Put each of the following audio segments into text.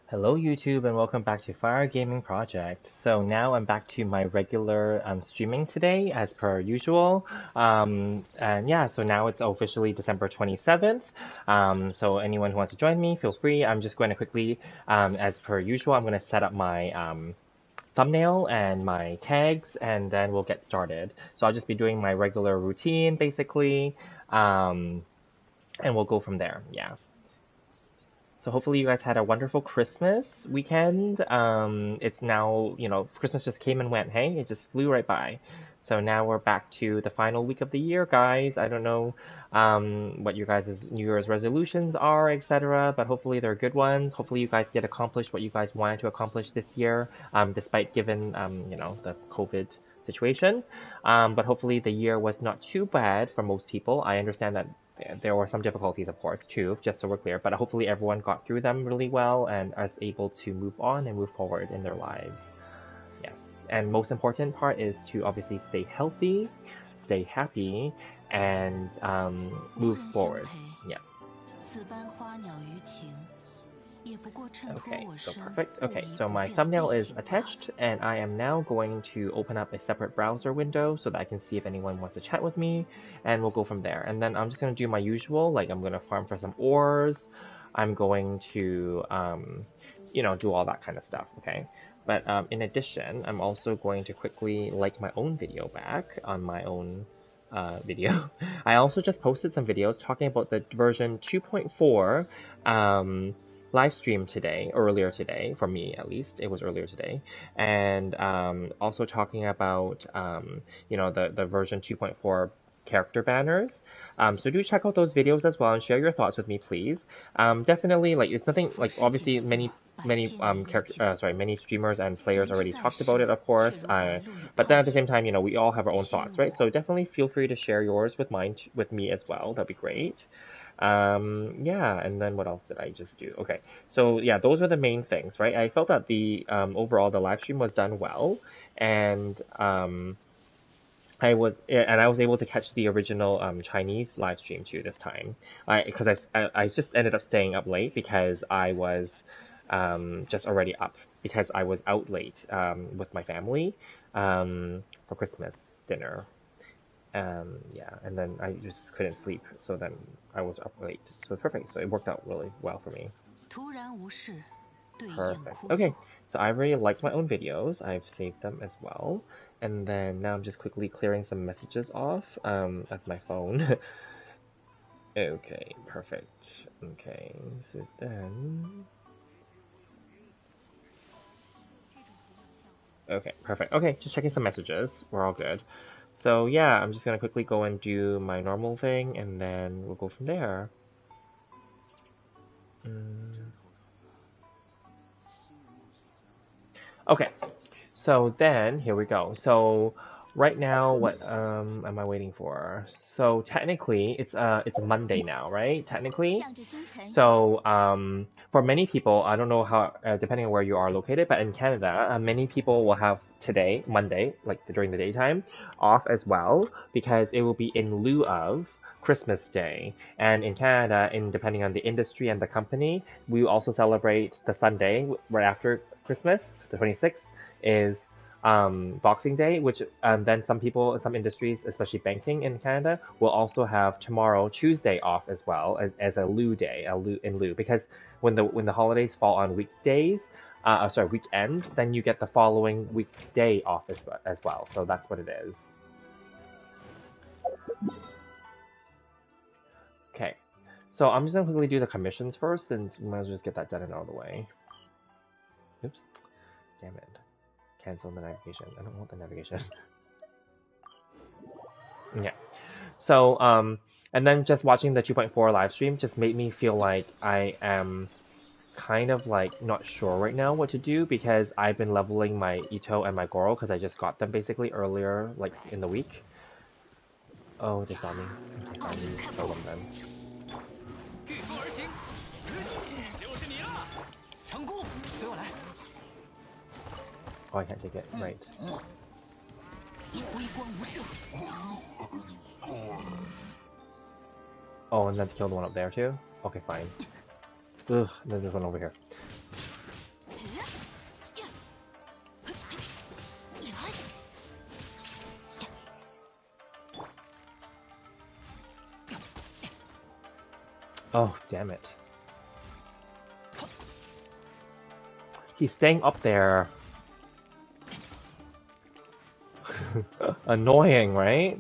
Hello YouTube and welcome back to Fire Gaming Project. So now I'm back to my regular streaming today as per usual. And yeah, so now it's officially December 27th. So anyone who wants to join me, feel free. I'm just going to quickly, as per usual, I'm going to set up my thumbnail and my tags and then we'll get started. So I'll just be doing my regular routine basically. And we'll go from there. Yeah. So hopefully you guys had a wonderful Christmas weekend. It's now, Christmas just came and went, hey? It just flew right by. So now we're back to the final week of the year, guys. I don't know what your guys' New Year's resolutions are, etc., but hopefully they're good ones. Hopefully you guys did accomplish what you guys wanted to accomplish this year, despite given, the COVID situation. But hopefully the year was not too bad for most people. I understand that there were some difficulties, of course, too, just so we're clear, but hopefully everyone got through them really well and is able to move on and move forward in their lives. Yes. And most important part is to obviously stay healthy, stay happy, and move forward. Yeah. Okay, so perfect. Okay, so my thumbnail is attached, and I am now going to open up a separate browser window so that I can see if anyone wants to chat with me, and we'll go from there. And then I'm just going to do my usual, like I'm going to farm for some ores, I'm going to, do all that kind of stuff, okay? But in addition, I'm also going to quickly like my own video back on my own video. I also just posted some videos talking about the version 2.4 live stream today, earlier today, for me at least, it was earlier today, and also talking about, the version 2.4 character banners. So do check out those videos as well and share your thoughts with me, please. Definitely, like, it's nothing, like, obviously many streamers and players already talked about it, of course, but then at the same time, we all have our own thoughts, right? So definitely feel free to share yours with with me as well. That'd be great. Yeah, and then what else did I just do? Okay, so yeah, those were the main things, right? I felt that the overall the live stream was done well, and I was able to catch the original Chinese live stream too this time. I just ended up staying up late because I was just already up because I was out late with my family for Christmas dinner. Yeah, and then I just couldn't sleep, so then I was up late. So perfect. So it worked out really well for me. Perfect. Okay, so I really liked my own videos. I've saved them as well. And then now I'm just quickly clearing some messages off of my phone. Okay, perfect. Okay, so then... Okay, perfect. Okay, just checking some messages. We're all good. So yeah, I'm just gonna quickly go and do my normal thing, and then we'll go from there. Okay, so then here we go. So right now, what am I waiting for? So technically, it's Monday now, right? Technically. So for many people, I don't know how, depending on where you are located, but in Canada, many people will have today, Monday, like during the daytime, off as well because it will be in lieu of Christmas Day. And in Canada, depending on the industry and the company, we also celebrate the Sunday right after Christmas, the 26th, is Boxing Day, which then some industries, especially banking in Canada, will also have tomorrow, Tuesday, off as well as a lieu day, in lieu, because when the holidays fall on weekdays, weekend, then you get the following weekday off as well. So that's what it is. Okay, so I'm just gonna quickly do the commissions first, and we might as well just get that done and out of the way. Oops, damn it. Cancel the navigation. I don't want the navigation. Yeah. So, and then just watching the 2.4 live stream just made me feel like I am kind of like not sure right now what to do because I've been leveling my Ito and my Goro because I just got them basically earlier, like in the week. Oh, they saw me. Okay, fine, we just kill them then. Oh, I can't take it. Right. Oh, and then to kill the one up there too? Okay, fine. Ugh, and then there's one over here. Oh, damn it. He's staying up there. Annoying, right?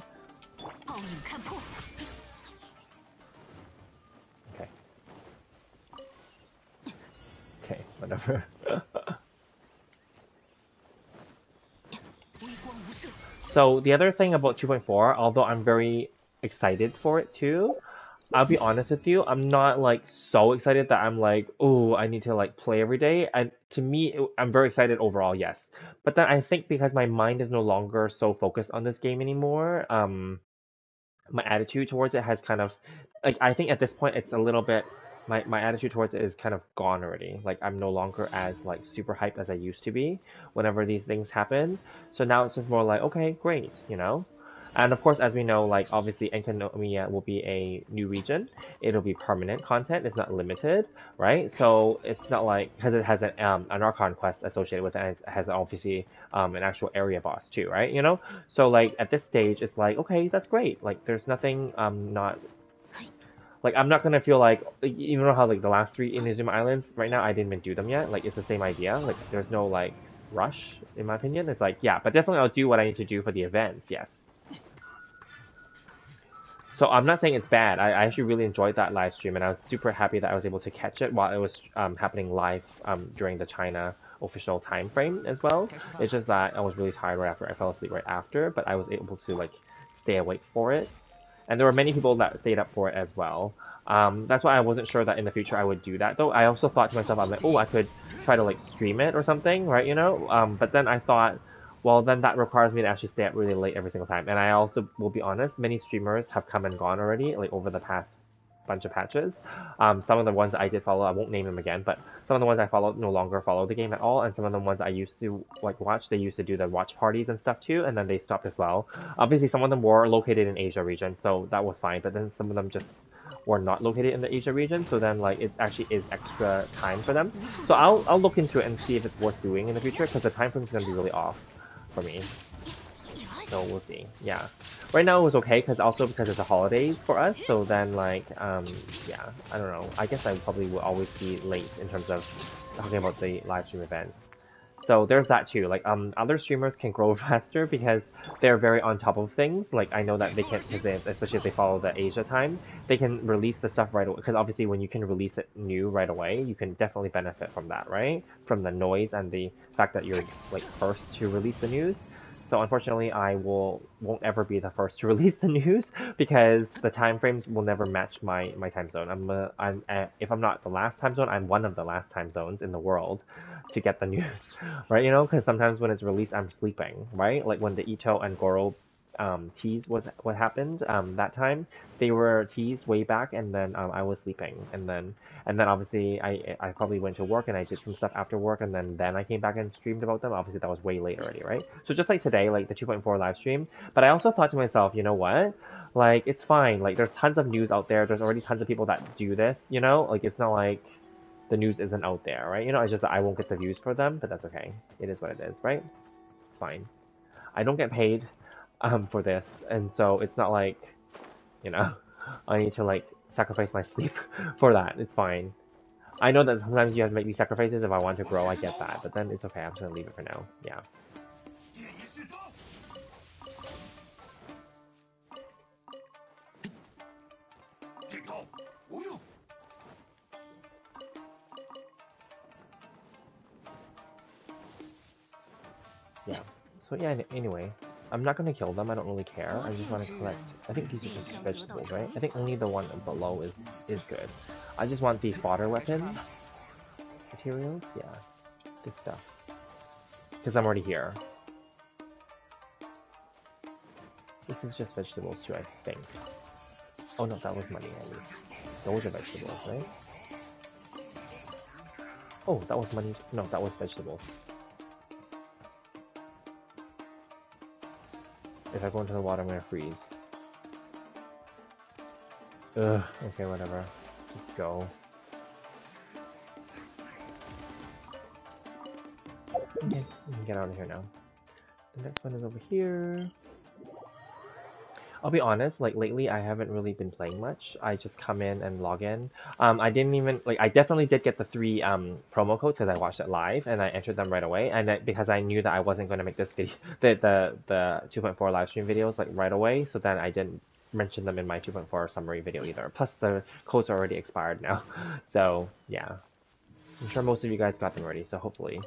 Okay. Okay, whatever. So the other thing about 2.4, although I'm very excited for it too, I'll be honest with you, I'm not like so excited that I'm like, oh, I need to like play every day. And to me, I'm very excited overall, yes. But then I think because my mind is no longer so focused on this game anymore, my attitude towards it has kind of like I think at this point it's a little bit my attitude towards it is kind of gone already. Like I'm no longer as like super hyped as I used to be whenever these things happen. So now it's just more like, okay, great, you know? And of course, as we know, like obviously Enkanomiya will be a new region. It'll be permanent content. It's not limited, right? So it's not like because it has an Archon quest associated with it, and it has obviously an actual area boss too, right? You know, so like at this stage, it's like okay, that's great. Like there's nothing not like I'm not gonna feel like you know how like the last three Inazuma Islands right now I didn't even do them yet. Like it's the same idea. Like there's no like rush in my opinion. It's like yeah, but definitely I'll do what I need to do for the events. Yes. So I'm not saying it's bad. I actually really enjoyed that live stream, and I was super happy that I was able to catch it while it was happening live during the China official time frame as well. It's just that I was really tired right after. I fell asleep right after, but I was able to like stay awake for it. And there were many people that stayed up for it as well. That's why I wasn't sure that in the future I would do that. Though I also thought to myself, I'm like, oh, I could try to like stream it or something, right? You know. But then I thought, well, then that requires me to actually stay up really late every single time. And I also will be honest, many streamers have come and gone already, like over the past bunch of patches. Some of the ones that I did follow, I won't name them again, but some of the ones I followed no longer follow the game at all, and some of the ones I used to like watch, they used to do the watch parties and stuff too, and then they stopped as well. Obviously, some of them were located in Asia region, so that was fine, but then some of them just were not located in the Asia region, so then like it actually is extra time for them. So I'll look into it and see if it's worth doing in the future, because the time frame is gonna be really off for me. So we'll see. Yeah. Right now it was okay because also because it's the holidays for us. So then like yeah, I don't know. I guess I probably will always be late in terms of talking about the live stream event. So there's that too. Like other streamers can grow faster because they're very on top of things. Like I know that they can, because especially if they follow the Asia time, they can release the stuff right away. Because obviously when you can release it new right away, you can definitely benefit from that, right? From the noise and the fact that you're like first to release the news. So unfortunately, I won't ever be the first to release the news because the time frames will never match my time zone. I'm if I'm not the last time zone, I'm one of the last time zones in the world to get the news, right? You know, because sometimes when it's released, I'm sleeping, right? Like when the Ito and Goro tease was what happened that time. They were teased way back, and then I was sleeping, and then obviously I probably went to work and I did some stuff after work, and then I came back and streamed about them. Obviously that was way late already, right? So just like today, like the 2.4 live stream. But I also thought to myself, you know what? Like it's fine. Like there's tons of news out there. There's already tons of people that do this. You know, like it's not like the news isn't out there, right? You know, it's just that I won't get the views for them, but that's okay. It is what it is, right? It's fine. I don't get paid for this, and so it's not like, you know, I need to like sacrifice my sleep for that. It's fine. I know that sometimes you have to make these sacrifices if I want to grow, I get that, but then it's okay. I'm just gonna leave it for now. Yeah. Yeah. So yeah, anyway. I'm not gonna kill them, I don't really care. I just want to collect. I think these are just vegetables, right? I think only the one below is good. I just want the fodder weapon materials, yeah. This stuff. Because I'm already here. This is just vegetables too, I think. Oh no, that was money at least. Those are vegetables, right? Oh, that was money. No, that was vegetables. If I go into the water, I'm gonna freeze. Ugh, okay, whatever. Just go. Okay, we can get out of here now. The next one is over here. I'll be honest, like lately I haven't really been playing much. I just come in and log in. I didn't even like I definitely did get the three promo codes because I watched it live and I entered them right away. And because I knew that I wasn't going to make this video, the 2.4 live stream videos like right away, so then I didn't mention them in my 2.4 summary video either. Plus the codes are already expired now, so yeah. I'm sure most of you guys got them already, so hopefully.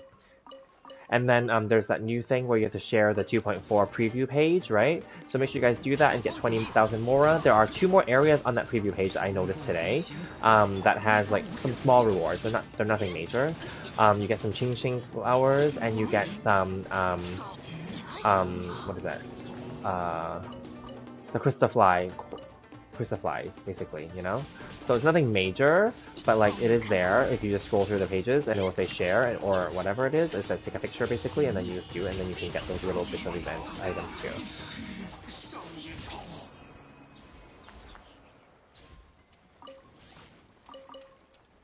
And then there's that new thing where you have to share the 2.4 preview page, right? So make sure you guys do that and get 20,000 Mora. There are 2 more areas on that preview page that I noticed today that has like some small rewards. They're nothing major. You get some Ching Ching flowers and you get some what is that? The Crystaflies, basically, you know? So it's nothing major, but like it is there if you just scroll through the pages and it will say share or whatever it is. It says take a picture basically and then you just do it and then you can get those little bits of event items too.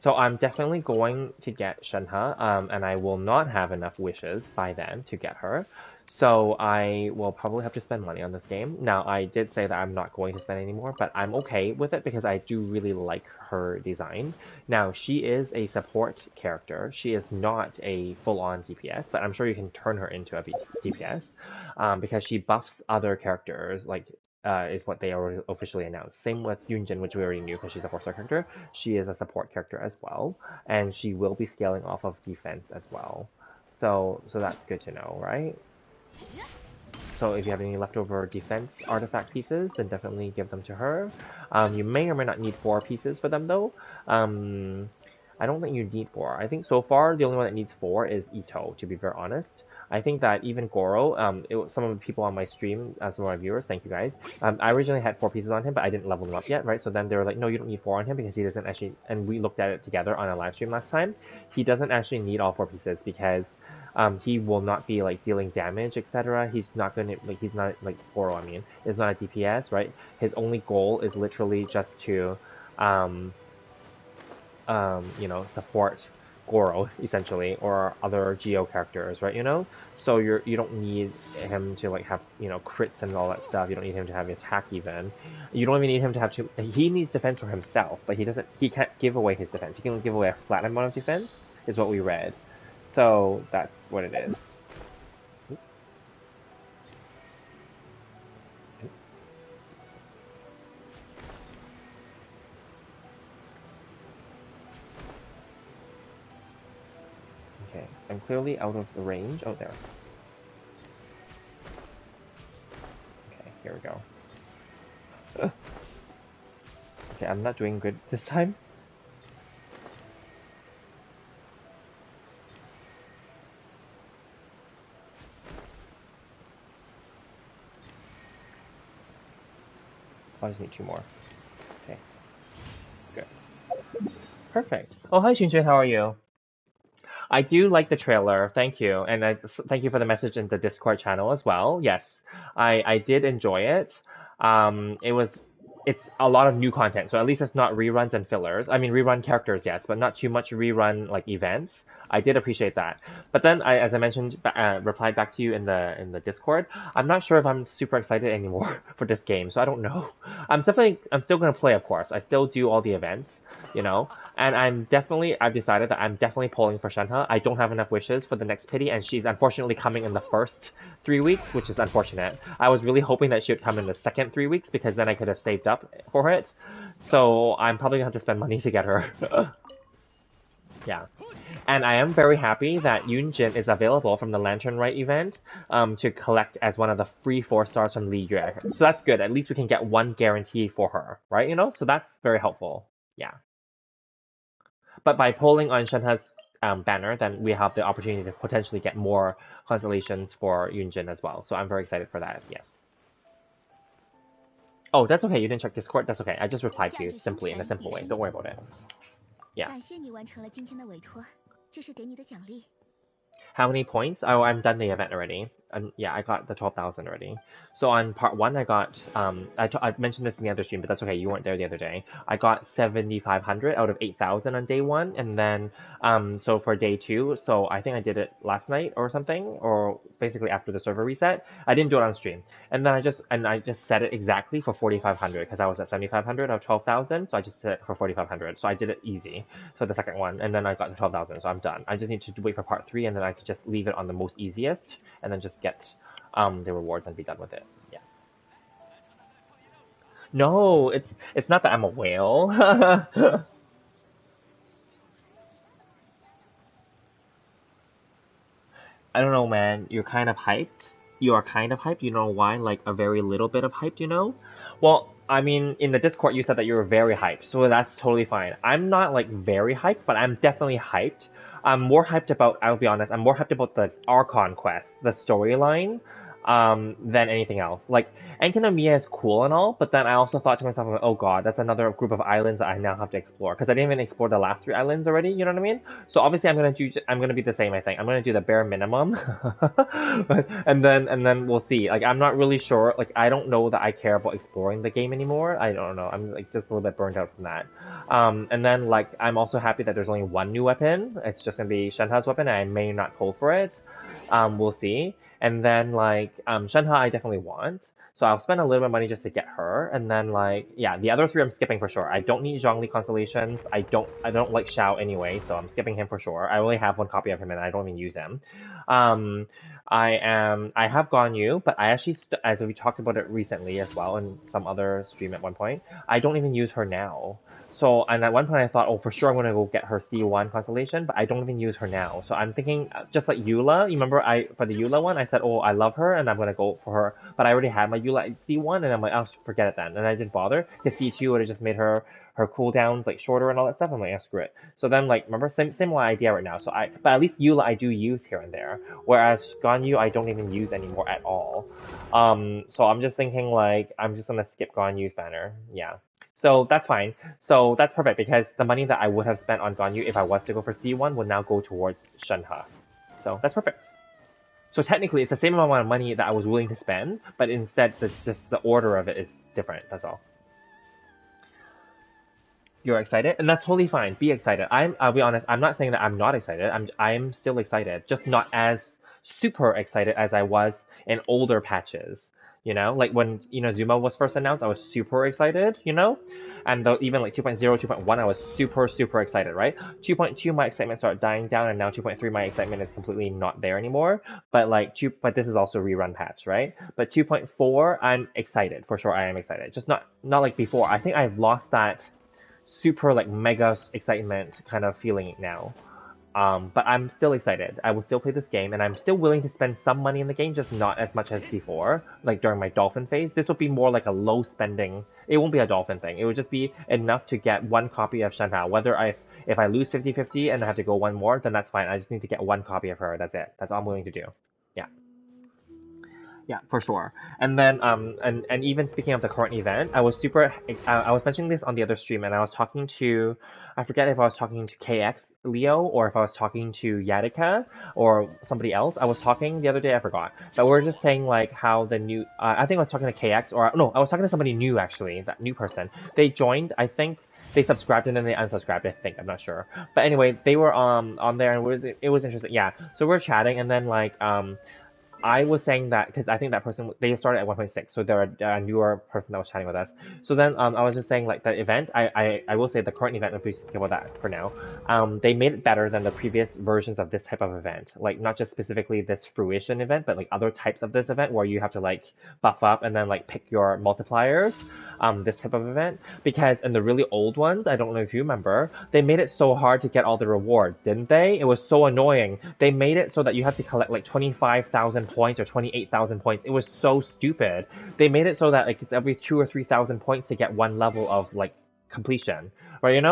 So I'm definitely going to get Shenhe, and I will not have enough wishes by then to get her. So I will probably have to spend money on this game. Now, I did say that I'm not going to spend any more, but I'm okay with it because I do really like her design. Now, she is a support character. She is not a full-on DPS, but I'm sure you can turn her into a DPS because she buffs other characters, like is what they already officially announced. Same with Yunjin, which we already knew because she's a 4-star character. She is a support character as well, and she will be scaling off of defense as well. So that's good to know, right? So if you have any leftover defense artifact pieces, then definitely give them to her. You may or may not need 4 pieces for them though. I don't think you need 4. I think so far the only one that needs 4 is Ito, to be very honest. I think that even Goro, some of the people on my stream, some of my viewers, thank you guys. I originally had 4 pieces on him, but I didn't level them up yet, right? So then they were like, no, you don't need 4 on him because he doesn't actually, and we looked at it together on a live stream last time. He doesn't actually need all 4 pieces because he will not be like dealing damage, etc. He's not gonna like he's not like Goro. I mean, is not a DPS, right? His only goal is literally just to, you know, support Goro essentially or other Geo characters, right? You know, so you don't need him to like have crits and all that stuff. You don't need him to have attack even. You don't even need him to have to. He needs defense for himself, but he doesn't. He can't give away his defense. He can give away a flat amount of defense, is what we read. So that's what it is. Okay, I'm clearly out of the range. Oh, there. Okay, here we go. Okay, I'm not doing good this time. I just need 2 more. Okay. Good. Perfect. Oh, hi, Xunjun. How are you? I do like the trailer. Thank you. And thank you for the message in the Discord channel as well. Yes, I did enjoy it. It's a lot of new content, so at least it's not reruns and fillers. I mean, rerun characters, yes, but not too much rerun like events. I did appreciate that. But then, as I mentioned, replied back to you in the Discord. I'm not sure if I'm super excited anymore for this game, so I don't know. I'm still gonna play, of course. I still do all the events, you know. And I've decided that I'm definitely polling for Shenhe. I don't have enough wishes for the next pity, and she's unfortunately coming in the first 3 weeks, which is unfortunate. I was really hoping that she would come in the second 3 weeks because then I could have saved up for it. So I'm probably gonna have to spend money to get her. Yeah. And I am very happy that Yunjin is available from the Lantern Rite event to collect as one of the free 4 stars from Li Yue. So that's good. At least we can get 1 guarantee for her, right? You know? So that's very helpful. Yeah. But by polling on Shenhe's banner, then we have the opportunity to potentially get more constellations for Yunjin as well. So I'm very excited for that, yes. Oh, that's okay. You didn't check Discord? That's okay. I just replied to you simply in a simple way. Don't worry about it. Yeah. How many points? Oh, I'm done the event already. yeah, I got the 12,000 already. So on part one, I got I mentioned this in the other stream, but that's okay. You weren't there the other day. I got 7,500 out of 8,000 on day one, and then so for day two, so I think I did it last night or something, or basically after the server reset. I didn't do it on stream, and then I just set it exactly for 4,500 because I was at 7,500 out of 12,000, so I just set it for 4,500. So I did it easy for the second one, and then I got the 12,000, so I'm done. I just need to wait for part three, and then I could just leave it on the most easiest, and then just get the rewards and be done with it. Yeah. No, it's not that I'm a whale. I don't know, man. You're kind of hyped. You are kind of hyped. You know why? Like a very little bit of hyped, you know? Well, I mean, in the Discord, you said that you were very hyped, so that's totally fine. I'm not like very hyped, but I'm definitely hyped. I'm more hyped about, I'll be honest, I'm more hyped about the Archon quest, the storyline, than anything else. Like, Enkinomiya is cool and all, but then I also thought to myself, oh god, that's another group of islands that I now have to explore, because I didn't even explore the last three islands already, you know what I mean? So obviously I'm gonna be the same, I think. I'm gonna do the bare minimum. And then we'll see. Like, I'm not really sure, like, I don't know that I care about exploring the game anymore. I don't know. I'm like just a little bit burned out from that. And then like I'm also happy that there's only one new weapon. It's just gonna be Shenha's weapon, and I may not pull for it. We'll see. And then like Shenhe I definitely want. So I'll spend a little bit of money just to get her, and then like yeah, the other three I'm skipping for sure. I don't need Zhongli constellations. I don't like Xiao anyway, so I'm skipping him for sure. I only have one copy of him and I don't even use him. Um, I have Ganyu, but I actually as we talked about it recently as well in some other stream at one point, I don't even use her now. So, and at one point I thought, oh, for sure I'm gonna go get her C1 constellation, but I don't even use her now. So I'm thinking, just like Eula, you remember for the Eula one, I said, oh, I love her and I'm gonna go for her, but I already had my Eula at C1, and I'm like, oh, forget it then, and I didn't bother, because C2 would have just made her cooldowns like shorter and all that stuff. I'm like, oh, screw it. So then like, remember, similar idea right now. But at least Eula I do use here and there, whereas Ganyu I don't even use anymore at all. So I'm just thinking like, I'm just gonna skip Ganyu's banner, yeah. So that's fine. So that's perfect because the money that I would have spent on Ganyu if I was to go for C1 would now go towards Shenhe. So that's perfect. So technically it's the same amount of money that I was willing to spend, but instead the order of it is different, that's all. You're excited? And that's totally fine. Be excited. I'll be honest, I'm not saying that I'm not excited. I'm still excited. Just not as super excited as I was in older patches. You know, like when Zuma was first announced, I was super excited, and even like 2.0, 2.1, I was super, super excited, right? 2.2, my excitement started dying down, and now 2.3, my excitement is completely not there anymore. But but this is also rerun patch, right? But 2.4, I'm excited for sure. I am excited, just not like before. I think I've lost that super like mega excitement kind of feeling now. But I'm still excited. I will still play this game, and I'm still willing to spend some money in the game, just not as much as before, like during my dolphin phase. This would be more like a low spending. It won't be a dolphin thing. It would just be enough to get one copy of Shenhe. If I lose 50-50 and I have to go one more, then that's fine. I just need to get one copy of her. That's it. That's all I'm willing to do. Yeah. Yeah, for sure. And then and even speaking of the current event, I was I was mentioning this on the other stream, and I was talking to, I forget if I was talking to KX Leo or if I was talking to Yadika or somebody else. I was talking the other day, I forgot. But we are just saying like how the new I think I was talking to KX, or no, I was talking to somebody new actually, that new person. They joined, I think they subscribed and then they unsubscribed, I think, I'm not sure. But anyway, they were on there, and it was interesting. Yeah. So we're chatting, and then like I was saying that because I think that person, they started at 1.6, so they're a newer person that was chatting with us. So then I was just saying like the event, I will say the current event, if we speak about that for now, they made it better than the previous versions of this type of event. Like not just specifically this fruition event, but like other types of this event where you have to like buff up and then like pick your multipliers. This type of event, because in the really old ones, I don't know if you remember, they made it so hard to get all the rewards, didn't they? It was so annoying. They made it so that you have to collect like 25,000 points or 28,000 points. It was so stupid. They made it so that like it's every 2 or 3,000 points to get one level of like completion, right?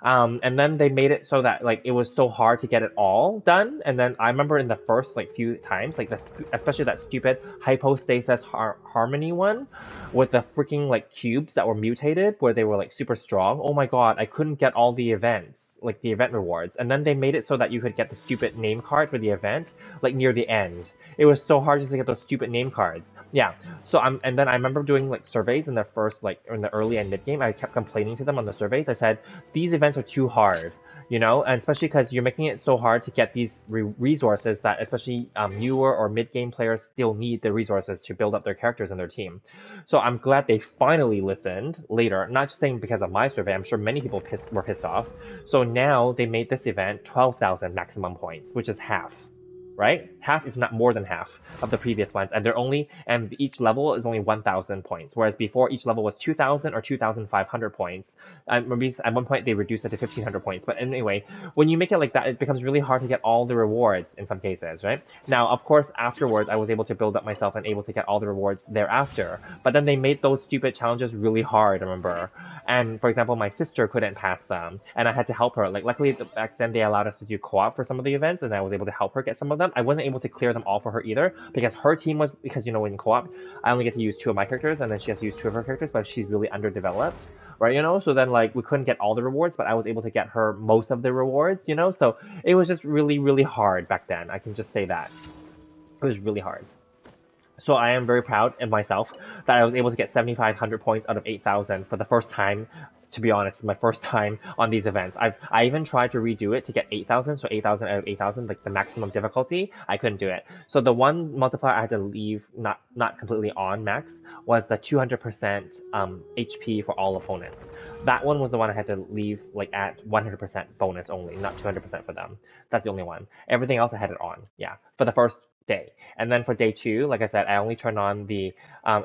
And then they made it so that like it was so hard to get it all done. And then I remember in the first like few times, like especially that stupid hypostasis harmony one with the freaking like cubes that were mutated where they were like super strong. Oh my god, I couldn't get all the events. like the event rewards, and then they made it so that you could get the stupid name card for the event, like near the end. It was so hard just to get those stupid name cards. Yeah. So and then I remember doing like surveys in the first, like in the early and mid game. I kept complaining to them on the surveys. I said, these events are too hard. You know, and especially because you're making it so hard to get these resources that especially newer or mid-game players still need the resources to build up their characters and their team. So I'm glad they finally listened later, not just saying because of my survey, I'm sure many people were pissed off. So now they made this event 12,000 maximum points, which is half. Right? Half, if not more than half, of the previous ones, and each level is only 1,000 points, whereas before each level was 2,000 or 2,500 points. Maybe at one point they reduced it to 1,500 points, but anyway, when you make it like that, it becomes really hard to get all the rewards in some cases, right? Now, of course, afterwards, I was able to build up myself and able to get all the rewards thereafter, but then they made those stupid challenges really hard, remember? And for example, my sister couldn't pass them, and I had to help her. Like, luckily back then they allowed us to do co-op for some of the events, and I was able to help her get some of them. I wasn't able to clear them all for her either, because her team was, because you know, in co-op, I only get to use 2 of my characters, and then she has to use 2 of her characters, but she's really underdeveloped, right? You know, so then like we couldn't get all the rewards, but I was able to get her most of the rewards, you know. So it was just really, really hard back then. I can just say that it was really hard. So I am very proud of myself that I was able to get 7,500 points out of 8,000 for the first time. To be honest, my first time on these events. I even tried to redo it to get 8,000, so 8,000 out of 8,000, like the maximum difficulty. I couldn't do it. So the one multiplier I had to leave not completely on max was the 200% HP for all opponents. That one was the one I had to leave like at 100% bonus only, not 200% for them. That's the only one. Everything else I had it on. Yeah, for the first day. And then for day 2, like I said, I only turned on the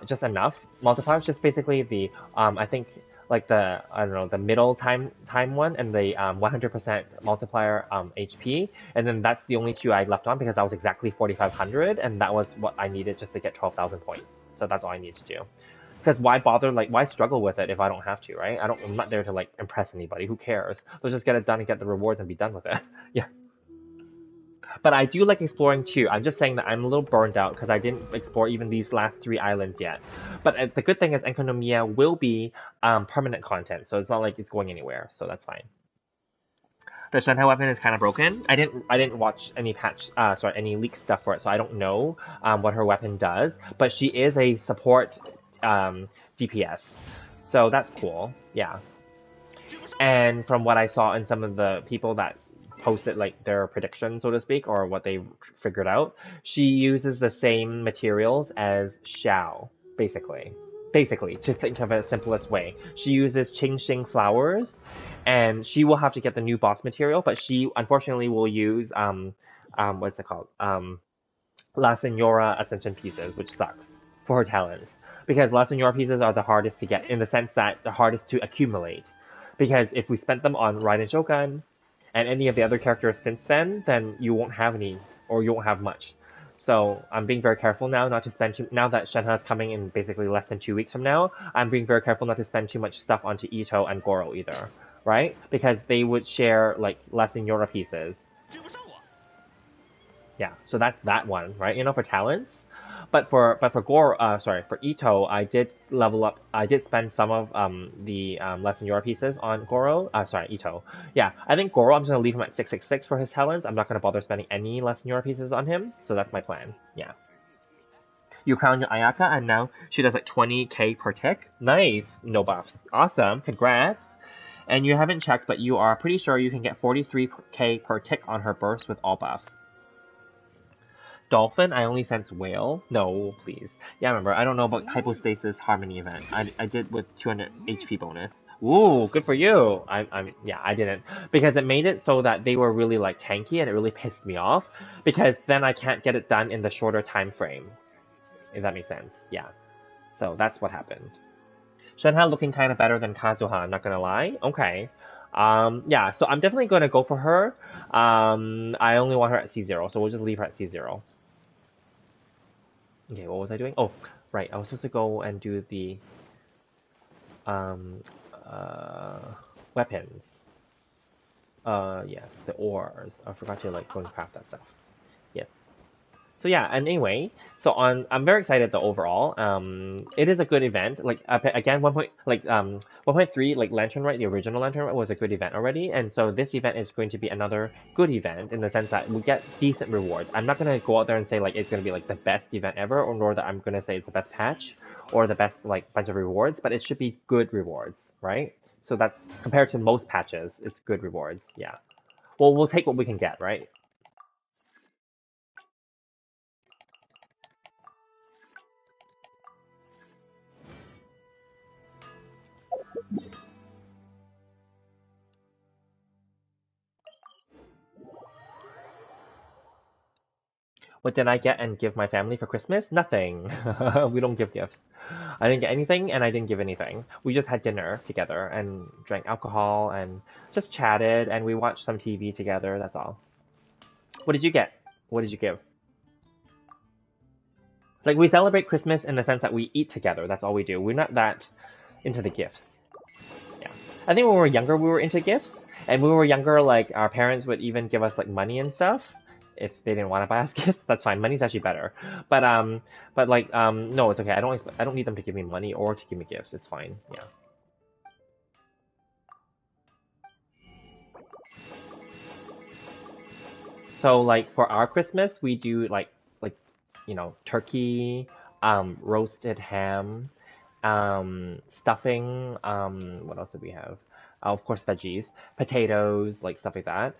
just enough multipliers, just basically the I think like the, I don't know, the middle time one and the 100% multiplier HP, and then that's the only 2 I left on because that was exactly 4,500, and that was what I needed just to get 12,000 points. So that's all I need to do. Because why bother, like, why struggle with it if I don't have to, right? I'm not there to like impress anybody. Who cares? Let's just get it done and get the rewards and be done with it. Yeah. But I do like exploring too. I'm just saying that I'm a little burned out because I didn't explore even these last 3 islands yet. But the good thing is Enkonomiya will be permanent content, so it's not like it's going anywhere. So that's fine. The Shenhe weapon is kind of broken. I didn't watch any any leak stuff for it, so I don't know what her weapon does. But she is a support DPS, so that's cool. Yeah. And from what I saw in some of the people that posted like their predictions, so to speak, or what they figured out, she uses the same materials as Xiao, basically. Basically, to think of it the simplest way. She uses Qingxing flowers, and she will have to get the new boss material, but she unfortunately will use what's it called? La Senora Ascension pieces, which sucks for her talents. Because La Senora pieces are the hardest to get, in the sense that the hardest to accumulate. Because if we spent them on Raiden Shogun and any of the other characters since then you won't have any, or you won't have much. So I'm being very careful now not to spend now that Shenhe is coming in basically less than 2 weeks from now, I'm being very careful not to spend too much stuff onto Ito and Goro either. Right? Because they would share like La Senora pieces. Yeah, so that's that one, right? You know, for talents. But for for Ito, I did level up. I did spend some of the Lesson Your pieces on Goro. Ito. Yeah, I think Goro, I'm just gonna leave him at 666 for his talents. I'm not gonna bother spending any Lesson Your pieces on him. So that's my plan. Yeah. You crown your Ayaka, and now she does like 20k per tick. Nice. No buffs. Awesome. Congrats. And you haven't checked, but you are pretty sure you can get 43k per tick on her burst with all buffs. Dolphin, I only sense whale. No, please. Yeah, remember, I don't know about hypostasis harmony event. I did with 200 HP bonus. Ooh, good for you. I didn't. Because it made it so that they were really like tanky and it really pissed me off. Because then I can't get it done in the shorter time frame. If that makes sense. Yeah. So that's what happened. Shenhe looking kind of better than Kazuha, I'm not gonna lie. Okay. Yeah, so I'm definitely gonna go for her. I only want her at C0, so we'll just leave her at C0. Okay, what was I doing? Oh, right, I was supposed to go and do the weapons. Yes, the ores. I forgot to like go and craft that stuff. Yes. So yeah, and anyway, I'm very excited though overall. It is a good event. Like again, 1.3 like Lantern Rite, the original Lantern Rite was a good event already, and so this event is going to be another good event in the sense that we get decent rewards. I'm not gonna go out there and say like it's gonna be like the best event ever, or nor that I'm gonna say it's the best patch or the best like bunch of rewards, but it should be good rewards, right? So that's compared to most patches, it's good rewards. Yeah. Well, we'll take what we can get, right? What did I get and give my family for Christmas? Nothing. We don't give gifts. I didn't get anything and I didn't give anything. We just had dinner together and drank alcohol and just chatted and we watched some TV together. That's all. What did you get? What did you give? Like, we celebrate Christmas in the sense that we eat together. That's all we do. We're not that into the gifts. Yeah. I think when we were younger, we were into gifts. And when we were younger, like, our parents would even give us, like, money and stuff. If they didn't want to buy us gifts, that's fine. Money's actually better. No, it's okay. I don't need them to give me money or to give me gifts. It's fine. Yeah. So, like, for our Christmas, we do, turkey, roasted ham, stuffing, what else did we have? Of course, veggies, potatoes, like stuff like that.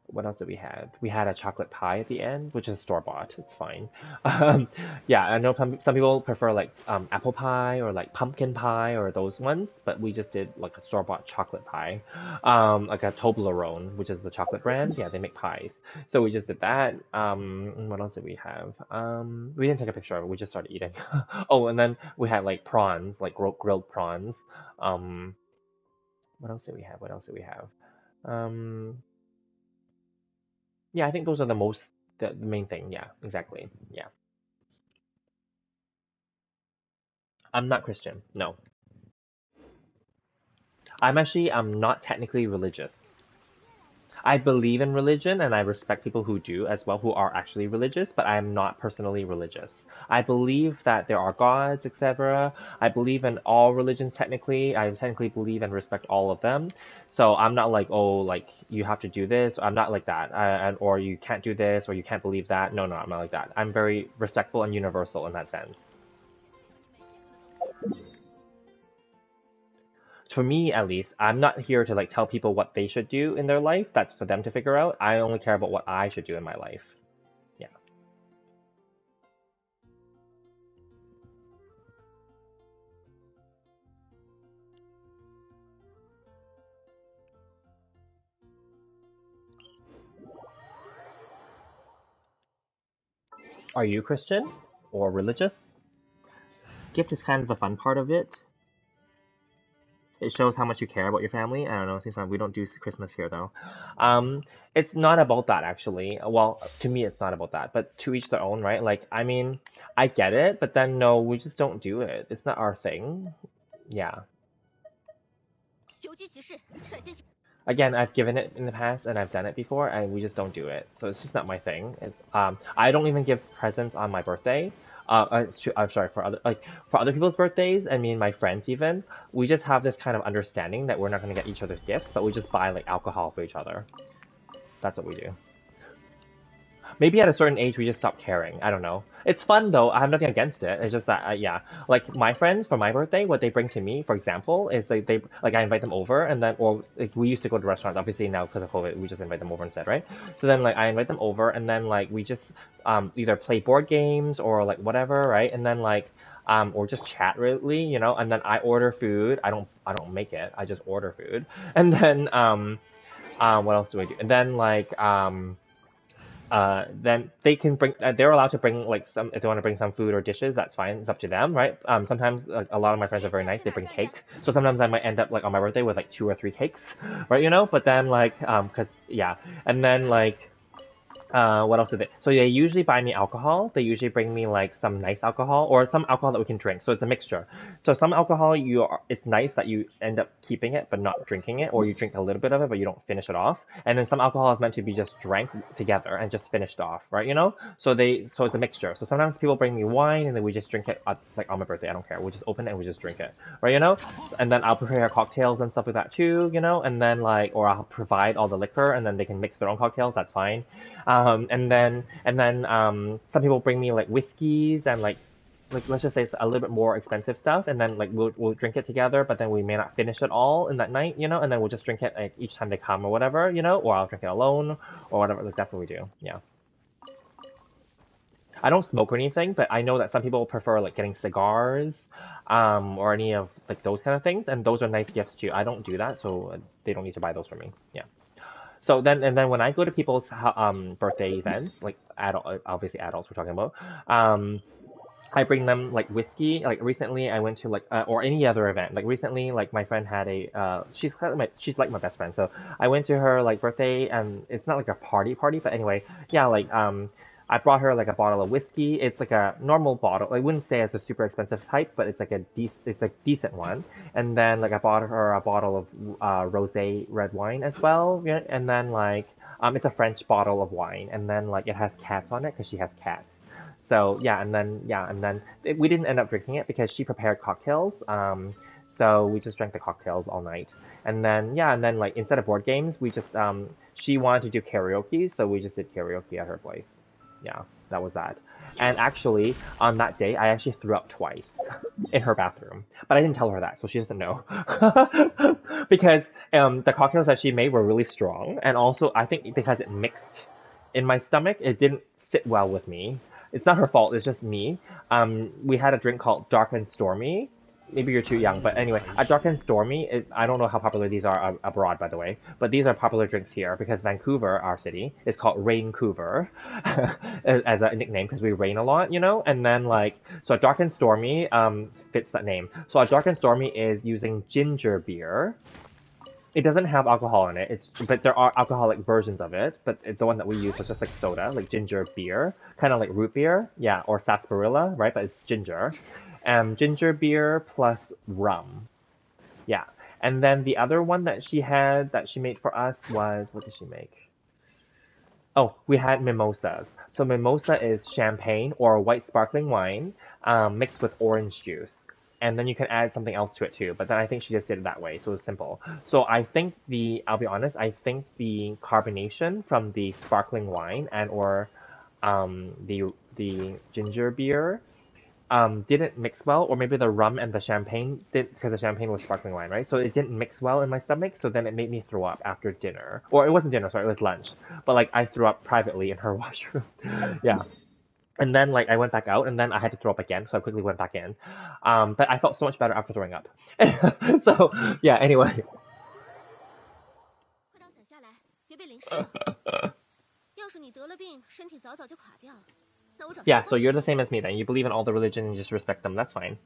What else did we have? We had a chocolate pie at the end, which is store-bought. It's fine. Um, yeah, I know some people prefer like apple pie or like pumpkin pie or those ones, but we just did like a store-bought chocolate pie, like a Toblerone, which is the chocolate brand. Yeah, they make pies. So we just did that. What else did we have? We didn't take a picture of it. We just started eating. Oh, and then we had like prawns, like grilled prawns. Um, what else did we have? What else did we have? Um, Yeah, I think those are the main thing. Yeah, exactly. Yeah. I'm not Christian. No. I'm not technically religious. I believe in religion and I respect people who do as well, who are actually religious, but I am not personally religious. I believe that there are gods, etc. I believe in all religions technically. I technically believe and respect all of them. So I'm not like, oh, like you have to do this. I'm not like that. Or you can't do this or you can't believe that. No, I'm not like that. I'm very respectful and universal in that sense. For me at least, I'm not here to like tell people what they should do in their life. That's for them to figure out. I only care about what I should do in my life. Yeah. Are you Christian or religious? Gift is kind of the fun part of it. It shows how much you care about your family. I don't know. Sometimes we don't do Christmas here though. Um, it's not about that actually. Well, to me, it's not about that. But to each their own, right? Like, I mean, I get it, but then no, we just don't do it. It's not our thing. Yeah. Again, I've given it in the past and I've done it before, and we just don't do it. So it's just not my thing. I don't even give presents on my birthday. I'm sorry, for other people's birthdays, I mean my friends even, we just have this kind of understanding that we're not gonna get each other's gifts, but we just buy like alcohol for each other. That's what we do. Maybe at a certain age we just stop caring. I don't know. It's fun though. I have nothing against it. It's just that yeah, like my friends for my birthday, what they bring to me, for example, is they like I invite them over and then or like, we used to go to restaurants. Obviously now because of COVID, we just invite them over instead, right? So then like I invite them over and then like we just either play board games or like whatever, right? And then like or just chat really, you know. And then I order food. I don't make it. I just order food. And then what else do I do? And then they can bring they're allowed to bring like some if they want to bring some food or dishes, that's fine, it's up to them, right? Sometimes like, a lot of my friends are very nice, they bring cake, so sometimes I might end up like on my birthday with like 2 or 3 cakes, right? But then like because yeah, and then like What else do they? So they usually buy me alcohol. They usually bring me like some nice alcohol or some alcohol that we can drink. So it's a mixture. So some alcohol it's nice that you end up keeping it but not drinking it, or you drink a little bit of it but you don't finish it off. And then some alcohol is meant to be just drank together and just finished off, right? So it's a mixture. So sometimes people bring me wine and then we just drink it like on my birthday. I don't care. We just open it and we just drink it, right? And then I'll prepare cocktails and stuff like that too, and then or I'll provide all the liquor and then they can mix their own cocktails. That's fine. And then some people bring me like whiskeys and like let's just say it's a little bit more expensive stuff, and then like we'll drink it together, but then we may not finish it all in that night, and then we'll just drink it like each time they come or whatever, or I'll drink it alone or whatever. Like that's what we do. Yeah. I don't smoke or anything, but I know that some people prefer like getting cigars, or any of like those kind of things, and those are nice gifts too. I don't do that, so they don't need to buy those for me. Yeah. So then when I go to people's birthday events, like obviously adults we're talking about, I bring them like whiskey. Like recently I went to like or any other event. Like recently, like my friend had she's like my best friend. So I went to her like birthday, and it's not like a party, but anyway, yeah, like I brought her like a bottle of whiskey. It's like a normal bottle. I wouldn't say it's a super expensive type, but it's like it's a decent one. And then like I bought her a bottle of rosé red wine as well. Yeah? And then like it's a French bottle of wine, and then like it has cats on it because she has cats. So we didn't end up drinking it because she prepared cocktails. So we just drank the cocktails all night. And then like instead of board games, we just she wanted to do karaoke, so we just did karaoke at her place. Yeah, that was that. And actually, on that day, I actually threw up twice in her bathroom, but I didn't tell her that, so she doesn't know. Because the cocktails that she made were really strong, and also I think because it mixed in my stomach, it didn't sit well with me. It's not her fault, it's just me. We had a drink called Dark and Stormy. Maybe you're too young, but anyway, a Dark and Stormy, I don't know how popular these are abroad, by the way, but these are popular drinks here because Vancouver, our city, is called Raincouver as a nickname because we rain a lot, And then so a Dark and Stormy fits that name. So a Dark and Stormy is using ginger beer. It doesn't have alcohol in it. But there are alcoholic versions of it. But the one that we use is just like soda, like ginger beer, kind of like root beer, yeah, or sarsaparilla, right? But it's ginger, ginger beer plus rum, yeah. And then the other one that she made for us was, what did she make? Oh, we had mimosas. So mimosa is champagne or white sparkling wine mixed with orange juice. And then you can add something else to it too. But then I think she just did it that way, so it was simple. So I'll be honest, I think the carbonation from the sparkling wine and or the ginger beer didn't mix well, or maybe the rum and the champagne did, because the champagne was sparkling wine, right? So it didn't mix well in my stomach, so then it made me throw up after dinner. Or it wasn't dinner, sorry, it was lunch. But like I threw up privately in her washroom. Yeah. And then like I went back out and then I had to throw up again, so I quickly went back in. But I felt so much better after throwing up. So yeah, anyway. Yeah, so you're the same as me then. You believe in all the religion and you just respect them. That's fine.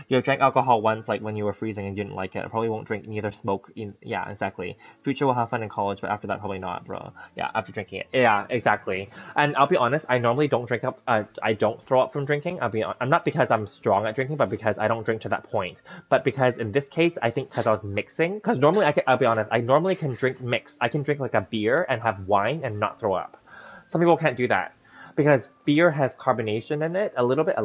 You drank alcohol once, like when you were freezing and you didn't like it. I probably won't drink, neither smoke. Yeah, exactly. Future will have fun in college, but after that, probably not, bro. Yeah, after drinking it. Yeah, exactly. And I'll be honest, I normally don't drink up. I don't throw up from drinking. I'm not because I'm strong at drinking, but because I don't drink to that point. But because in this case, I think because I was mixing. Because normally I'll be honest, I normally can drink mixed. I can drink like a beer and have wine and not throw up. Some people can't do that. Because beer has carbonation in it, a little bit.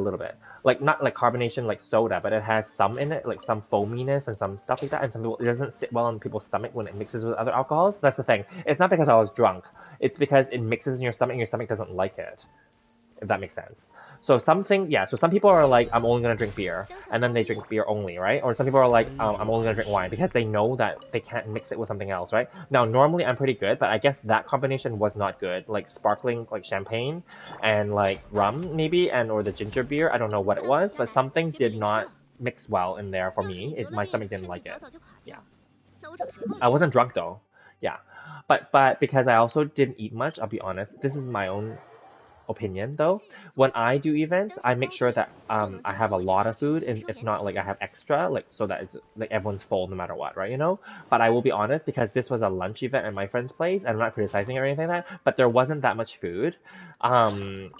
Like, not like carbonation like soda, but it has some in it, like some foaminess and some stuff like that. And some people, it doesn't sit well on people's stomach when it mixes with other alcohols. That's the thing. It's not because I was drunk. It's because it mixes in your stomach and your stomach doesn't like it. If that makes sense. So some people are like, I'm only gonna drink beer, and then they drink beer only, right? Or some people are like, I'm only gonna drink wine because they know that they can't mix it with something else, right? Now, normally I'm pretty good, but I guess that combination was not good. Like sparkling, like champagne, and like rum maybe, or the ginger beer. I don't know what it was, but something did not mix well in there for me. My stomach didn't like it. Yeah. I wasn't drunk though. Yeah. But because I also didn't eat much, I'll be honest. This is my own opinion though. When I do events, I make sure that I have a lot of food, and if not, like I have extra, like so that it's like everyone's full no matter what, right? You know. But I will be honest, because this was a lunch event at my friend's place, and I'm not criticizing or anything like that. But there wasn't that much food. Um,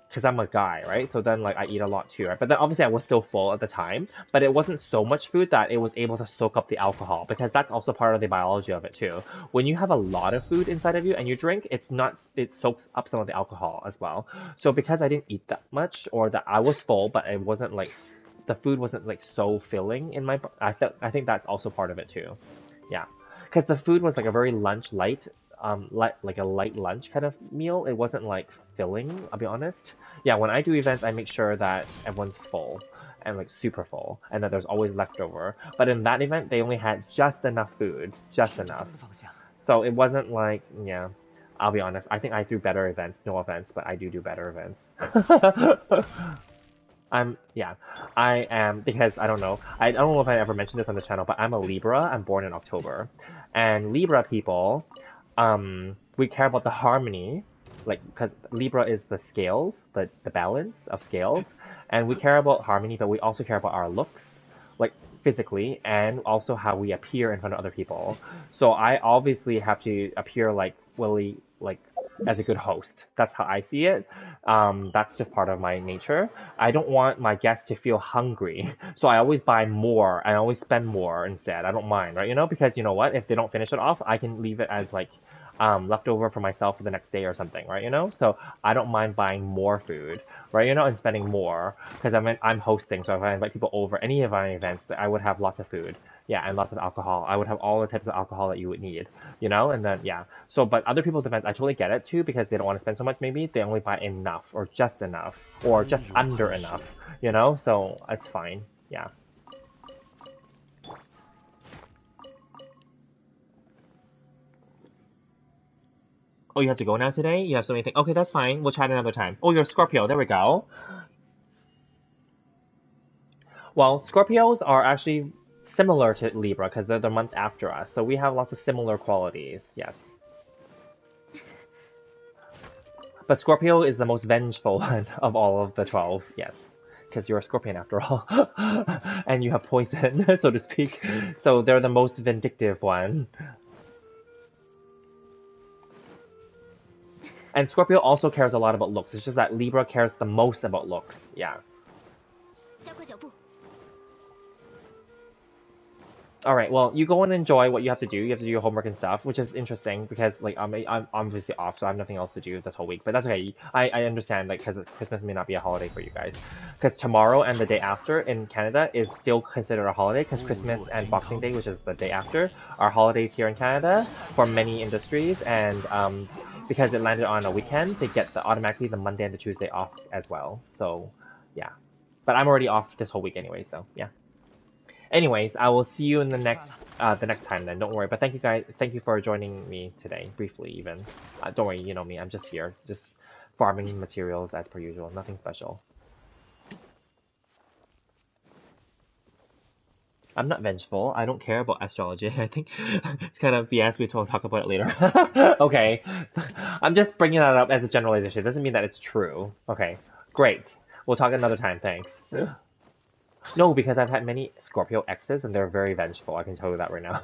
because I'm a guy, right? So then like I eat a lot too, right? But then obviously I was still full at the time, but it wasn't so much food that it was able to soak up the alcohol, because that's also part of the biology of it too. When you have a lot of food inside of you and you drink, it soaks up some of the alcohol as well. So because I didn't eat that much, or that I was full, but it wasn't like the food wasn't like so filling in my, I think that's also part of it too. Yeah, because the food was like a very lunch light, like a light lunch kind of meal. It wasn't like filling, I'll be honest. Yeah, when I do events, I make sure that everyone's full and like super full, and that there's always leftover. But in that event, they only had just enough food, just enough. So it wasn't like, yeah, I'll be honest. I think I do better events. No offense, but I do better events. Yeah, I am, because I don't know if I ever mentioned this on the channel, but I'm a Libra. I'm born in October, and Libra people, we care about the harmony, like because Libra is the scales, the balance of scales, and we care about harmony, but we also care about our looks, like physically, and also how we appear in front of other people. So I obviously have to appear like really like as a good host. That's how I see it. That's just part of my nature. I don't want my guests to feel hungry, so I always buy more. I always spend more instead. I don't mind, right? You know, because you know what? If they don't finish it off, I can leave it as like leftover for myself for the next day or something, right? You know, so I don't mind buying more food, right? You know, and spending more, because I'm hosting, so if I invite people over any of my events, I would have lots of food, yeah, and lots of alcohol. I would have all the types of alcohol that you would need, you know, and then yeah. So, but other people's events, I totally get it too, because they don't want to spend so much. Maybe they only buy enough, or enough, or just under enough, you know. So it's fine, yeah. Oh, you have to go now today? You have so many things. Okay, that's fine. We'll chat another time. Oh, you're a Scorpio. There we go. Well, Scorpios are actually similar to Libra because they're the month after us, so we have lots of similar qualities. Yes. But Scorpio is the most vengeful one of all of the 12. Yes. Because you're a scorpion after all. And you have poison, so to speak. So they're the most vindictive one. And Scorpio also cares a lot about looks. It's just that Libra cares the most about looks. Yeah. All right. Well, you go and enjoy what you have to do. You have to do your homework and stuff, which is interesting because like I'm obviously off, so I have nothing else to do this whole week. But that's okay. I understand, like, because Christmas may not be a holiday for you guys. Because tomorrow and the day after in Canada is still considered a holiday, because Christmas and Boxing Day, which is the day after, are holidays here in Canada for many industries, and because it landed on a weekend, they get automatically the Monday and the Tuesday off as well. So yeah. But I'm already off this whole week anyway, so yeah. Anyways, I will see you in the next time then. Don't worry. But thank you guys. Thank you for joining me today, briefly even. Don't worry, you know me. I'm just here, just farming materials as per usual. Nothing special. I'm not vengeful. I don't care about astrology. I think it's kind of BS. We'll talk about it later. Okay. I'm just bringing that up as a generalization. It doesn't mean that it's true. Okay. Great. We'll talk another time. Thanks. No, because I've had many Scorpio exes and they're very vengeful. I can tell you that right now.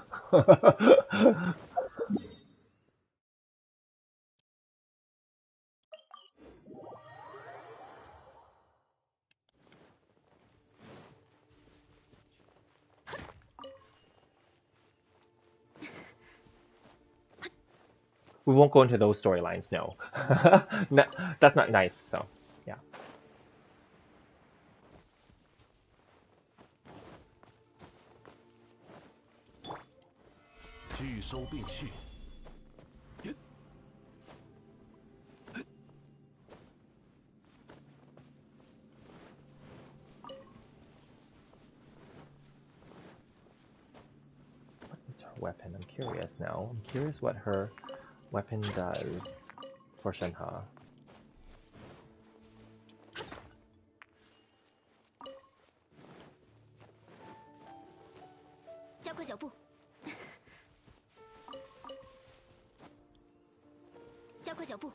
We won't go into those storylines, no. No, that's not nice, so yeah. 拒收并蓄。What is her weapon? I'm curious now. I'm curious what her weapon does for Shenhe. 加快脚步，加快脚步。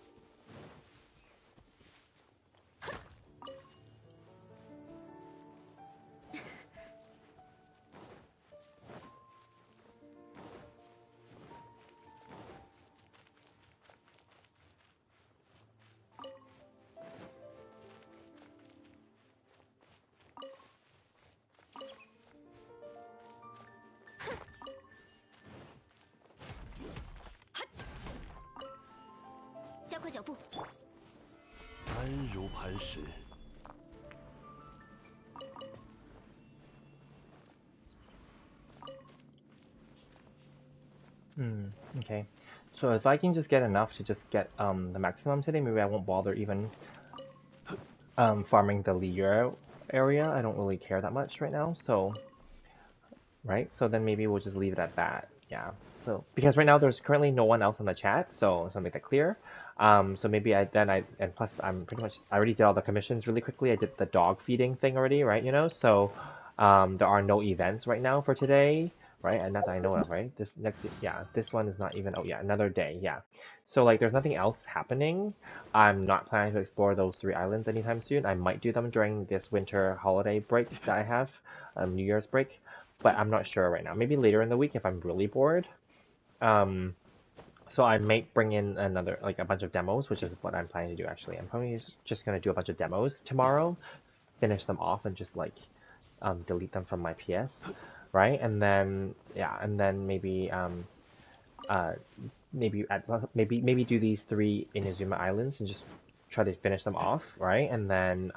脚步。安如磐石。 Okay. So if I can just get enough to just get the maximum today, maybe I won't bother even farming the Lier area. I don't really care that much right now, so right? So then maybe we'll just leave it at that. Yeah. So because right now there's currently no one else in the chat, so make that clear. So maybe and plus I'm pretty much I already did all the commissions really quickly. I did the dog feeding thing already, right? You know, so there are no events right now for today, right? And not that I know of, right? This next, yeah, this one is not even. Oh yeah, another day, yeah. So like, there's nothing else happening. I'm not planning to explore those 3 islands anytime soon. I might do them during this winter holiday break that I have, New Year's break, but I'm not sure right now. Maybe later in the week if I'm really bored. So I might bring in another, like a bunch of demos, which is what I'm planning to do actually. I'm probably just going to do a bunch of demos tomorrow, finish them off and just like delete them from my PS, right? And then, yeah, and then maybe maybe do these 3 Inazuma Islands and just try to finish them off, right? And then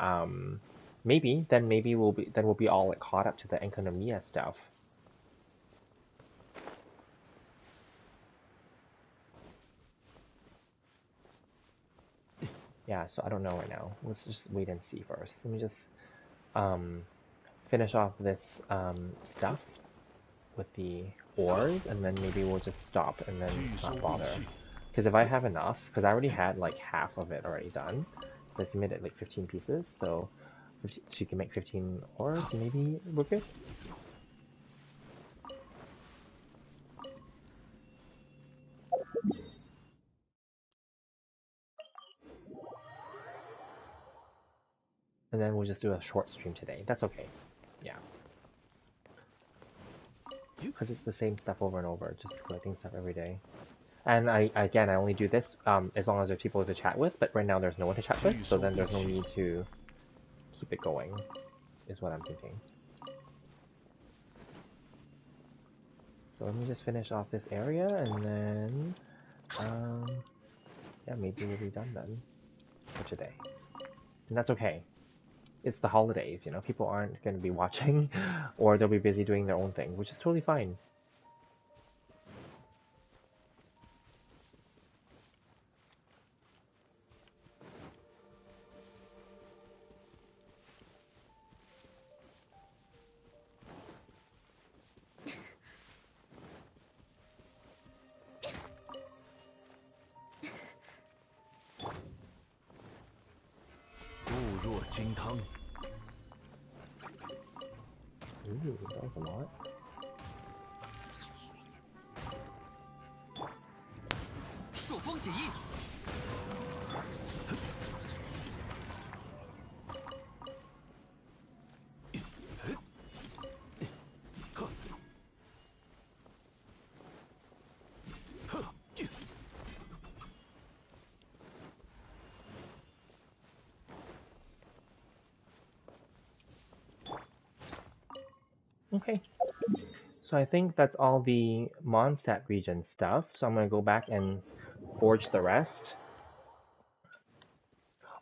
maybe we'll be all like caught up to the Enkanomiya stuff. Yeah, so I don't know right now. Let's just wait and see first. Let me just finish off this stuff with the ores, and then maybe we'll just stop and then not bother. Because if I have enough, because I already had like half of it already done, so I submitted like 15 pieces, so she can make 15 ores, maybe we're good. And then we'll just do a short stream today. That's okay. Yeah. Because it's the same stuff over and over, just collecting stuff every day. And I only do this as long as there's people to chat with, but right now there's no one to chat with, so then there's no need to keep it going, is what I'm thinking. So let me just finish off this area, and then, yeah, maybe we'll be done then for today. And that's okay. It's the holidays, you know, people aren't going to be watching, or they'll be busy doing their own thing, which is totally fine. Ooh, that was a lot. Okay. So I think that's all the Mondstadt region stuff. So I'm going to go back and forge the rest.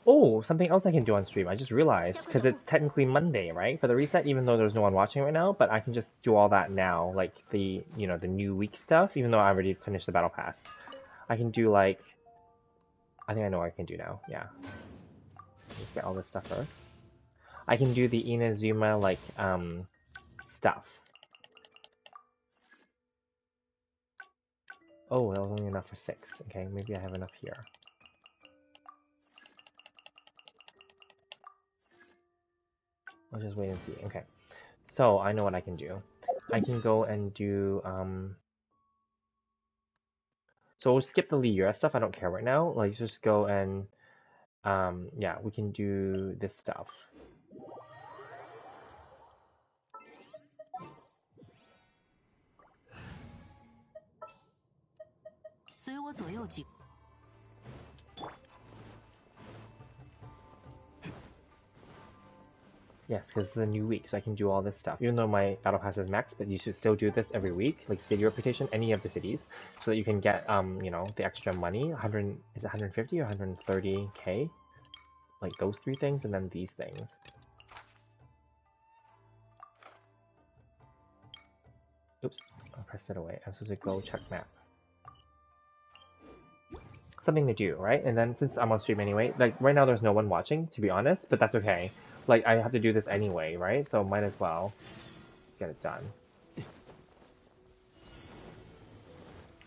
Oh, something else I can do on stream. I just realized, because it's technically Monday, right? For the reset, even though there's no one watching right now, but I can just do all that now, like the, you know, the new week stuff, even though I already finished the battle pass. I can do like, I think I know what I can do now, yeah. Let's get all this stuff first. I can do the Inazuma, like, stuff. Oh, that was only enough for 6. Okay, maybe I have enough here. Let's just wait and see. Okay. So, I know what I can do. I can go and do, so we'll skip the Liura stuff, I don't care right now. Like, just go and, yeah, we can do this stuff. Yes, because it's a new week, so I can do all this stuff. Even though my battle pass is max, but you should still do this every week, like city reputation, any of the cities, so that you can get, you know, the extra money. 100, is it 150 or 130k? Like those three things, and then these things. Oops, I pressed it away. I'm supposed to go check map. Something to do, right? And then since I'm on stream anyway, like right now there's no one watching, to be honest, but that's okay. Like I have to do this anyway, right? So might as well get it done.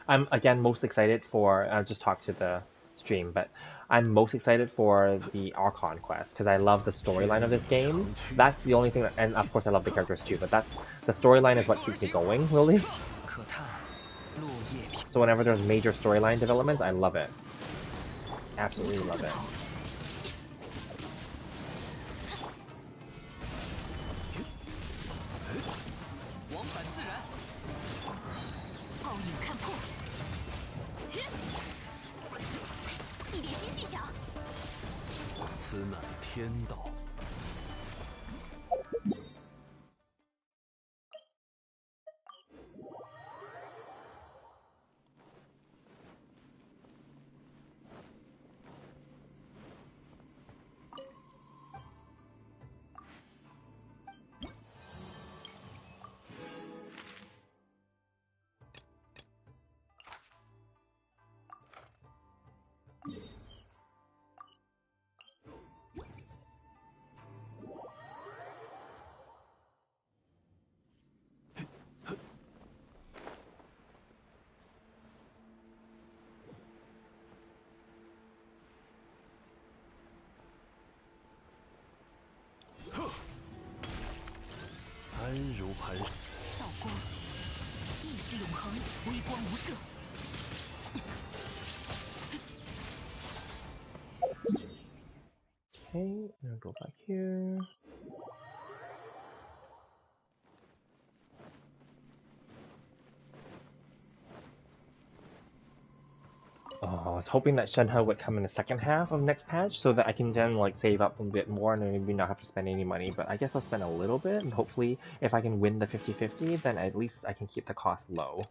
I'm again most excited for, I'll just talk to the stream, but I'm most excited for the Archon quest because I love the storyline of this game. That's the only thing that, and of course I love the characters too, but that's, the storyline is what keeps me going, really. So whenever there's major storyline developments, I love it. Absolutely love it. Okay, I'm gonna go back here. Oh, I was hoping that Shenhe would come in the second half of next patch so that I can then like save up a bit more and maybe not have to spend any money, but I guess I'll spend a little bit and hopefully if I can win the 50-50 then at least I can keep the cost low.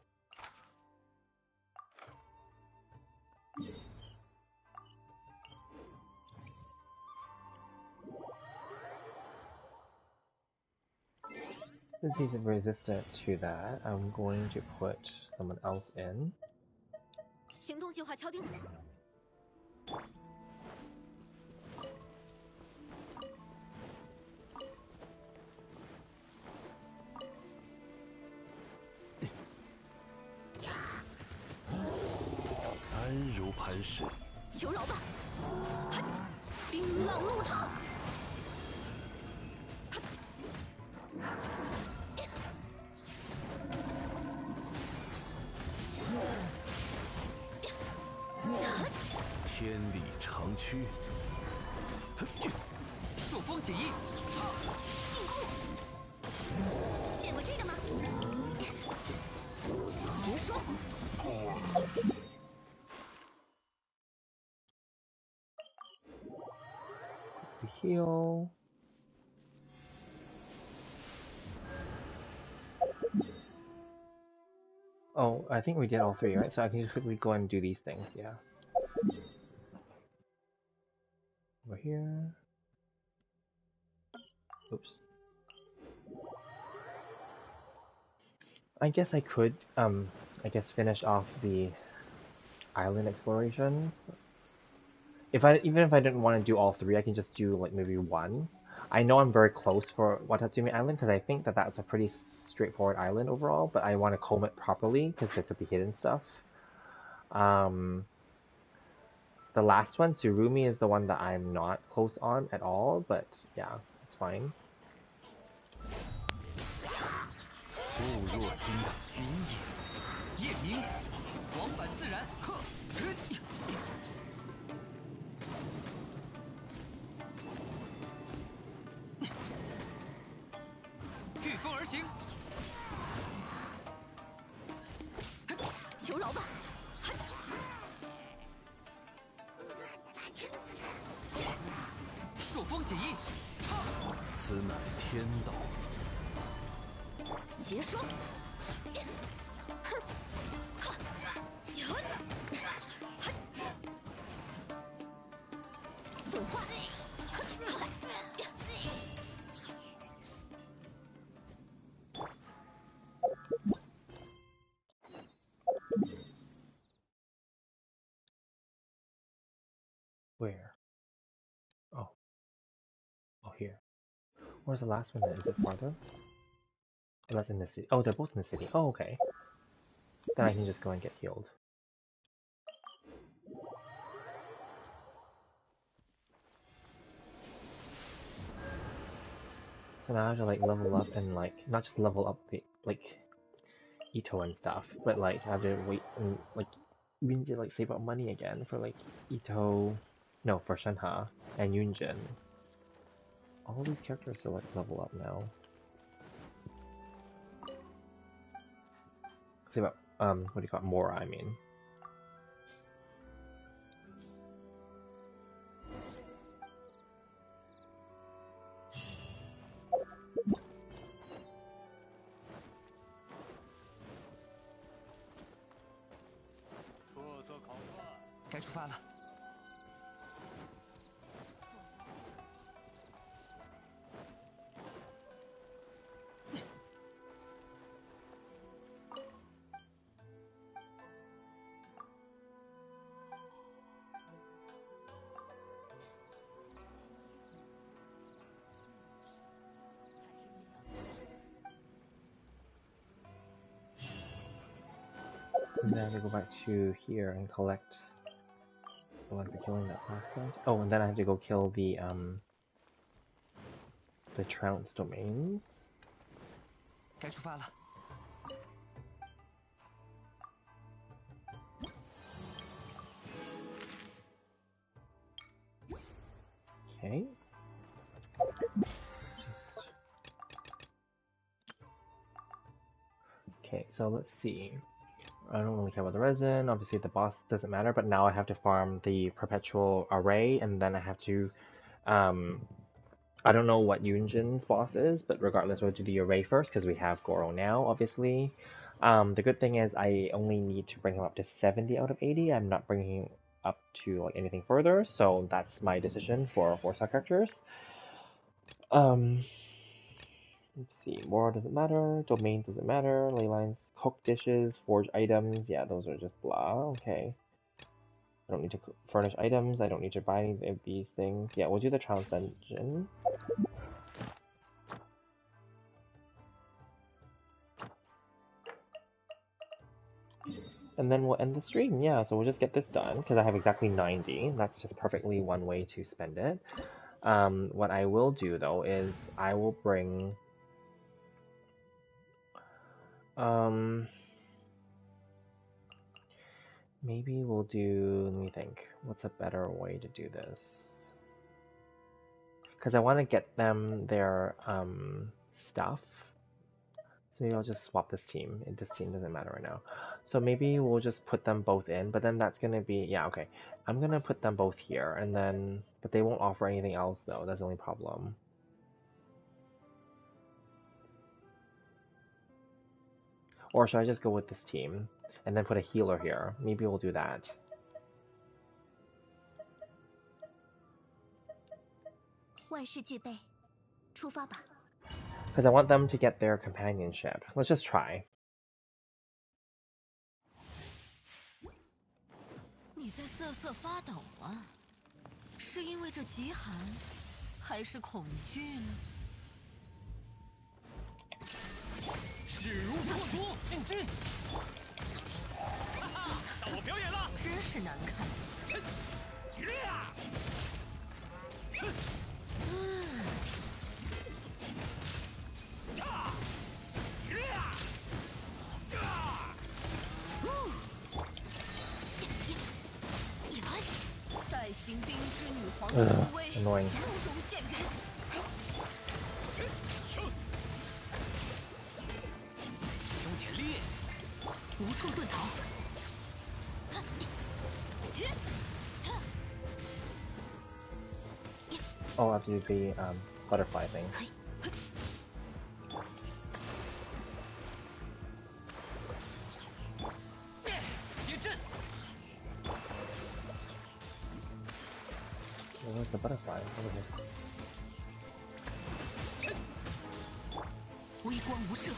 Since he's resistant to that, I'm going to put someone else in. 行动计划敲定。安如磐石。求饶吧！冰浪怒涛。天理长驱，朔风起义，进攻！见过这个吗？结束。Heal. Oh, I think we did all three, right? So I can just quickly go and do these things, yeah. Over here. Oops. I guess I could, I guess finish off the island explorations. Even if I didn't want to do all three, I can just do like maybe one. I know I'm very close for Watatsumi Island because I think that that's a pretty straightforward island overall, but I want to comb it properly because there could be hidden stuff. The last one, Tsurumi, is the one that I'm not close on at all, but yeah, it's fine. 物若金云也，夜明，往返自然，呵，御风而行，求饶吧！朔风起义，此乃天道。结霜。腐化。Where? Oh. Oh, here. Where's the last one then? Is it farther? Oh, that's in the city. Oh, they're both in the city. Oh, okay. Then I can just go and get healed. So now I have to like level up and like, not just level up the, like, Ito and stuff, but like I have to wait and like, we need to like save up money again for like Ito, no, for Shenhe and Yunjin. All these characters to like level up now. Save up, what do you call it? Mora, I mean.该出发了。And then I have to go back to here and collect. Oh, I've been killing that last guy. Oh, and then I have to go kill the Trounce domains. 该出发了。 Okay. Okay, so let's see. I don't really care about the resin. Obviously, the boss doesn't matter, but now I have to farm the perpetual array, and then I have to. I don't know what Yunjin's boss is, but regardless, we'll do the array first because we have Goro now, obviously. The good thing is I only need to bring him up to 70 out of 80. I'm not bringing up to like anything further, so that's my decision for 4-star characters. Let's see, Mora doesn't matter, domain doesn't matter, ley lines, cook dishes, forge items, yeah, those are just blah, okay. I don't need to furnish items, I don't need to buy any of these things. Yeah, we'll do the Trounce Dungeon. And then we'll end the stream, yeah, so we'll just get this done, because I have exactly 90. That's just perfectly one way to spend it. What I will do, though, is I will bring... maybe we'll do... let me think. What's a better way to do this? Because I want to get them their, stuff. So maybe I'll just swap this team. This team doesn't matter right now. So maybe we'll just put them both in, but then that's gonna be, yeah, okay. I'm gonna put them both here, and then, but they won't offer anything else though, that's the only problem. Or should I just go with this team, and then put a healer here? Maybe we'll do that. Because I want them to get their companionship. Let's just try. 你在瑟瑟发抖啊？是因为这极寒，还是恐惧呢？势如破竹，进军！哈哈，到我表演了！真是难看。在行冰之女皇的威， annoying. 如中现人。有点烈，无处遁逃。Oh, I have to be butterfly thing. 接阵。 Where's the butterfly? Over here. 微光无射。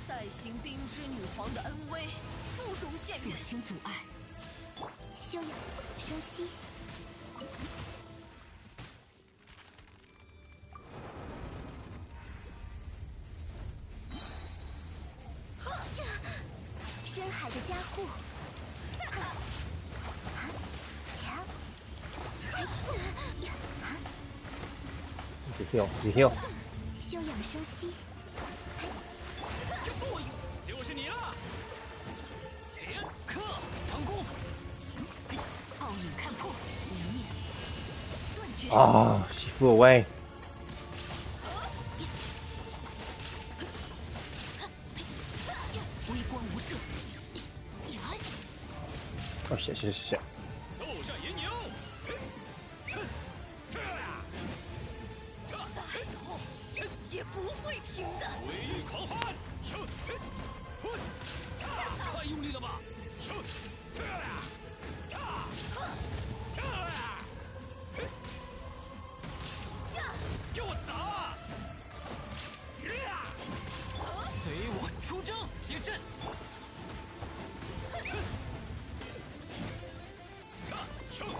代行冰之女皇的恩威，不容僭越。肃清阻碍，修养生息。深海的加护。 You heal. 休养生息。就是你了。前克强攻。奥影看破，无念断绝。Oh, she flew away. 微光无射。Oh shit. 斗战银牛。再痛也不会停的。回忆狂欢。太用力了吧！给我砸！随我出征，接阵。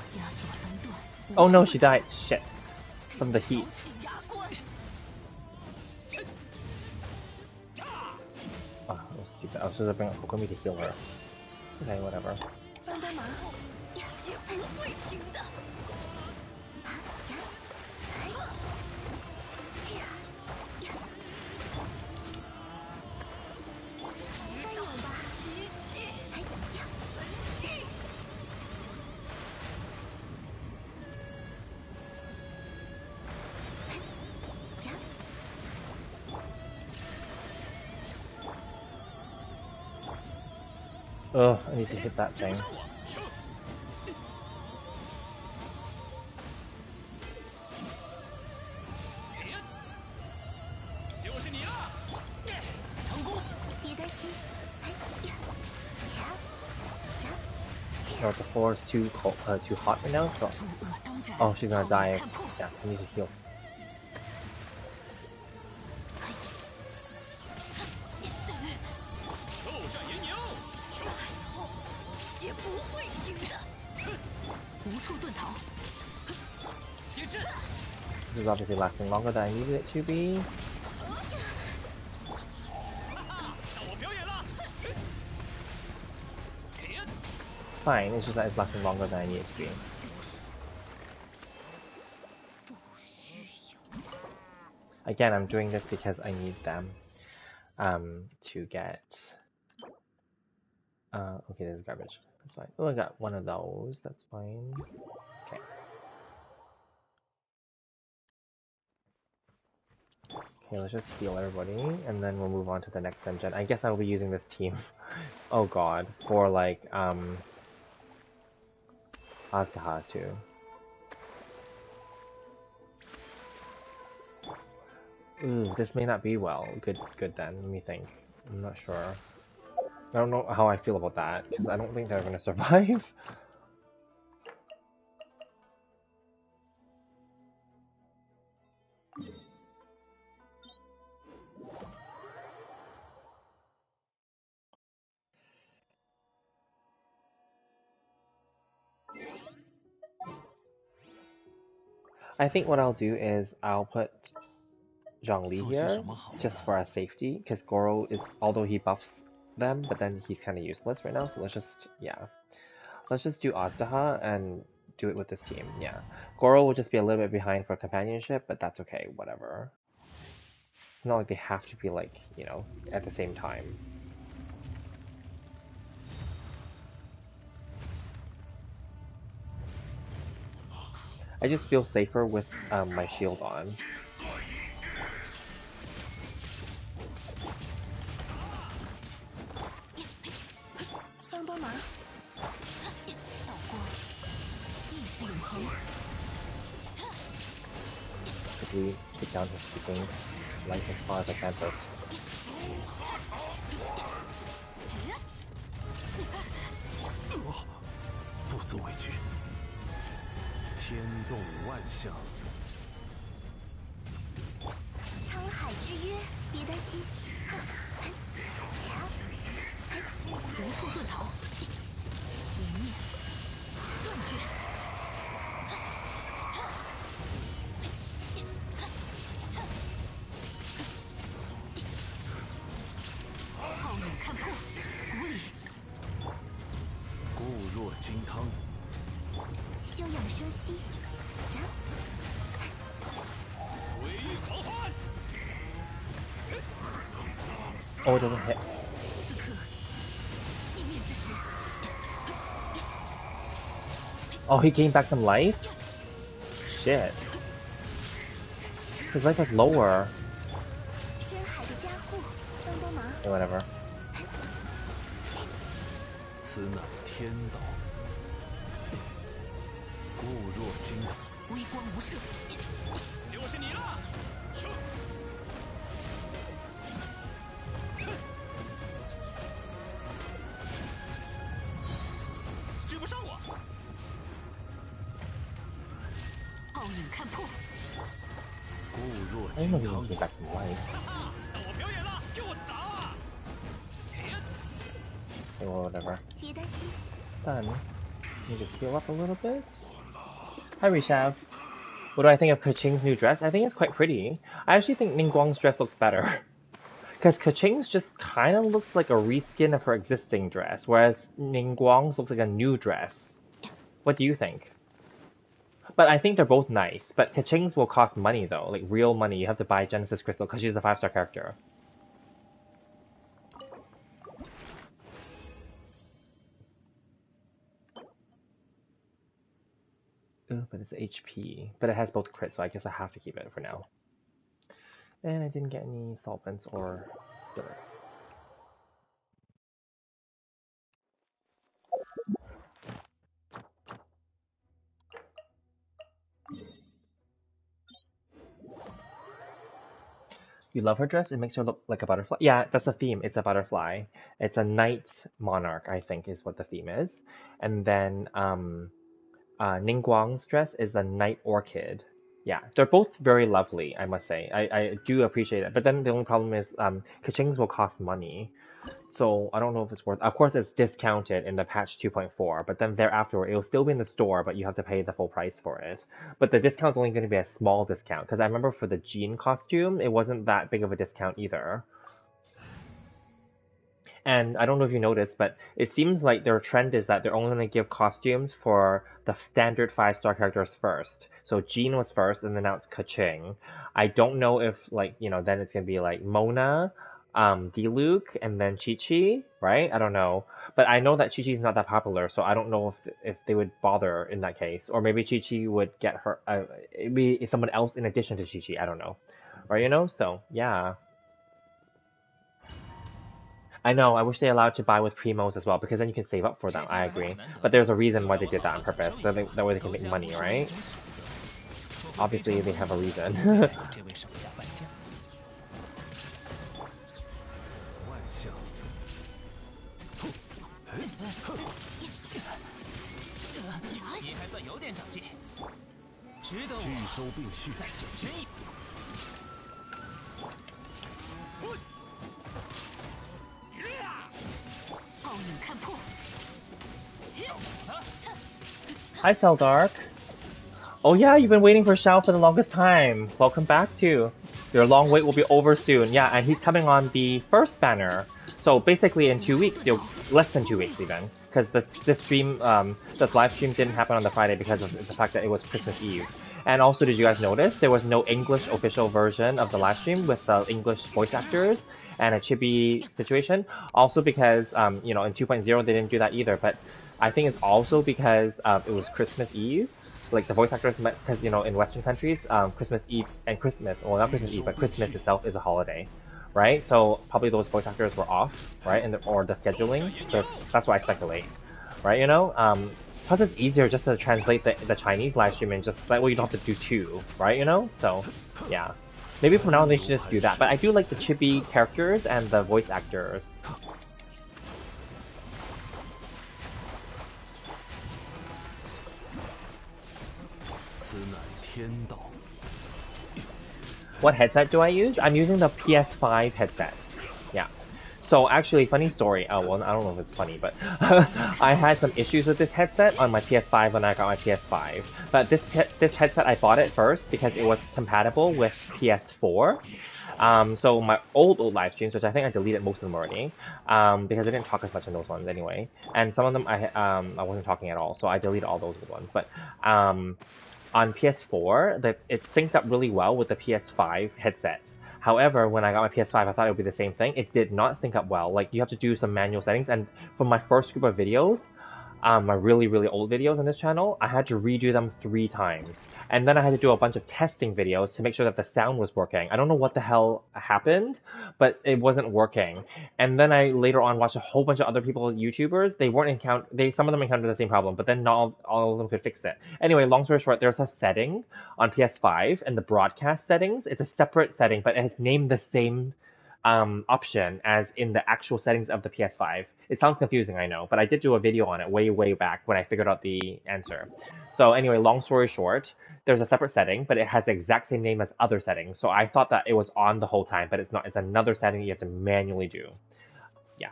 枷锁登断。 Oh no, she died. Shit. From the heat. 牙关。 Ah, that was stupid. I was supposed to bring up Kokomi to heal her. Okay, whatever. 帮帮忙，也不会停的。再有吧，一起，奋进。 Ugh, I need to hit that thing. 就是你了，强攻！别担心。 No, the floor is too cold, too hot right now. So, oh, she's gonna die. Yeah, I need to heal. 斗战银牛，再痛也不会停的。无处遁逃。接阵。 This is obviously lasting longer than I needed it to be. 到我表演了。前。 Fine, it's just that it's lasting longer than I need it to be. Again, I'm doing this because I need them to get okay, there's garbage. That's fine. Oh, I got one of those. That's fine. Okay. Okay, let's just heal everybody, and then we'll move on to the next dungeon. I guess I'll be using this team. Oh god, for like Azkaha too. Ooh, this may not be good then. Let me think. I'm not sure. I don't know how I feel about that, because I don't think they're gonna survive. I think what I'll do is I'll put Zhongli here, just for our safety, because Goro is, although he buffs them, but then he's kind of useless right now, so let's just, yeah. Let's just do Azkaha and do it with this team, yeah. Goro will just be a little bit behind for companionship, but that's okay, whatever. It's not like they have to be like, you know, at the same time. I just feel safer with my shield on. briefly take down his keeping life as far as I can first. 不足为惧。天动万象，沧海之约，别担心。无处遁逃，一念断绝。傲眼看破，骨里。固若金汤。休养生息。回忆狂欢。 Oh, it doesn't hit. 此刻，寂灭之时。 Oh, he gained back some life? Shit. His life was lower. 深海的加护，帮帮忙。 Okay, whatever. 此乃天道。固若金汤。微光无射。就是你了。撤。 追不上我！傲眼看破，固若 I 金 didn't know he 汤 gained。back some life. 到我表演了，给我砸啊！前。 Okay, well, whatever. 别担心。 Done. Need to heal up a little bit. Hi, Rishav. What do I think of Kaching's new dress? I think it's quite pretty. I actually think Ningguang's dress looks better. Because Kaching's just kind of looks like a reskin of her existing dress, whereas Ningguang's looks like a new dress. What do you think? But I think they're both nice. But Kaching's will cost money though, like real money. You have to buy Genesis Crystal because she's a 5-star character. But it's HP. But it has both crits, so I guess I have to keep it for now. And I didn't get any solvents or fillers. You love her dress? It makes her look like a butterfly. Yeah, that's the theme. It's a butterfly. It's a night monarch, I think, is what the theme is. And then Ningguang's dress is the night orchid. Yeah, they're both very lovely, I must say. I do appreciate it. But then the only problem is Kaching's will cost money. So I don't know if it's worth. Of course, it's discounted in the patch 2.4, but then thereafter it will still be in the store, but you have to pay the full price for it. But the discount's only going to be a small discount because I remember for the Jean costume, it wasn't that big of a discount either. And I don't know if you noticed, but it seems like their trend is that they're only going to give costumes for the standard 5-star characters first. So Jean was first, and then now it's Kaching. I don't know if, like, you know, then it's going to be like Mona, Diluc, and then Chi-Chi, right? I don't know. But I know that Chi-Chi's not that popular, so I don't know if they would bother in that case. Or maybe Chi-Chi would get her, it'd be someone else in addition to Chi-Chi, I don't know. Right, you know? So, yeah. I know, I wish they allowed to buy with primos as well, because then you can save up for them, I agree. But there's a reason why they did that on purpose, so that way they can make money, right? Obviously, they have a reason. 你还算有点长进，值得我拒收并蓄。再整身一。傲眼看破。 Hi, Seldark. Oh yeah, you've been waiting for Xiao for the longest time. Welcome back too. Your long wait will be over soon. Yeah, and he's coming on the first banner. So basically in 2 weeks, less than 2 weeks even. Because this stream, this live stream didn't happen on the Friday because of the fact that it was Christmas Eve. And also, did you guys notice there was no English official version of the live stream with the English voice actors and a chibi situation? Also because, you know, in 2.0 they didn't do that either. But I think it's also because it was Christmas Eve. Like the voice actors, because you know, in Western countries, Christmas Eve and Christmas, well, not Christmas Eve, but Christmas itself is a holiday, right? So probably those voice actors were off, right? Or the scheduling. So that's why I speculate, right? You know, Plus, it's easier just to translate the Chinese live stream and just that way you don't have to do two, right? You know? So, yeah. Maybe from now on they should just do that. But I do like the chibi characters and the voice actors. What headset do I use? I'm using the PS5 headset. Yeah. So actually, funny story. Oh, well, I don't know if it's funny, but I had some issues with this headset on my PS5 when I got my PS5. But this headset, I bought it first because it was compatible with PS4. So my old live streams, which I think I deleted most of them already, because I didn't talk as much in those ones anyway. And some of them I wasn't talking at all, so I deleted all those ones. But on PS4, it synced up really well with the PS5 headset. However, when I got my PS5, I thought it would be the same thing. It did not sync up well. Like, you have to do some manual settings. And for my first group of videos, my really, really old videos on this channel, I had to redo them 3 times. And then I had to do a bunch of testing videos to make sure that the sound was working. I don't know what the hell happened, but it wasn't working. And then I later on watched a whole bunch of other people, YouTubers. They weren't some of them encountered the same problem, but then not all of them could fix it. Anyway, long story short, there's a setting on PS5 and the broadcast settings. It's a separate setting, but it's named the same option as in the actual settings of the PS5. It sounds confusing, I know, but I did do a video on it way, way back when I figured out the answer. So anyway, long story short, there's a separate setting, but it has the exact same name as other settings. So I thought that it was on the whole time, but it's not. It's another setting you have to manually do. Yeah.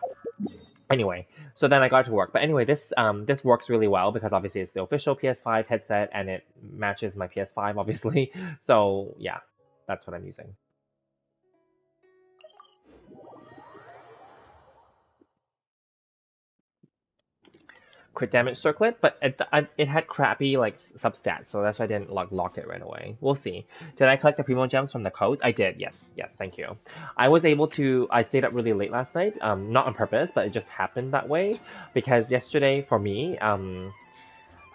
Anyway, so then I got to work. But anyway, this works really well because obviously it's the official PS5 headset and it matches my PS5, obviously. So yeah, that's what I'm using. Crit damage circlet, but it had crappy like substats, so that's why I didn't lock it right away. We'll see. Did I collect the primo gems from the codes? I did. Yes, thank you. I was able to. I stayed up really late last night. Not on purpose, but it just happened that way because yesterday for me,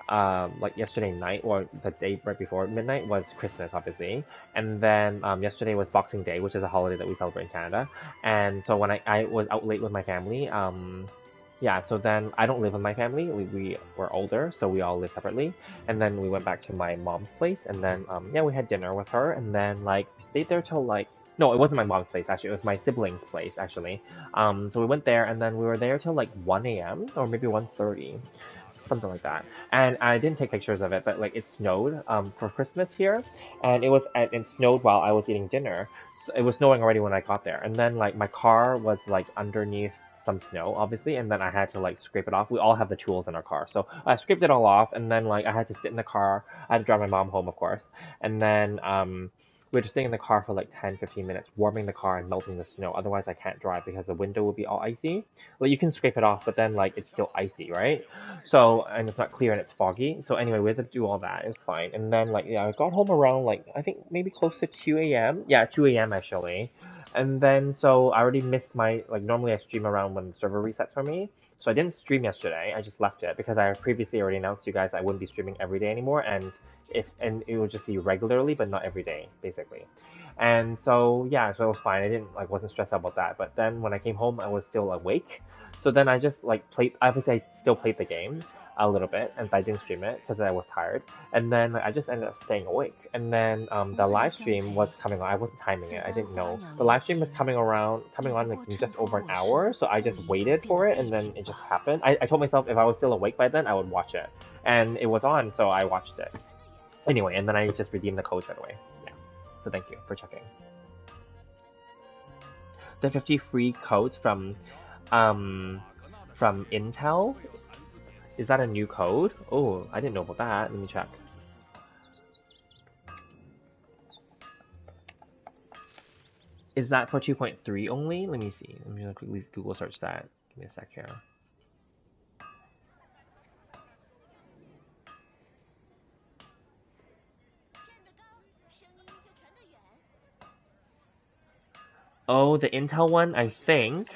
like yesterday night or the day right before midnight was Christmas, obviously, and then yesterday was Boxing Day, which is a holiday that we celebrate in Canada. And so when I was out late with my family, yeah, so then I don't live with my family. We were older, so we all live separately. And then we went back to my mom's place, and then yeah, we had dinner with her, and then like we stayed there till like no, it wasn't my mom's place actually. It was my siblings' place actually. So we went there, and then we were there till like 1 a.m. or maybe 1:30, something like that. And I didn't take pictures of it, but like it snowed for Christmas here, and it snowed while I was eating dinner. So it was snowing already when I got there, and then like my car was like underneath some snow, obviously, and then I had to like scrape it off. We all have the tools in our car, so I scraped it all off, and then like I had to sit in the car. I had to drive my mom home, of course, and then we were just staying in the car for like 10-15 minutes, warming the car and melting the snow. Otherwise, I can't drive because the window would be all icy. Like you can scrape it off, but then like it's still icy, right? So and it's not clear and it's foggy. So anyway, we had to do all that. It was fine. And then like yeah, I got home around like I think maybe close to 2 a.m. Yeah, 2 a.m. actually. And then, so I already missed my, like, normally I stream around when the server resets for me. So I didn't stream yesterday, I just left it because I previously already announced to you guys I wouldn't be streaming every day anymore, and it would just be regularly, but not every day, basically. And so, yeah, so it was fine. I didn't, like, wasn't stressed out about that. But then when I came home, I was still awake. So then I just, like, obviously I still played the game a little bit, and I didn't stream it because I was tired. And then I just ended up staying awake. And then the live stream was coming on. I wasn't timing it. I didn't know. The live stream was coming on like in just over an hour. So I just waited for it, and then it just happened. I told myself if I was still awake by then, I would watch it. And it was on, so I watched it. Anyway, and then I just redeemed the code right away. Yeah. So thank you for checking. The 50 free codes from Intel. Is that a new code? Oh, I didn't know about that. Let me check. Is that for 2.3 only? Let me see. Let me quickly Google search that. Give me a sec here. Oh, the Intel one, I think.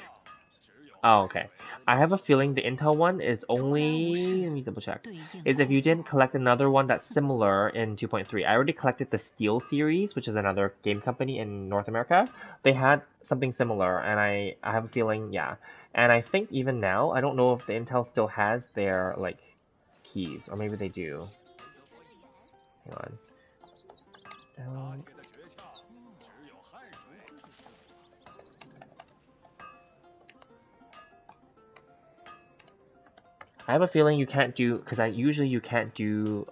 Oh, okay. I have a feeling the Intel one is only, let me double check, is if you didn't collect another one that's similar in 2.3. I already collected the Steel series, which is another game company in North America. They had something similar, and I have a feeling, yeah. And I think even now, I don't know if the Intel still has their, like, keys, or maybe they do. Hang on. I have a feeling you can't do, because usually you can't do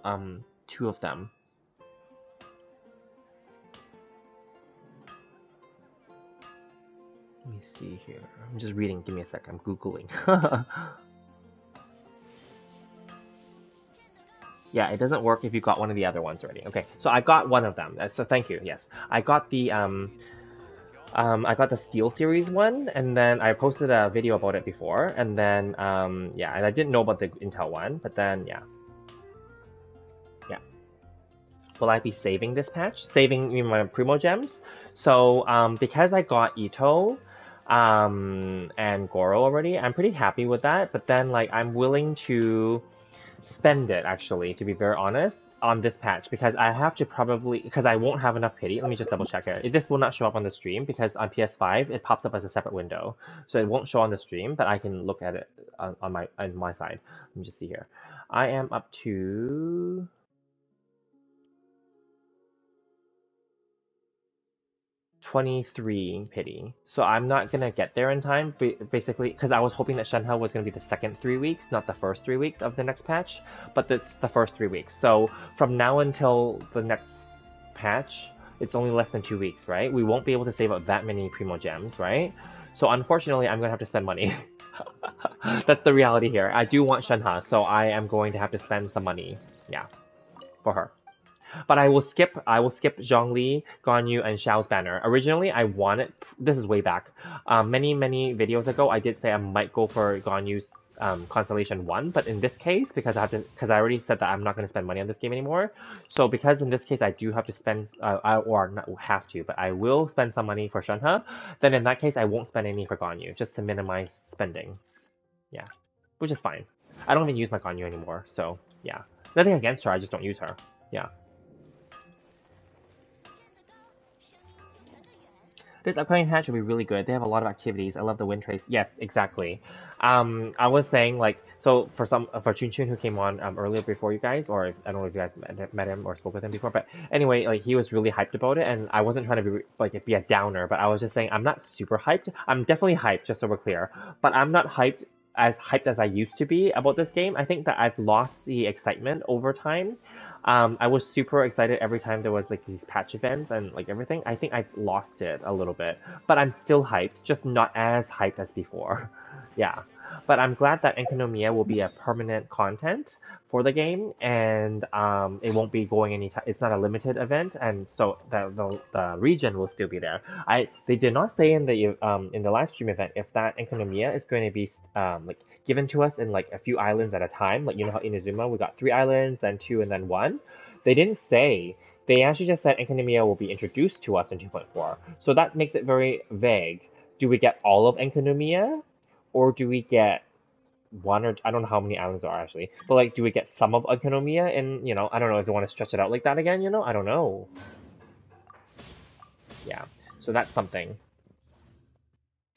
2 of them. Let me see here. I'm just reading. Give me a sec. I'm Googling. Yeah, it doesn't work if you got one of the other ones already. Okay, so I got one of them. So thank you. Yes, I got the Steel Series one, and then I posted a video about it before, and then yeah, and I didn't know about the Intel one, but then yeah. Will I be saving this patch? Saving my Primo Gems? So because I got Ito and Goro already, I'm pretty happy with that, but then like I'm willing to spend it actually, to be very honest, on this patch, because I have to probably, because I won't have enough pity. Let me just double check it. This will not show up on the stream because on PS5 it pops up as a separate window, so it won't show on the stream, but I can look at it on my side. Let me just see here. I am up to 23 pity. So I'm not gonna get there in time, basically, because I was hoping that Shenhe was gonna be the second 3 weeks, not the first 3 weeks of the next patch, but it's the first 3 weeks. So from now until the next patch, it's only less than 2 weeks, right? We won't be able to save up that many Primo Gems, right? So unfortunately, I'm gonna have to spend money. That's the reality here. I do want Shenhe, so I am going to have to spend some money, yeah, for her. But I will skip Zhongli, Ganyu, and Xiao's banner. Originally, I wanted, this is way back, many videos ago, I did say I might go for Ganyu's Constellation 1, but in this case, because I already said that I'm not going to spend money on this game anymore, so because in this case I do have to spend, or not have to, but I will spend some money for Shenhe, then in that case I won't spend any for Ganyu, just to minimize spending. Yeah, which is fine. I don't even use my Ganyu anymore, so yeah. Nothing against her, I just don't use her. Yeah. This upcoming patch will be really good. They have a lot of activities. I love the wind trace. Yes, exactly. I was saying like, so for Chun Chun who came on earlier before you guys, or I don't know if you guys met him or spoke with him before, but anyway, like he was really hyped about it, and I wasn't trying to be a downer, but I was just saying I'm not super hyped. I'm definitely hyped, just so we're clear, but I'm not hyped as I used to be about this game. I think that I've lost the excitement over time. I was super excited every time there was like these patch events and like everything. I think I've lost it a little bit, but I'm still hyped, just not as hyped as before. Yeah, but I'm glad that Enkanomiya will be a permanent content for the game, and it won't be going anytime. It's not a limited event, and so the region will still be there. They did not say in the live stream event if that Enkanomiya is going to be like given to us in like a few islands at a time. Like, you know how in Inazuma we got 3 islands, then 2, and then 1? They didn't say. They actually just said Enkanomiya will be introduced to us in 2.4. So that makes it very vague. Do we get all of Enkanomiya? Or do we get one, or I don't know how many islands there are actually. But like, do we get some of Enkanomiya? And, you know, I don't know if they want to stretch it out like that again, you know? I don't know. Yeah. So that's something.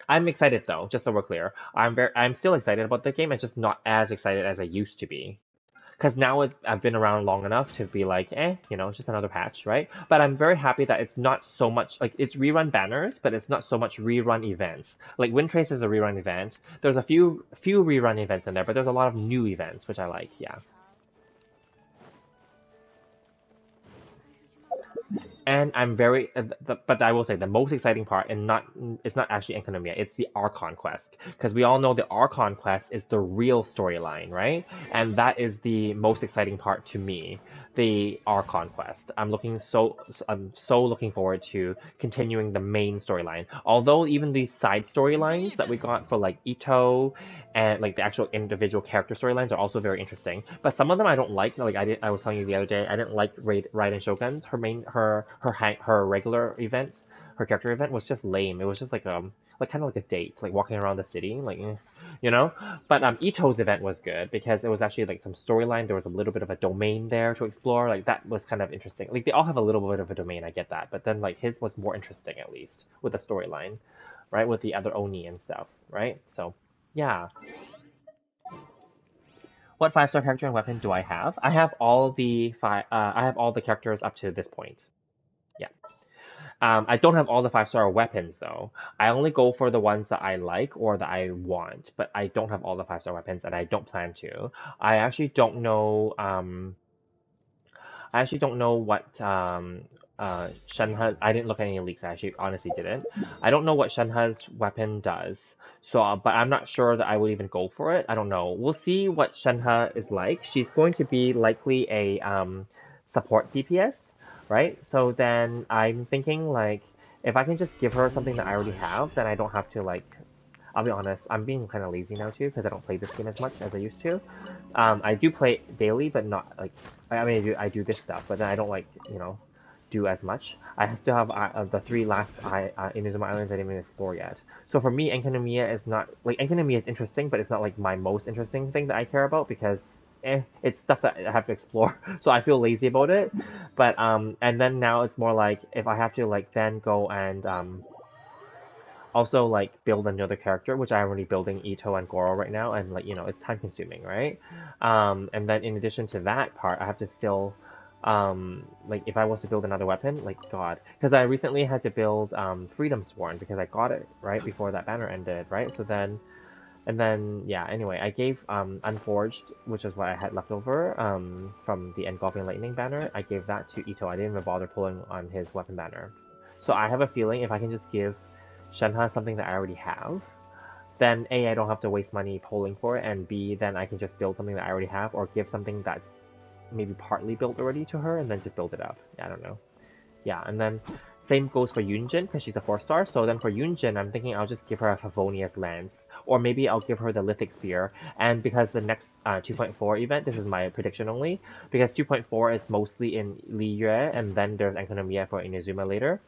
I'm excited though, just so we're clear. I'm still excited about the game. I'm just not as excited as I used to be. Because now I've been around long enough to be like, you know, just another patch, right? But I'm very happy that it's not so much, like, it's rerun banners, but it's not so much rerun events. Like, Wind Trace is a rerun event. There's a few rerun events in there, but there's a lot of new events, which I like, yeah. And I'm very, but I will say the most exciting part, and it's not actually Enkanomiya, it's the Archon quest, because we all know the Archon quest is the real storyline, right? And that is the most exciting part to me, the Archon quest. I'm so looking forward to continuing the main storyline. Although even these side storylines that we got for like Ito and like the actual individual character storylines are also very interesting. But some of them I don't like. Like I was telling you the other day, I didn't like Raiden Shogun's her regular event, her character event was just lame. It was just like kind of like a date, like walking around the city, like you know. But Ito's event was good because it was actually like some storyline. There was a little bit of a domain there to explore. Like that was kind of interesting. Like they all have a little bit of a domain. I get that, but then like his was more interesting at least with the storyline, right? With the other Oni and stuff, right? So yeah. What 5-star character and weapon do I have? I have all the I have all the characters up to this point. Yeah. I don't have all the 5-star weapons though. I only go for the ones that I like or that I want, but I don't have all the 5-star weapons, and I don't plan to. I actually don't know. I actually don't know what Shenhe. I didn't look at any leaks. I actually honestly didn't. I don't know what Shenhe's weapon does. So, but I'm not sure that I would even go for it. I don't know. We'll see what Shenhe is like. She's going to be likely a support DPS, right? So then I'm thinking like if I can just give her something that I already have, then I don't have to like. I'll be honest, I'm being kind of lazy now too because I don't play this game as much as I used to. I do play daily, but not like I mean I do this stuff, but then I don't like do as much. I still have the 3 last Inazuma Islands I didn't even explore yet. So for me, Enkanomiya is not like Enkanomiya is interesting, but it's not like my most interesting thing that I care about because it's stuff that I have to explore. So I feel lazy about it. But and then now it's more like if I have to like then go and also like build another character, which I'm already building Ito and Goro right now, and like it's time consuming, right? And then in addition to that part, I have to still like if I was to build another weapon, like God, because I recently had to build Freedom Sworn because I got it right before that banner ended, right? So then and then yeah, anyway, I gave Unforged, which is what I had left over from the Engulfing Lightning banner. I gave that to Ito. I didn't even bother pulling on his weapon banner. So I have a feeling if I can just give Shenhe something that I already have, then A, I don't have to waste money polling for it, and B, then I can just build something that I already have, or give something that's maybe partly built already to her, and then just build it up. Yeah, I don't know. Yeah, and then same goes for Yunjin, because she's a 4-star, so then for Yunjin, I'm thinking I'll just give her a Favonius Lance, or maybe I'll give her the Lithic Spear, and because the next 2.4 event, this is my prediction only, because 2.4 is mostly in Liyue, and then there's Enkanomiya for Inazuma later,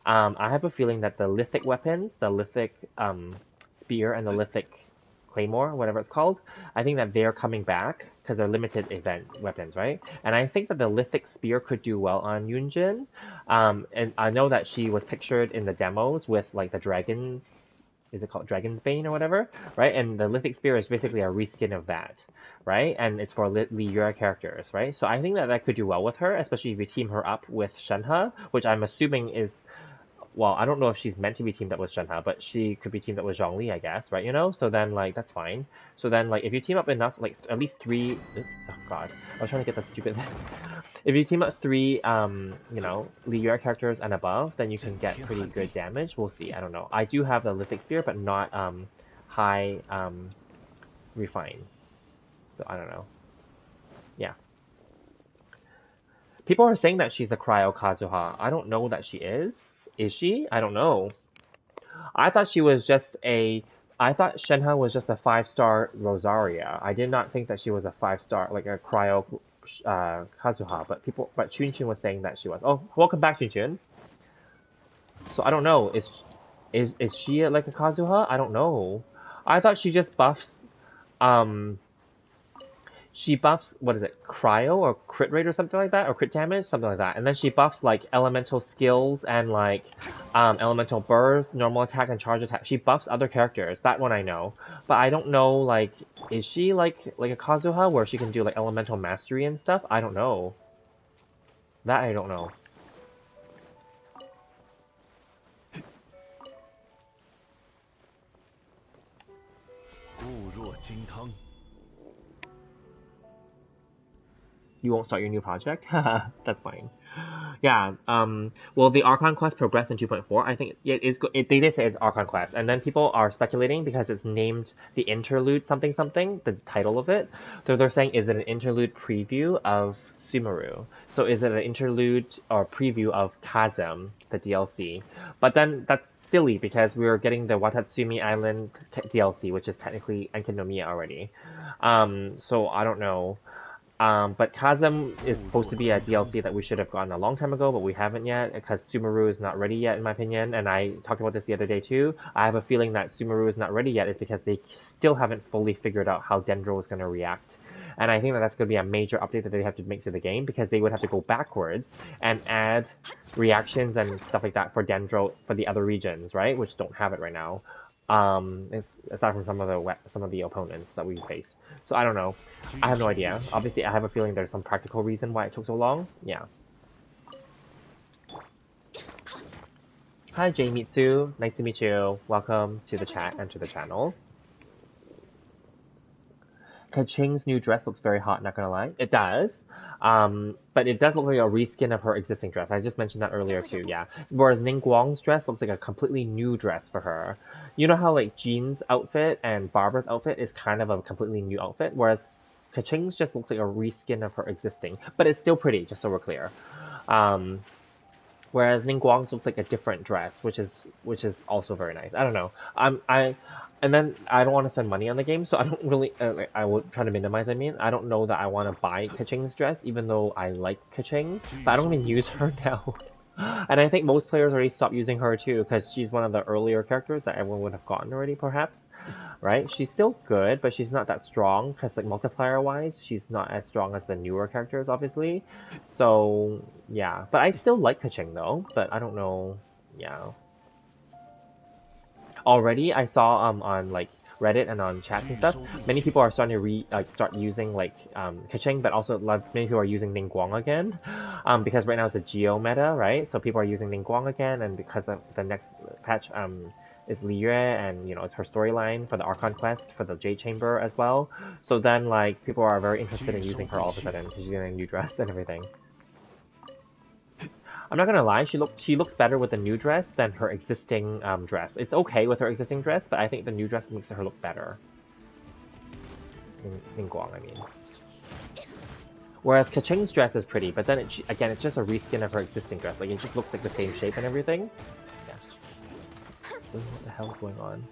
I have a feeling that the lithic weapons, the lithic spear and the lithic claymore, whatever it's called, I think that they're coming back because they're limited event weapons, right? And I think that the lithic spear could do well on Yunjin. And I know that she was pictured in the demos with like the dragons. Is it called Dragon's Bane or whatever, right? And the Lithic Spear is basically a reskin of that, right? And it's for Liyue characters, right? So I think that that could do well with her, especially if you team her up with Shenhe, which I'm assuming is well, I don't know if she's meant to be teamed up with Shenhe, but she could be teamed up with Zhongli, I guess, right? So then, like, that's fine. So then, like, if you team up enough, like, at least 3... Oops, oh, God. I was trying to get that stupid... If you team up 3, Liyue characters and above, then you can get pretty good damage. We'll see. I don't know. I do have the Lithic Spear, but not, high, refine. So, I don't know. Yeah. People are saying that she's a Cryo Kazuha. I don't know that she is. Is she? I don't know. I thought she was just I thought Shenhe was just a 5-star Rosaria. I did not think that she was a 5-star, like a Cryo Kazuha. But Chun was saying that she was. Oh, welcome back, Chun. So I don't know. Is she like a Kazuha? I don't know. I thought she just buffs, she buffs, what is it, cryo or crit rate or something like that, or crit damage, something like that. And then she buffs like elemental skills and like elemental burst, normal attack, and charge attack. She buffs other characters. That one I know, but I don't know like is she like a Kazuha where she can do like elemental mastery and stuff? I don't know. That I don't know. You won't start your new project? That's fine. Yeah, will the Archon quest progress in 2.4? I think they did say it's Archon quest, and then people are speculating because it's named the interlude something something, the title of it. So they're saying, is it an interlude preview of Sumeru? So is it an interlude or preview of Chasm, the DLC? But then that's silly because we're getting the Watatsumi Island DLC, which is technically Enkanomiya already. So I don't know. But Chasm is supposed to be a DLC that we should have gotten a long time ago, but we haven't yet, because Sumeru is not ready yet, in my opinion, and I talked about this the other day too. I have a feeling that Sumeru is not ready yet is because they still haven't fully figured out how Dendro is going to react. And I think that that's going to be a major update that they have to make to the game, because they would have to go backwards and add reactions and stuff like that for Dendro for the other regions, right? Which don't have it right now. Aside from some of the opponents that we face. So I don't know. I have no idea. Obviously, I have a feeling there's some practical reason why it took so long. Yeah. Hi, Mitsu. Nice to meet you. Welcome to the chat and to the channel. Kaching's new dress looks very hot, not gonna lie. It does. But it does look like a reskin of her existing dress. I just mentioned that earlier too, yeah. Whereas Ning Guang's dress looks like a completely new dress for her. You know how like Jean's outfit and Barbara's outfit is kind of a completely new outfit, whereas Kaching's just looks like a reskin of her existing. But it's still pretty, just so we're clear. Whereas Ning Guang's looks like a different dress, which is also very nice. I don't know. And then I don't want to spend money on the game, so I don't really. I will try to minimize. I mean, I don't know that I want to buy Kaching's dress, even though I like Kaching, but I don't even use her now. And I think most players already stopped using her too, because she's one of the earlier characters that everyone would have gotten already, perhaps. Right? She's still good, but she's not that strong, because like multiplier-wise, she's not as strong as the newer characters, obviously. So yeah, but I still like Kaching though. But I don't know. Yeah. Already, I saw on like Reddit and on chats and stuff, many people are starting to start using like Kaching, but also many people are using Ningguang again, because right now it's a Geo meta, right? So people are using Ningguang again, and because of the next patch is Li Yue, and you know it's her storyline for the Archon quest for the Jade Chamber as well. So then like people are very interested in using her all of a sudden because she's getting a new dress and everything. I'm not gonna lie, she looks better with the new dress than her existing dress. It's okay with her existing dress, but I think the new dress makes her look better. In Guang, I mean. Whereas Kaching's dress is pretty, but then again, it's just a reskin of her existing dress. Like it just looks like the same shape and everything. Yeah. What the hell's going on?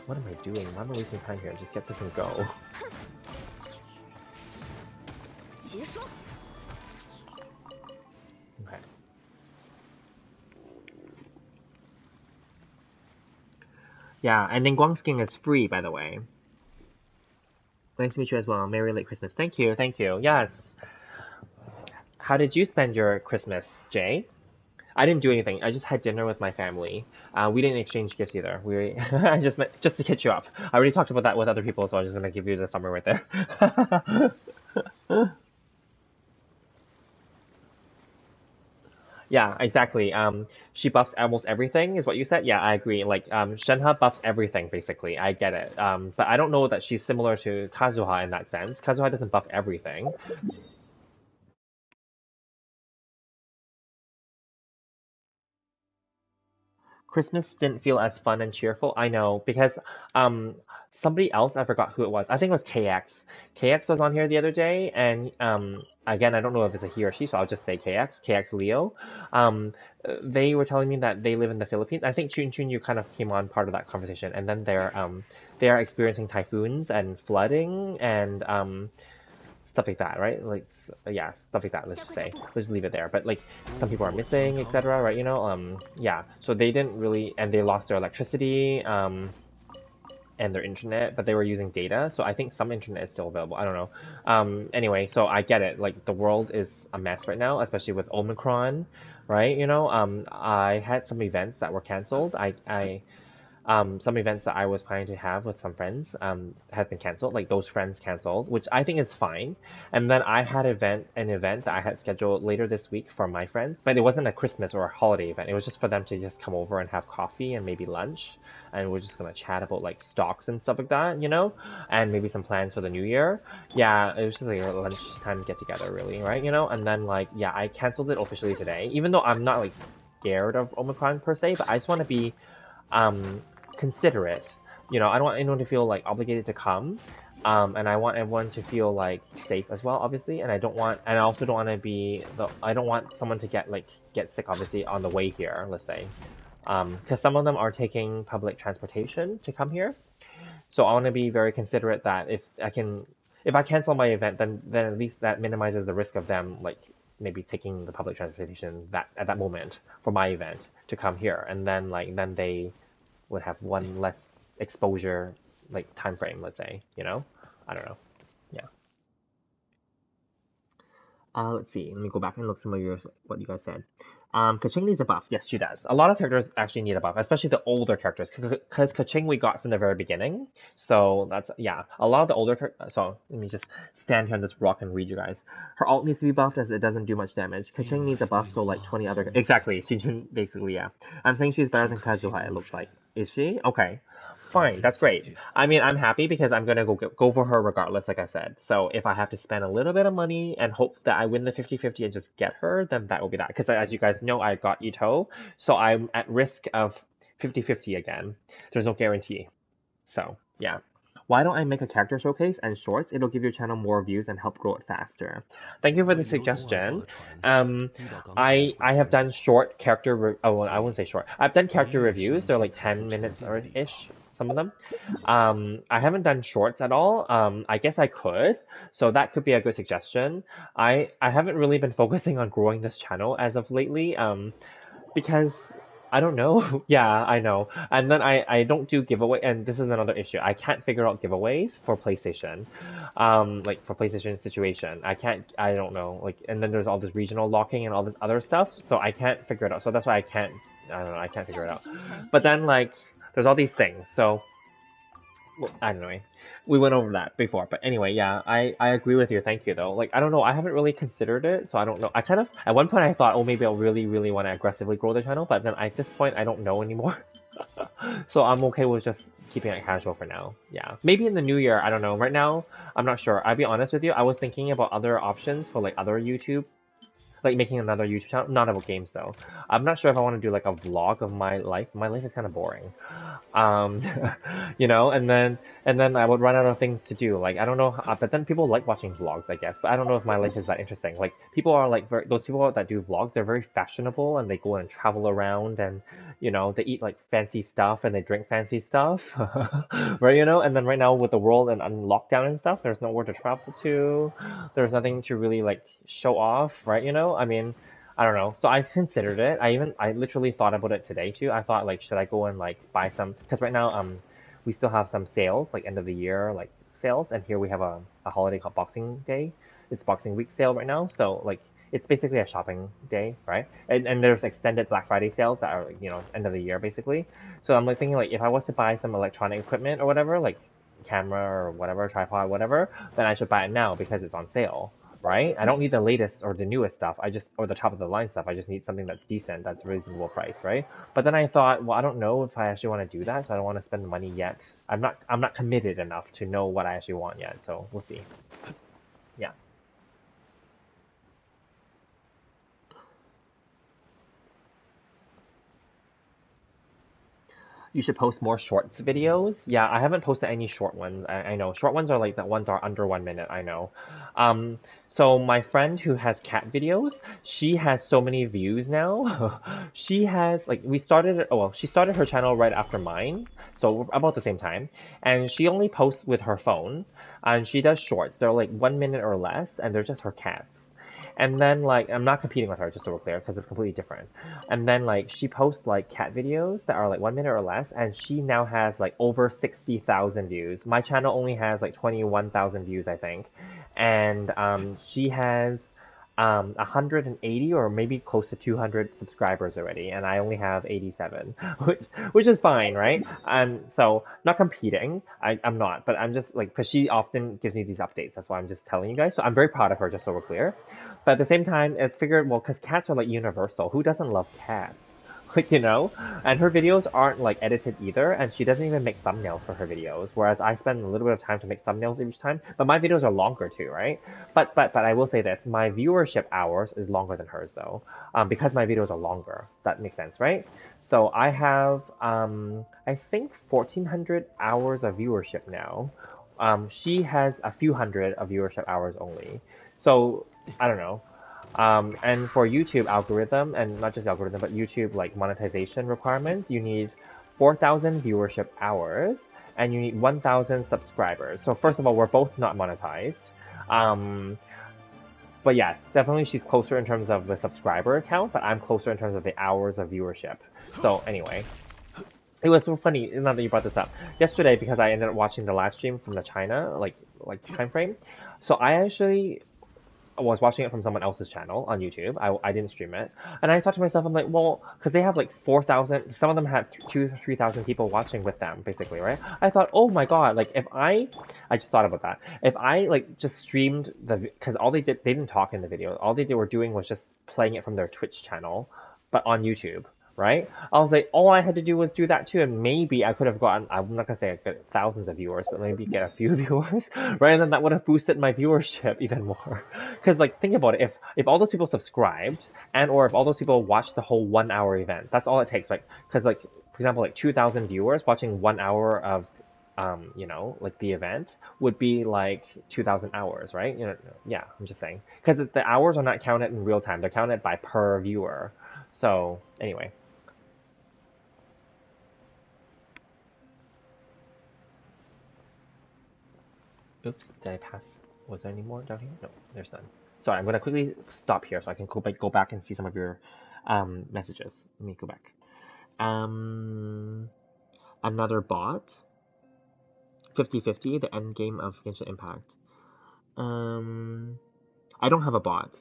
What am I doing? Why am I wasting time here? Just get this and go. Okay. Yeah, and then Guang skin is free, by the way. Nice to meet you as well. Merry late Christmas. Thank you, thank you. Yes. How did you spend your Christmas, Jay? I didn't do anything. I just had dinner with my family. We didn't exchange gifts either. I just to catch you up. I already talked about that with other people, so I'm just gonna give you the summary right there. Yeah, exactly. She buffs almost everything, is what you said. Yeah, I agree. Like, Shenhe buffs everything, basically. I get it. But I don't know that she's similar to Kazuha in that sense. Kazuha doesn't buff everything. Christmas didn't feel as fun and cheerful. I know, because um, somebody else, I forgot who it was. I think it was KX. KX was on here the other day, and again, I don't know if it's a he or she, so I'll just say KX, KX Leo. They were telling me that they live in the Philippines. I think Chun Chun, you kind of came on part of that conversation, and then they are experiencing typhoons and flooding and stuff like that, right? Like, yeah, stuff like that. Let's just say, let's just leave it there. But like, some people are missing, etc. Right? You know, yeah. So they didn't really, and they lost their electricity, and their internet, but they were using data. So I think some internet is still available. I don't know. Anyway, so I get it. Like, the world is a mess right now, especially with Omicron, right? You know, I had some events that were canceled. Some events that I was planning to have with some friends have been canceled. Like those friends canceled, which I think is fine. And then I had an event that I had scheduled later this week for my friends, but it wasn't a Christmas or a holiday event. It was just for them to just come over and have coffee and maybe lunch, and we're just gonna chat about like stocks and stuff like that, you know, and maybe some plans for the new year. Yeah, it was just like a lunchtime get together, really, right? You know, and then like yeah, I canceled it officially today, even though I'm not like scared of Omicron per se, but I just want to be um considerate. You know, I don't want anyone to feel like obligated to come. And I want everyone to feel like safe as well, obviously. And I also don't want to I don't want someone to get sick, obviously, on the way here, let's say. Because some of them are taking public transportation to come here. So I want to be very considerate that if I cancel my event, then at least that minimizes the risk of them, like, maybe taking the public transportation at that moment for my event to come here. And then they would have one less exposure like time frame, let's say, you know? I don't know. Yeah. Let's see. Let me go back and look some of what you guys said. Kaching needs a buff. Yes, she does. A lot of characters actually need a buff, especially the older characters, because Kaching we got from the very beginning. So that's, yeah, a lot of the older characters. So let me just stand here on this rock and read you guys. Her ult needs to be buffed as it doesn't do much damage. Kaching needs a buff, so like 20 other. Exactly, Xinjun, basically, yeah. I'm saying she's better than Kazuha, it looks like. Is she? Okay. Fine, that's great. I mean, I'm happy because I'm gonna go for her regardless, like I said. So if I have to spend a little bit of money and hope that I win the 50-50 and just get her, then that will be that. Because as you guys know, I got Ito, so I'm at risk of 50-50 again. There's no guarantee. So, yeah. Why don't I make a character showcase and shorts? It'll give your channel more views and help grow it faster. Thank you for the suggestion. I have done short character oh, well, I wouldn't say short. I've done character reviews. They're like 10 minutes or ish, some of them. I haven't done shorts at all. I guess I could. So that could be a good suggestion. I haven't really been focusing on growing this channel as of lately. Because I don't know. Yeah, I know. And then I don't do giveaway, and this is another issue. I can't figure out giveaways for PlayStation. Like for PlayStation situation. I don't know. Like, and then there's all this regional locking and all this other stuff, so I can't figure it out. So that's why I don't know, I can't figure it out. But then like there's all these things. So well, I don't know. We went over that before, but anyway, yeah, I agree with you. Thank you, though. Like, I don't know. I haven't really considered it, so I don't know. I kind of, at one point I thought, oh, maybe I'll really, really want to aggressively grow the channel, but then at this point, I don't know anymore. So I'm okay with just keeping it casual for now. Yeah. Maybe in the new year, I don't know. Right now, I'm not sure. I'll be honest with you, I was thinking about other options for like other YouTube, like making another YouTube channel, not about games though. I'm not sure if I want to do like a vlog of my life. My life is kind of boring. Um, you know, and then I would run out of things to do. Like I don't know, but then people like watching vlogs, I guess. But I don't know if my life is that interesting. Like people are like those people that do vlogs. They're very fashionable and they go and travel around and you know they eat like fancy stuff and they drink fancy stuff, right? You know, and then right now with the world and on lockdown and stuff, there's nowhere to travel to. There's nothing to really like show off, right? You know, I mean. I don't know. So I considered it. I literally thought about it today too. I thought like, should I go and like buy some? Because right now, we still have some sales, like end of the year, like sales. And here we have a holiday called Boxing Day. It's Boxing Week sale right now. So like, it's basically a shopping day, right? And there's extended Black Friday sales that are, you know, end of the year basically. So I'm like thinking like, if I was to buy some electronic equipment or whatever, like camera or whatever, tripod, whatever, then I should buy it now because it's on sale. Right? I don't need the latest or the newest stuff. Or the top of the line stuff. I just need something that's decent, that's reasonable price, right? But then I thought, well, I don't know if I actually want to do that, so I don't want to spend the money yet. I'm not committed enough to know what I actually want yet, so we'll see. Yeah. You should post more shorts videos. Yeah, I haven't posted any short ones. I know. Short ones are like the ones are under 1 minute, I know. So my friend who has cat videos, she has so many views now. She has like she started her channel right after mine, so about the same time. And she only posts with her phone and she does shorts. They're like 1 minute or less and they're just her cats. And then like I'm not competing with her, just so we're clear, because it's completely different. And then like she posts like cat videos that are like 1 minute or less, and she now has like over 60,000 views. My channel only has like 21,000 views, I think, and she has 180 or maybe close to 200 subscribers already, and I only have 87, which is fine, right? So not competing, I'm not, but I'm just like, because she often gives me these updates, that's why I'm just telling you guys. So I'm very proud of her, just so we're clear. But at the same time, I figured, well, because cats are like universal. Who doesn't love cats? Like, you know? And her videos aren't like edited either, and she doesn't even make thumbnails for her videos, whereas I spend a little bit of time to make thumbnails each time. But my videos are longer too, right? But I will say this, my viewership hours is longer than hers though, because my videos are longer. That makes sense, right? So I have, I think 1,400 hours of viewership now. She has a few hundred of viewership hours only. So I don't know. And for YouTube algorithm, and not just algorithm, but YouTube like monetization requirements, you need 4,000 viewership hours and you need 1,000 subscribers. So first of all, we're both not monetized. But yes, definitely she's closer in terms of the subscriber count, but I'm closer in terms of the hours of viewership. So anyway, it was so funny now that you brought this up. Yesterday, because I ended up watching the live stream from the China like time frame, so I actually was watching it from someone else's channel on YouTube. I didn't stream it. And I thought to myself, I'm like, well, because they have like 4,000, some of them had 2,000 to 3,000 people watching with them, basically, right? I thought, oh my god, like if I just thought about that. If I like just streamed because all they didn't talk in the video. All they were doing was just playing it from their Twitch channel, but on YouTube. Right? I was like, all I had to do was do that too, and maybe I could have gotten, I'm not gonna say I get thousands of viewers, but maybe get a few viewers, right? And then that would have boosted my viewership even more. Because like, think about it, if all those people subscribed, and or if all those people watched the whole 1 hour event, that's all it takes, like, because like, for example, like 2,000 viewers watching 1 hour of, you know, like the event would be like 2,000 hours, right? You know, yeah, I'm just saying. Because the hours are not counted in real time, they're counted by per viewer. So, anyway. Oops, did I pass? Was there any more down here? No, there's none. Sorry, I'm going to quickly stop here so I can go back and see some of your messages. Let me go back. Another bot. 50-50, the end game of Genshin Impact. I don't have a bot.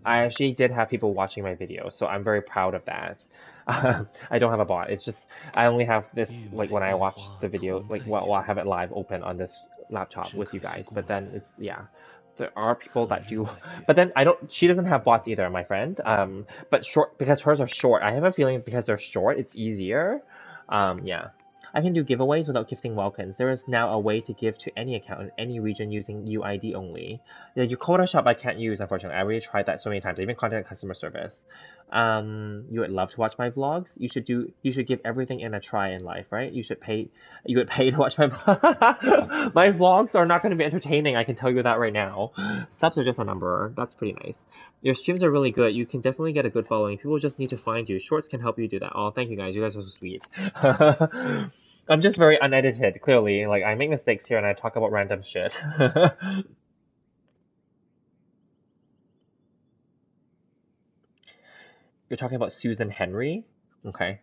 I actually did have people watching my video, so I'm very proud of that. I don't have a bot. It's just I only have this like when I watch the video, like while I have it live open on this laptop with you guys. But then it's there are people that do. But then I don't. She doesn't have bots either, my friend. But short because hers are short. I have a feeling because they're short, it's easier. Yeah. I can do giveaways without gifting welcomes. There is now a way to give to any account in any region using UID only. The Yokota shop I can't use, unfortunately. I already tried that so many times. I even contacted customer service. You would love to watch my vlogs. You should give everything in a try in life, right? You would pay to watch my my vlogs are not going to be entertaining. I can tell you that right now. Subs are just a number. That's pretty nice. Your streams are really good. You can definitely get a good following. People just need to find you. Shorts can help you do that. Oh, thank you guys. You guys are so sweet. I'm just very unedited, clearly. Like, I make mistakes here and I talk about random shit. You're talking about Susan Henry? Okay.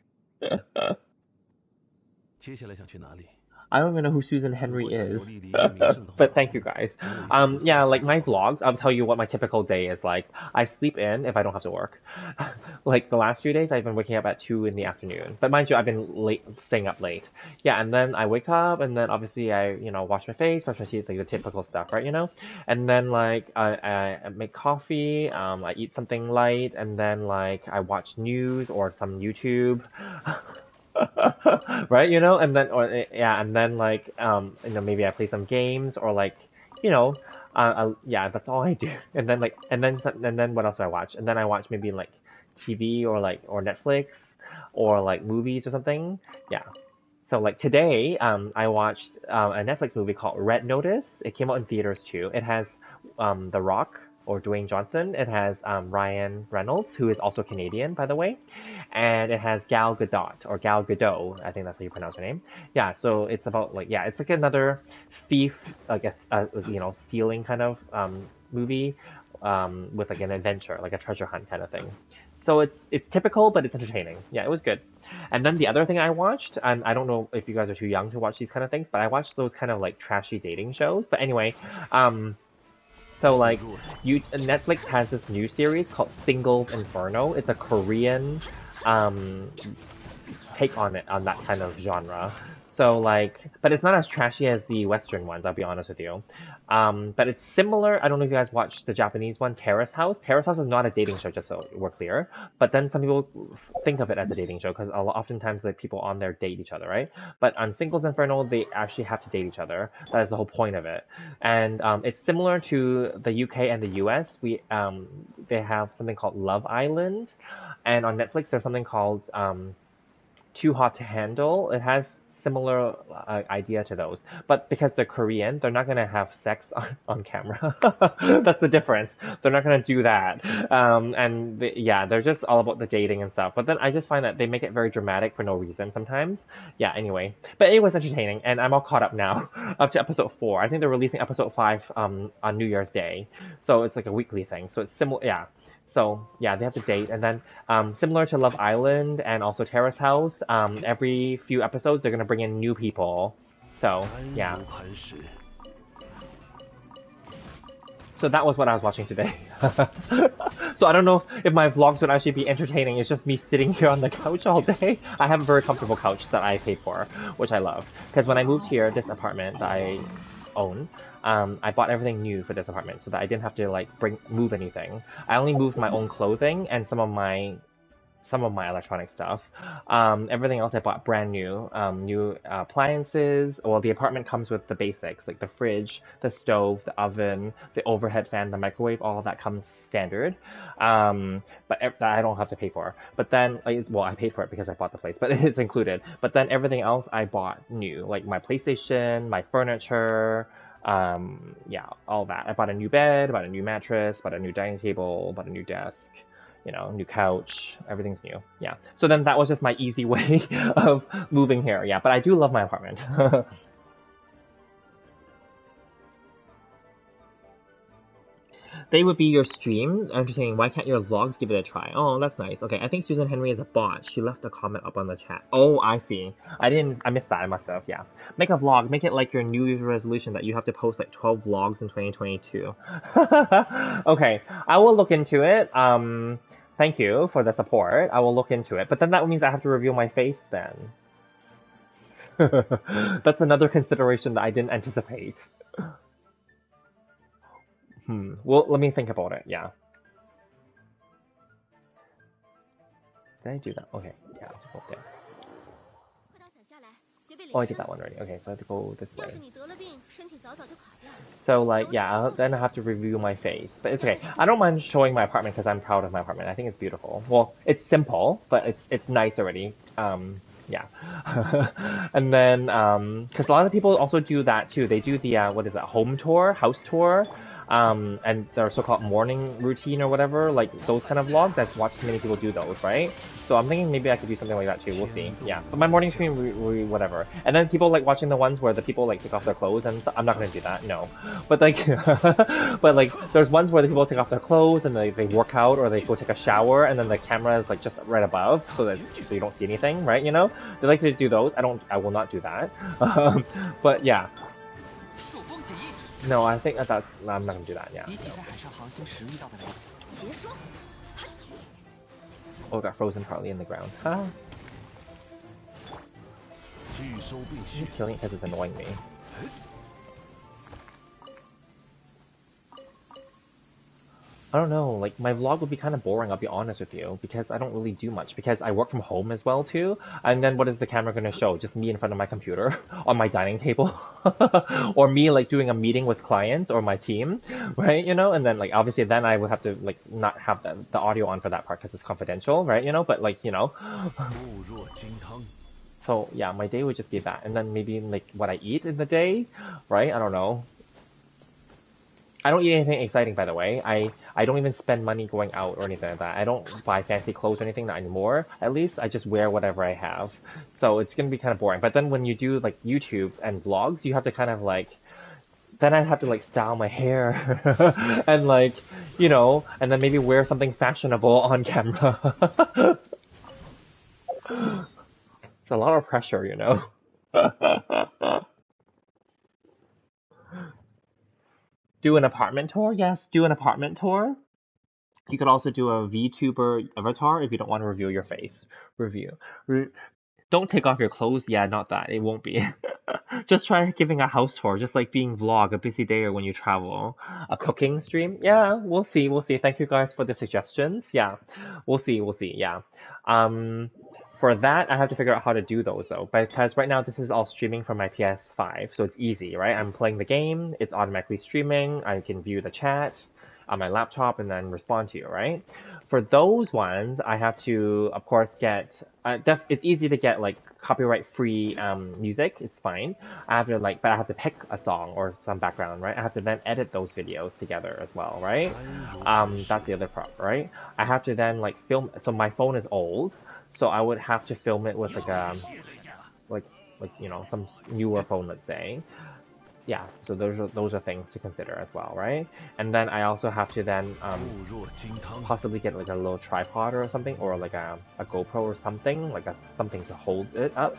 接下来想去哪里？ I don't even know who Susan Henry is. But thank you guys. Yeah, like my vlogs, I'll tell you what my typical day is like. I sleep in if I don't have to work. Like the last few days, I've been waking up at 2 in the afternoon. But mind you, I've been staying up late. Yeah, and then I wake up, and then obviously I, wash my face, brush my teeth, like the typical stuff, right, And then like I make coffee, I eat something light, and then like I watch news or some YouTube. Right, and then like maybe I play some games or like yeah, that's all I do. And then what else do I watch? And then I watch maybe like TV or Netflix or like movies or something. Yeah. So like today, I watched a Netflix movie called Red Notice. It came out in theaters too. It has The Rock or Dwayne Johnson. It has Ryan Reynolds, who is also Canadian, by the way. And it has Gal Gadot, I think that's how you pronounce her name. Yeah, so it's about it's like another thief, like stealing kind of movie with like an adventure, like a treasure hunt kind of thing. So it's typical, but it's entertaining. Yeah, it was good. And then the other thing I watched, and I don't know if you guys are too young to watch these kind of things, but I watched those kind of like trashy dating shows. But anyway, so like Netflix has this new series called Singles Inferno. It's a Korean take on that kind of genre. So like, but it's not as trashy as the Western ones, I'll be honest with you. But it's similar. I don't know if you guys watched the Japanese one, Terrace House. Terrace House is not a dating show, just so we're clear. But then some people think of it as a dating show because oftentimes the people on there date each other, right? But on Singles Inferno, they actually have to date each other. That is the whole point of it. And it's similar to the UK and the US. They have something called Love Island. And on Netflix, there's something called Too Hot to Handle. It has similar idea to those, but because they're Korean, they're not gonna have sex on camera. That's the difference. They're not gonna do that. They're just all about the dating and stuff. But then I just find that they make it very dramatic for no reason sometimes. Yeah. Anyway, but it was entertaining, and I'm all caught up now, up to episode 4. I think they're releasing episode 5 on New Year's Day, so it's like a weekly thing. So it's similar. Yeah. So yeah, they have to date, and then similar to Love Island and also Terrace House, every few episodes they're gonna bring in new people. So yeah. So that was what I was watching today. So I don't know if my vlogs would actually be entertaining. It's just me sitting here on the couch all day. I have a very comfortable couch that I paid for, which I love. Because when I moved here, this apartment that I own, I bought everything new for this apartment so that I didn't have to like move anything. I only moved my own clothing and some of my electronic stuff. Everything else I bought brand new. New appliances. Well, the apartment comes with the basics, like the fridge, the stove, the oven, the overhead fan, the microwave, all of that comes standard. But that I don't have to pay for. But then, well, I paid for it because I bought the place, but it's included. But then everything else I bought new, like my PlayStation, my furniture, yeah, all that. I bought a new bed, bought a new mattress, bought a new dining table, bought a new desk. You know, new couch, everything's new. Yeah. So then that was just my easy way of moving here. Yeah, but I do love my apartment. They would be your stream. Entertaining. Why can't your vlogs give it a try? Oh, that's nice. Okay, I think Susan Henry is a bot. She left a comment up on the chat. Oh, I see. I missed that. I must have. Yeah. Make a vlog. Make it like your New Year's resolution that you have to post like 12 vlogs in 2022. Okay, I will look into it. Thank you for the support. I will look into it. But then that means I have to reveal my face then. That's another consideration that I didn't anticipate. Well, let me think about it. Yeah. Did I do that? Okay. Yeah. Okay. Oh, I did that one already. Okay, so I have to go this way. So like, yeah, then I have to review my face. But it's okay. I don't mind showing my apartment because I'm proud of my apartment. I think it's beautiful. Well, it's simple, but it's nice already. Yeah. And then, because a lot of people also do that too. They do the, what is that, home tour, house tour. And their so-called morning routine or whatever, like those kind of vlogs. I've watched many people do those, right? So I'm thinking maybe I could do something like that too. We'll see. Yeah, but my morning stream, whatever. And then people like watching the ones where the people like take off their clothes, and I'm not gonna do that. No, but like, but like, there's ones where the people take off their clothes and they work out or they go take a shower, and then the camera is like just right above, so you don't see anything, right? You know, they like to do those. I will not do that. But yeah. No, I think I'm not gonna do that. Yeah. No. Oh, it got frozen partly in the ground. Huh? I'm killing it because it's annoying me. I don't know, like, my vlog would be kind of boring, I'll be honest with you, because I don't really do much, because I work from home as well, too, and then what is the camera gonna show? Just me in front of my computer, on my dining table, or me, like, doing a meeting with clients or my team, right, you know, and then, like, obviously then I would have to, like, not have the audio on for that part, because it's confidential, right, you know, but, like, you know, so, yeah, my day would just be that, and then maybe, like, what I eat in the day, right, I don't know. I don't eat anything exciting, by the way. I don't even spend money going out or anything like that. I don't buy fancy clothes or anything not anymore. At least I just wear whatever I have. So it's gonna be kind of boring. But then when you do like YouTube and vlogs, you have to kind of like, then I'd have to like style my hair and like, you know, and then maybe wear something fashionable on camera. It's a lot of pressure, you know. Do an apartment tour? Yes, do an apartment tour. You could also do a VTuber avatar if you don't want to reveal your face. Review. Don't take off your clothes. Yeah, not that. It won't be. Just try giving a house tour, just like being vlog, a busy day or when you travel. A cooking stream? Yeah, we'll see. We'll see. Thank you guys for the suggestions. Yeah, we'll see. We'll see. Yeah. For that, I have to figure out how to do those though, because right now this is all streaming from my PS5, so it's easy, right? I'm playing the game, it's automatically streaming, I can view the chat on my laptop and then respond to you, right? For those ones, I have to, of course, get, it's easy to get like copyright-free music, it's fine. I have to like, but I have to pick a song or some background, right? I have to then edit those videos together as well, right? That's the other part, right? I have to then like film, so my phone is old, so I would have to film it with like you know, some newer phone, let's say. yeah, so those are things to consider as well, right? And then I also have to then 固若金汤， possibly get like a little tripod or something, or like a GoPro or something, like something to hold it up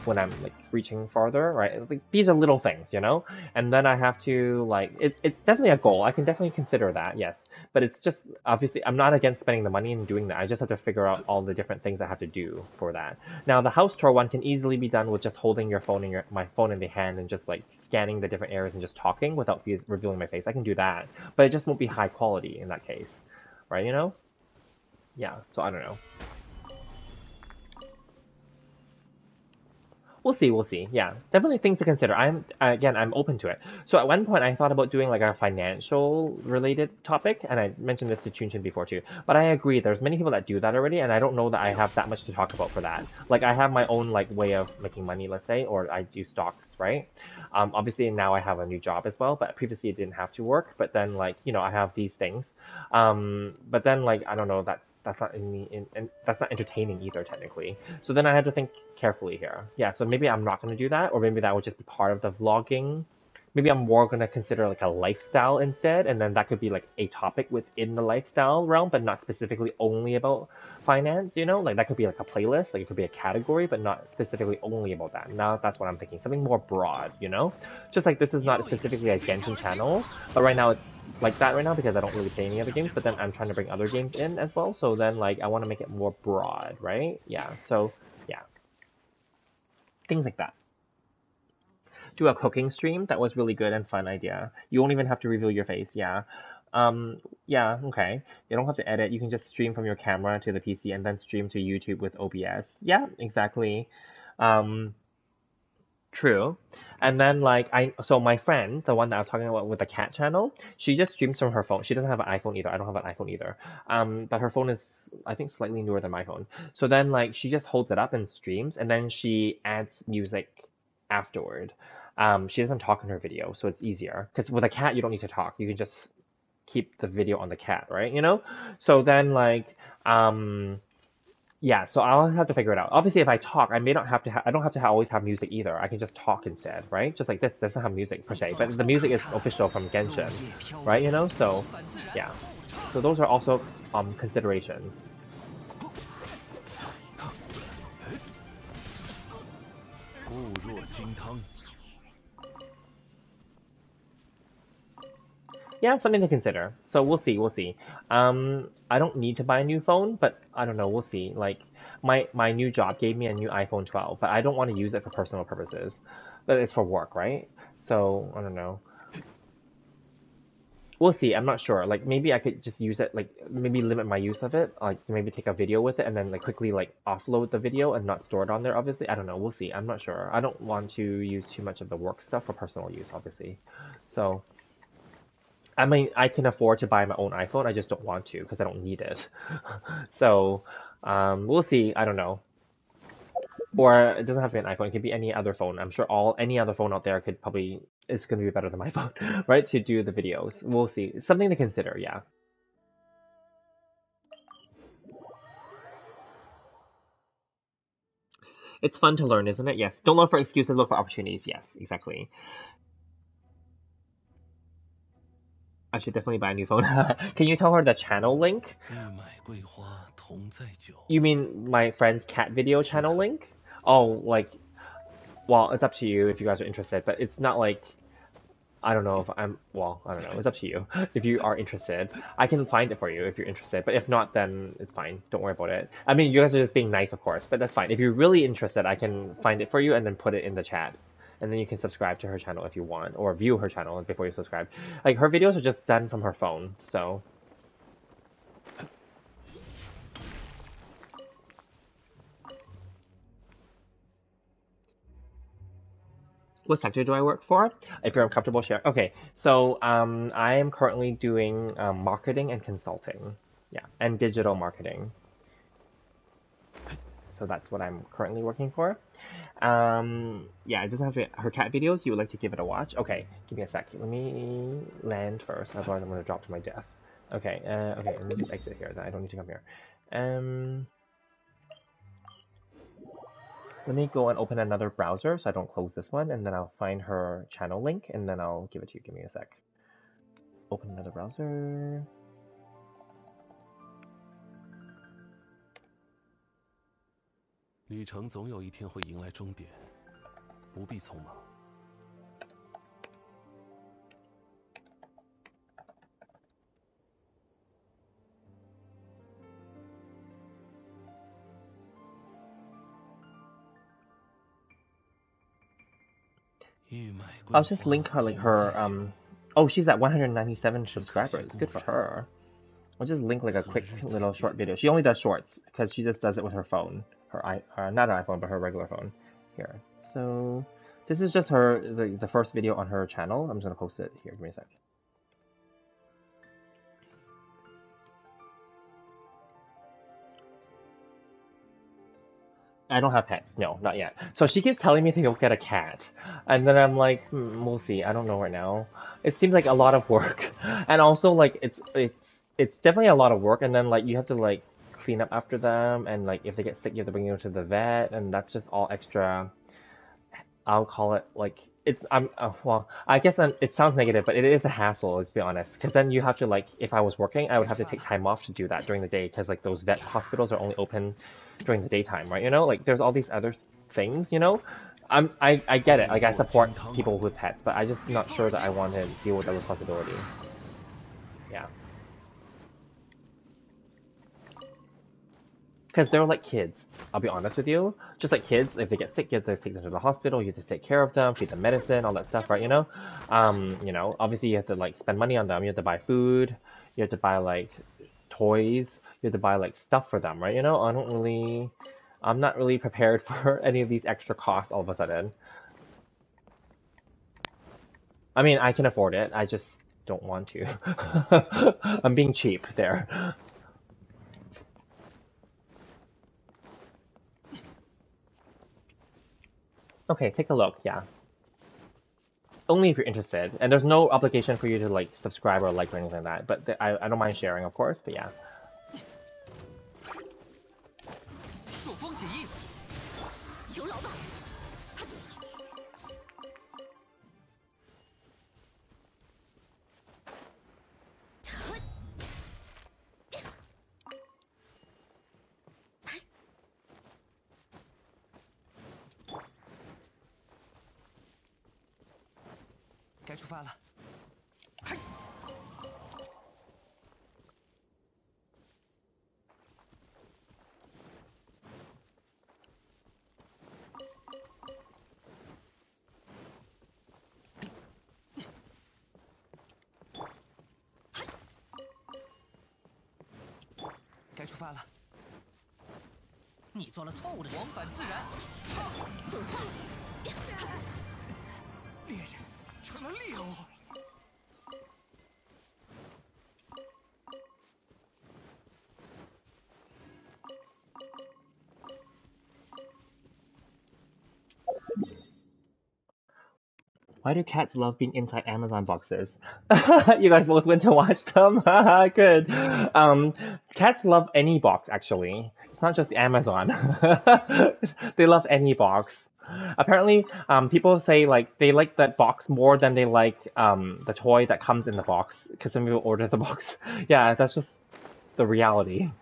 when I'm like reaching farther, right? Like these are little things, you know? And then I have to like it's definitely a goal. I can definitely consider that, yes. But it's just obviously I'm not against spending the money and doing that. I just have to figure out all the different things I have to do for that. Now the house tour one can easily be done with just holding your phone in my phone in the hand and just like scanning the different areas and just talking without revealing my face. I can do that, but it just won't be high quality in that case, right? You know? Yeah. So I don't know. We'll see, we'll see. Yeah, definitely things to consider. I'm open to it. So at one point I thought about doing like a financial related topic, and I mentioned this to Chunchin before too. But I agree, there's many people that do that already, and I don't know that I have that much to talk about for that. Like I have my own like way of making money, let's say, or I do stocks, right? Obviously now I have a new job as well, but previously it didn't have to work. But then like I have these things. But then like I don't know that. That's not and that's not entertaining either technically. So then I had to think carefully here. Yeah, so maybe I'm not going to do that, or maybe that would just be part of the vlogging. Maybe I'm more going to consider like a lifestyle instead, and then that could be like a topic within the lifestyle realm, but not specifically only about finance, Like that could be like a playlist, like it could be a category, but not specifically only about that. Now that's what I'm thinking, something more broad. Just like this is not specifically a Genshin channel, but right now it's like that right now because I don't really play any other games, but then I'm trying to bring other games in as well. So then like I want to make it more broad, right? Yeah. So yeah, things like that. Do a cooking stream. That was really good and fun idea. You won't even have to reveal your face. Yeah. Yeah, okay. You don't have to edit. You can just stream from your camera to the PC and then stream to YouTube with OBS. Yeah, exactly. Um, True. And then like so my friend, the one that I was talking about with the cat channel, she just streams from her phone. She doesn't have an iPhone either. I don't have an iPhone either. But her phone is I think slightly newer than my phone. So then like she just holds it up and streams and then she adds music afterward. She doesn't talk in her video, so it's easier. Because with a cat you don't need to talk. You can just keep the video on the cat, right? So then like yeah, so I'll have to figure it out. Obviously, if I talk, I may not have to. I don't have to always have music either. I can just talk instead, right? Just like this doesn't have music per se, but the music is official from Genshin, right? So yeah. So those are also considerations. 固若金汤， Yeah, something to consider. So we'll see, we'll see. I don't need to buy a new phone, but I don't know, we'll see. Like my new job gave me a new iPhone 12, but I don't want to use it for personal purposes. But it's for work, right? So I don't know. We'll see. I'm not sure. Like maybe I could just use it, like maybe limit my use of it, like maybe take a video with it and then like quickly like offload the video and not store it on there. Obviously, I don't know. We'll see. I'm not sure. I don't want to use too much of the work stuff for personal use, obviously. So. I mean, I can afford to buy my own iPhone. I just don't want to because I don't need it. So, we'll see. I don't know. Or it doesn't have to be an iPhone. It could be any other phone. I'm sure any other phone out there could probably it's going to be better than my phone, right? To do the videos. We'll see. It's something to consider. Yeah. It's fun to learn, isn't it? Yes. Don't look for excuses. Look for opportunities. Yes, exactly. I should definitely buy a new phone. Can you tell her the channel link? 欲买桂花同载酒， You mean my friend's cat video channel link? Oh, like, well, it's up to you if you guys are interested, but it's not like, I don't know if I don't know. It's up to you if you are interested. I can find it for you if you're interested, but if not, then it's fine. Don't worry about it. I mean, you guys are just being nice, of course, but that's fine. If you're really interested, I can find it for you and then put it in the chat. And then you can subscribe to her channel if you want, or view her channel before you subscribe. Like, her videos are just done from her phone, so. What sector do I work for? If you're comfortable sharing. Okay, so I am currently doing marketing and consulting. Yeah, and digital marketing. So that's what I'm currently working for. Yeah, it doesn't have to be her cat videos. You would like to give it a watch? Okay, give me a sec. Let me land first, otherwise I'm going to drop to my death. Okay, okay, let me just exit here. I don't need to come here. Let me go and open another browser so I don't close this one, and then I'll find her channel link, and then I'll give it to you. Give me a sec. Open another browser. 旅程总有一天会迎来终点，不必匆忙。I'll just link her oh, she's at 197 subscribers. Good for her. I'll just link like a quick little short video. She only does shorts because she just does it with her phone. Not her iPhone, but her regular phone. Here. So this is just her the first video on her channel. I'm just gonna post it here. Give me a sec. I don't have pets. No, not yet. So she keeps telling me to go get a cat. And then I'm like, we'll see. I don't know right now. It seems like a lot of work. And also like it's definitely a lot of work, and then like you have to like clean up after them, and like if they get sick you have to bring them to the vet, and that's just all extra. I'll call it like well, I guess it sounds negative, but it is a hassle, let's be honest. Because then you have to like, if I was working, I would have to take time off to do that during the day, because like those vet hospitals are only open during the daytime, right? You know, like there's all these other things, you know. I get it. Like I support people with pets, but I'm just not sure that I want to deal with the responsibility. Yeah. Because they're like kids, I'll be honest with you. Just like kids, if they get sick, you have to take them to the hospital, you have to take care of them, feed them medicine, all that stuff, right? You know, obviously you have to like spend money on them. You have to buy food, you have to buy like toys, you have to buy like stuff for them, right? You know, I'm not really prepared for any of these extra costs all of a sudden. I mean, I can afford it, I just don't want to. I'm being cheap there. Okay, take a look, yeah. Only if you're interested. And there's no obligation for you to like subscribe or like or anything like that. But I don't mind sharing, of course, but yeah. 朔风起义，求饶吧！该出发了。该出发了。你做了错误的事。往返自然。滚化！猎人成了猎物。Why do cats love being inside Amazon boxes? You guys both went to watch them? Good. Cats love any box, actually. It's not just Amazon. They love any box. Apparently, people say like they like that box more than they like the toy that comes in the box, because some people order the box. Yeah, that's just the reality.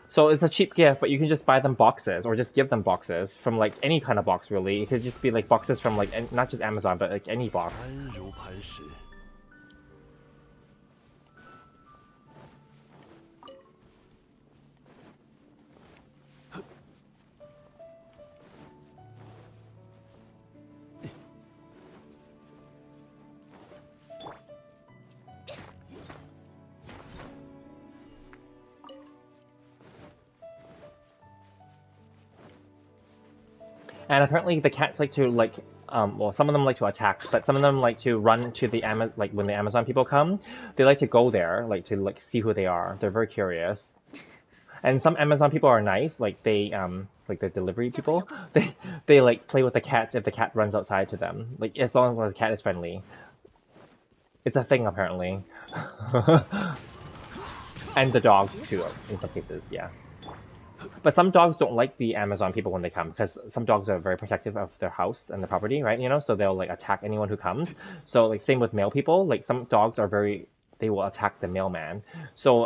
So it's a cheap gift, but you can just buy them boxes, or just give them boxes from like any kind of box, really. It could just be like boxes from like not just Amazon, but like any box. 安如磐石。And apparently the cats like to like, well, some of them like to attack, but some of them like to run to the like when the Amazon people come, they like to go there, like to like see who they are. They're very curious. And some Amazon people are nice, like they like the delivery people, they like play with the cats if the cat runs outside to them, like as long as the cat is friendly. It's a thing apparently. And the dog too, in some cases, yeah. But some dogs don't like the Amazon people when they come because some dogs are very protective of their house and the property, right? You know, so they'll like attack anyone who comes. So like same with male people, like some dogs are very they will attack the mailman. So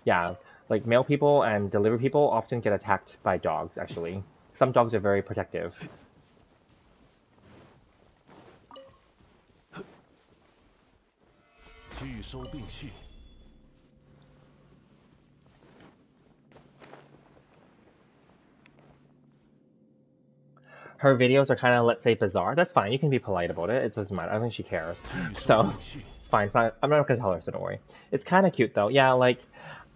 yeah, like male people and delivery people often get attacked by dogs actually. Some dogs are very protective. 拒收并蓄。 Her videos are kind of, let's say, bizarre. That's fine. You can be polite about it. It doesn't matter. I don't think she cares. So, it's fine. It's not, I'm not gonna tell her, so don't worry. It's kind of cute though. Yeah, like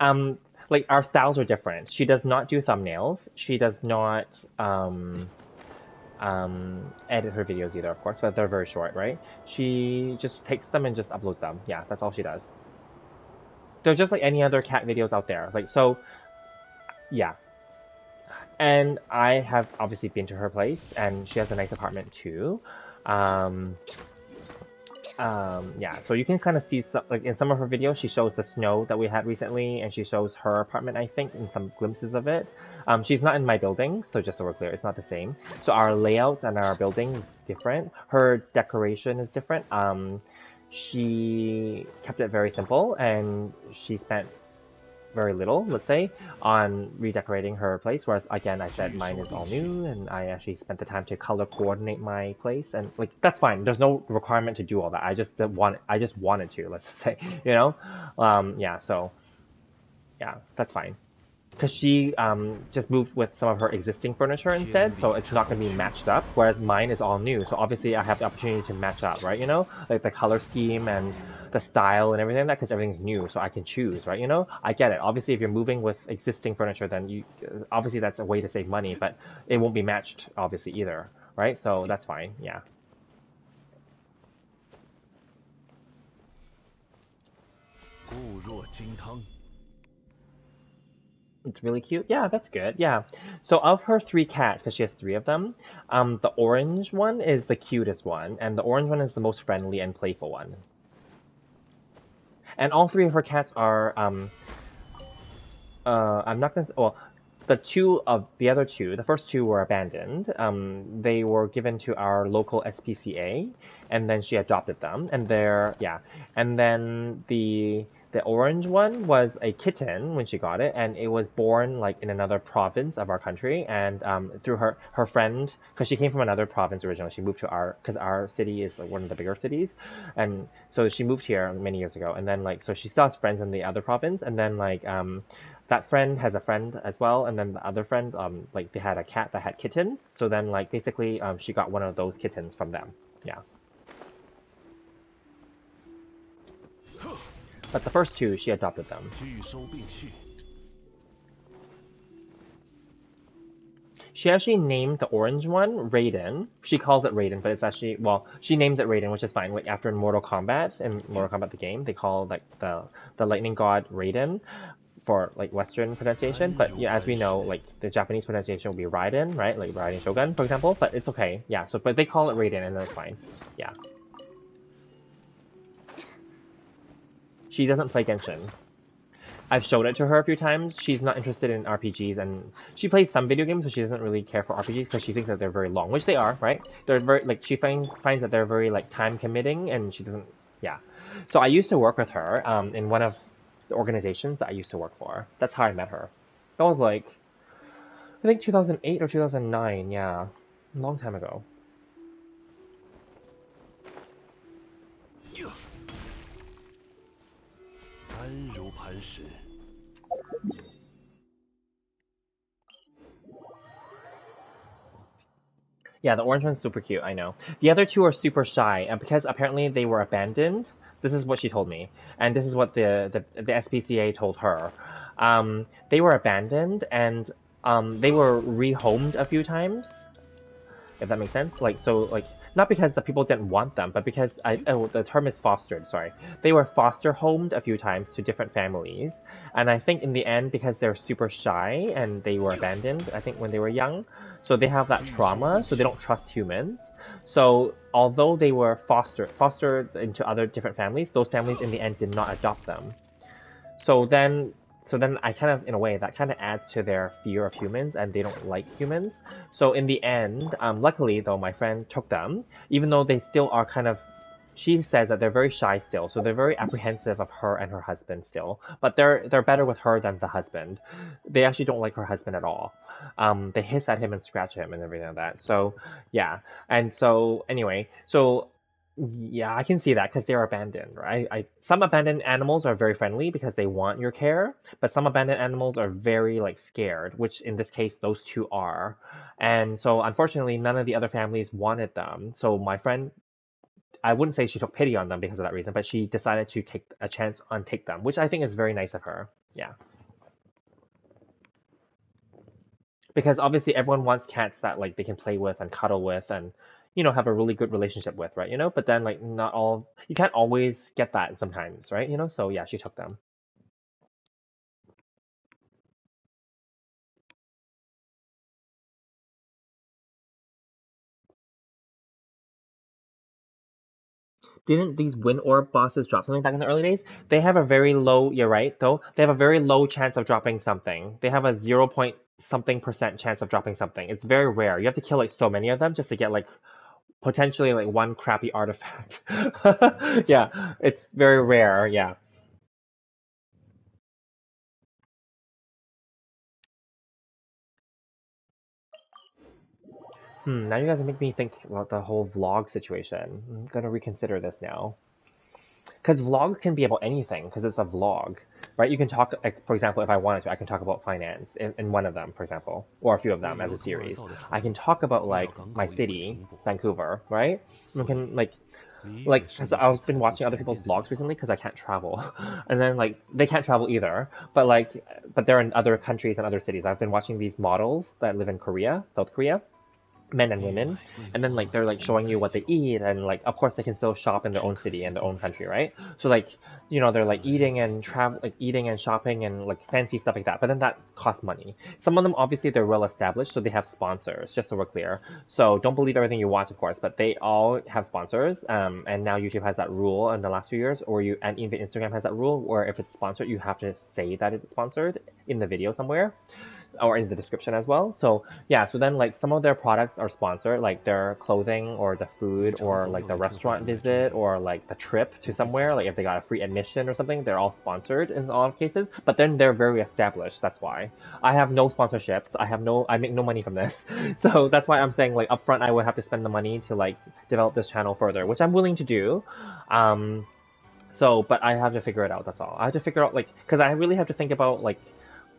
our styles are different. She does not do thumbnails. She does not edit her videos either, of course, but they're very short, right? She just takes them and just uploads them. Yeah, that's all she does. They're just like any other cat videos out there. Like so, yeah. And I have obviously been to her place, and she has a nice apartment too. Yeah, so you can kind of see some, like in some of her videos, she shows the snow that we had recently, and she shows her apartment, I think, in some glimpses of it. She's not in my building, so just so we're clear, it's not the same. So our layouts and our building is different. Her decoration is different. She kept it very simple, and she spent very little, let's say, on redecorating her place. Whereas again, I said mine is all new, and I actually spent the time to color coordinate my place, and like that's fine. There's no requirement to do all that. I just wanted to. Let's say, you know, yeah. So yeah, that's fine. Because she just moved with some of her existing furniture instead, so it's not going to be matched up, whereas mine is all new. So obviously I have the opportunity to match up, right? You know, like the color scheme and the style and everything like that, because everything's new, so I can choose, right? You know, I get it. Obviously, if you're moving with existing furniture, then you obviously that's a way to save money, but it won't be matched, obviously, either, right? So that's fine, yeah. 固若金汤。 It's really cute. Yeah, that's good. Yeah. So of her 3 cats, because she has 3 of them, the orange one is the cutest one, and the orange one is the most friendly and playful one. And all 3 of her cats are, I'm not gonna, well, the other 2, the first 2 were abandoned. They were given to our local SPCA, and then she adopted them, and and then the orange one was a kitten when she got it, and it was born like in another province of our country, and through her friend, because she came from another province originally, she moved to because our city is like one of the bigger cities, and so she moved here many years ago, and then like so she still has friends in the other province, and then like that friend has a friend as well, and then the other friend like they had a cat that had kittens, so then like basically she got one of those kittens from them. Yeah. But the first 2, she adopted them. 拒收并蓄。 She actually named the orange one Raiden. She calls it Raiden, but it's actually, well, she names it Raiden, which is fine. Like after Mortal Kombat, in Mortal Kombat the game, they call like the lightning god Raiden for like Western pronunciation. But yeah, as we know, like the Japanese pronunciation will be Raiden, right? Like Raiden Shogun, for example. But it's okay. Yeah. So, but they call it Raiden, and that's fine. Yeah. She doesn't play Genshin. I've showed it to her a few times. She's not interested in RPGs, and she plays some video games, but she doesn't really care for RPGs because she thinks that they're very long, which they are, right? They're very, like, she finds that they're very, like, time-committing, and she doesn't, yeah. So I used to work with her in one of the organizations that I used to work for. That's how I met her. That was, like, I think 2008 or 2009, yeah. A long time ago. Yeah, the orange one's super cute, I know. The other 2 are super shy, and because apparently they were abandoned, this is what she told me, and this is what the SPCA told her. They were abandoned, and they were rehomed a few times, if that makes sense. Like, so, like, not because the people didn't want them, but because, the term is fostered, sorry. They were foster homed a few times to different families, and I think in the end, because they're super shy and they were abandoned, I think when they were young, so they have that trauma, so they don't trust humans. So although they were fostered into other different families, those families in the end did not adopt them. So then so then I kind of, in a way, that kind of adds to their fear of humans, and they don't like humans. So in the end, luckily though, my friend took them, even though they still are kind of. She says that they're very shy still, so they're very apprehensive of her and her husband still. But they're better with her than the husband. They actually don't like her husband at all. They hiss at him and scratch him and everything like that. So yeah, and so anyway, so yeah, I can see that because they're abandoned, right? Some abandoned animals are very friendly because they want your care, but some abandoned animals are very like scared, which in this case those two are. And so unfortunately, none of the other families wanted them. So my friend, I wouldn't say she took pity on them because of that reason, but she decided to take a chance on take them, which I think is very nice of her. Yeah. Because obviously everyone wants cats that like they can play with and cuddle with and have a really good relationship with, right? But then like not all you can't always get that sometimes, right? So yeah, she took them. Didn't these wind orb bosses drop something back in the early days? They have a very low, you're right, though. They have a very low chance of dropping something. They have a 0 point something percent chance of dropping something. It's very rare. You have to kill like so many of them just to get like potentially like one crappy artifact. Yeah, it's very rare. Yeah. Now you guys make me think about the whole vlog situation. I'm gonna reconsider this now. Because vlogs can be about anything, because it's a vlog, right? You can talk, like, for example, if I wanted to, I can talk about finance in one of them, for example, or a few of them as a series. I can talk about like my city, Vancouver, right? I can because I've been watching other people's vlogs recently because I can't travel, and then like they can't travel either, but they're in other countries and other cities. I've been watching these models that live in Korea, South Korea, men and women, and then like they're like showing you what they eat, and like of course they can still shop in their own city and their own country, right? So like they're like eating and travel, like eating and shopping and like fancy stuff like that, but then that costs money. Some of them obviously they're well established, so they have sponsors, just so we're clear. So don't believe everything you watch, of course, but they all have sponsors, and now YouTube has that rule in the last few years, and even Instagram has that rule where if it's sponsored you have to say that it's sponsored in the video somewhere or in the description as well. So yeah, so then like some of their products are sponsored, like their clothing or the food or like the restaurant visit or like the trip to somewhere, like if they got a free admission or something, they're all sponsored in a lot of cases, but then they're very established. That's why I have no sponsorships. I make no money from this. So that's why I'm saying like upfront I would have to spend the money to like develop this channel further, which I'm willing to do. But I have to figure it out. That's all. I have to figure out because I really have to think about like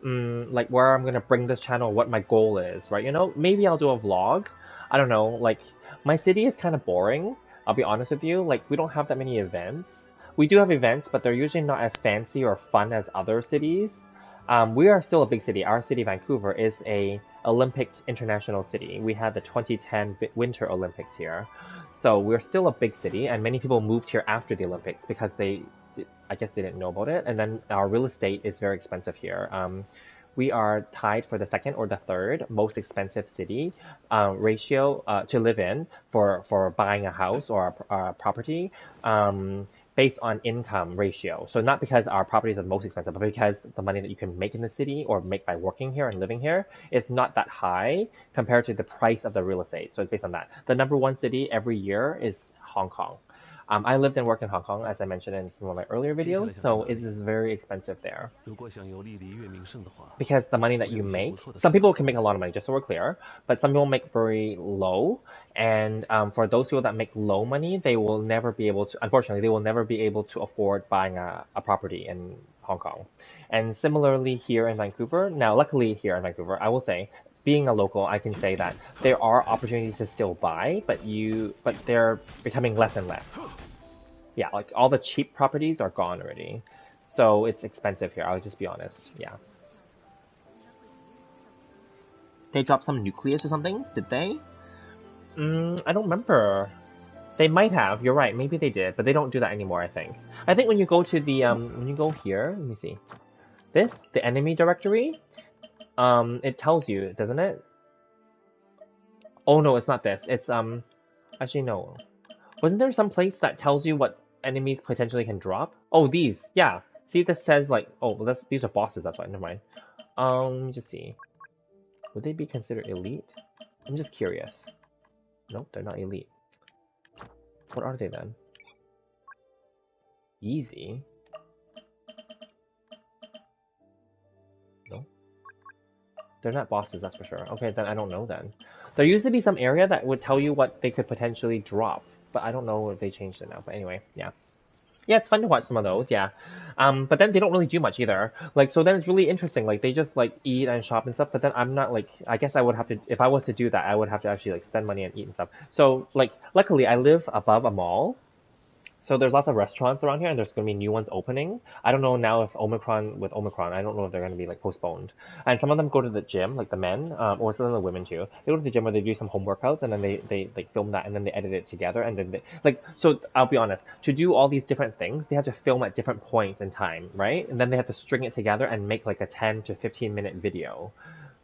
where I'm gonna bring this channel, what my goal is, right? Maybe I'll do a vlog. I don't know. Like my city is kind of boring. I'll be honest with you. Like we don't have that many events. We do have events, but they're usually not as fancy or fun as other cities. We are still a big city. Our city, Vancouver, is a Olympic international city. We had the 2010 Winter Olympics here. So we're still a big city, and many people moved here after the Olympics because I guess they didn't know about it. And then our real estate is very expensive here. We are tied for the second or the third most expensive city ratio to live in for buying a house or a property based on income ratio. So not because our properties are the most expensive, but because the money that you can make in the city or make by working here and living here is not that high compared to the price of the real estate. So it's based on that. The number one city every year is Hong Kong. I lived and worked in Hong Kong, as I mentioned in some of my earlier videos, so it is very expensive there. Because the money that you make, some people can make a lot of money, just so we're clear, but some people make very low, and for those people that make low money, they will never be able to, unfortunately, they will never be able to afford buying a property in Hong Kong. And similarly here in Vancouver, now luckily here in Vancouver, I will say, being a local, I can say that there are opportunities to still buy, but they're becoming less and less. Yeah, like all the cheap properties are gone already. So it's expensive here, I'll just be honest. Yeah. They dropped some nucleus or something? Did they? I don't remember. They might have, you're right, maybe they did, but they don't do that anymore, I think. I think when you go to the, when you go here, let me see. The enemy directory, it tells you, doesn't it? Oh no, it's not this. It's actually no. Wasn't there some place that tells you what enemies potentially can drop? Oh, these. Yeah. See, this says like, oh, well, these are bosses. That's why. Never mind. Let me just see. Would they be considered elite? I'm just curious. Nope, they're not elite. What are they then? Easy. No. They're not bosses, that's for sure. Okay, then I don't know then. There used to be some area that would tell you what they could potentially drop, but I don't know if they changed it now. But anyway, yeah. Yeah, it's fun to watch some of those, yeah. But then they don't really do much either. Like, so then it's really interesting. Like, they just, like, eat and shop and stuff, but then I'm not, like, I guess I would have to, if I was to do that, I would have to actually, like, spend money and eat and stuff. So, like, luckily I live above a mall, so there's lots of restaurants around here, and there's going to be new ones opening. I don't know now if Omicron, I don't know if they're going to be like postponed. And some of them go to the gym, like the men, or some of the women too. They go to the gym where they do some home workouts, and then they like film that, and then they edit it together, and then they, like, so I'll be honest, to do all these different things, they have to film at different points in time, right? And then they have to string it together and make like a 10 to 15-minute video.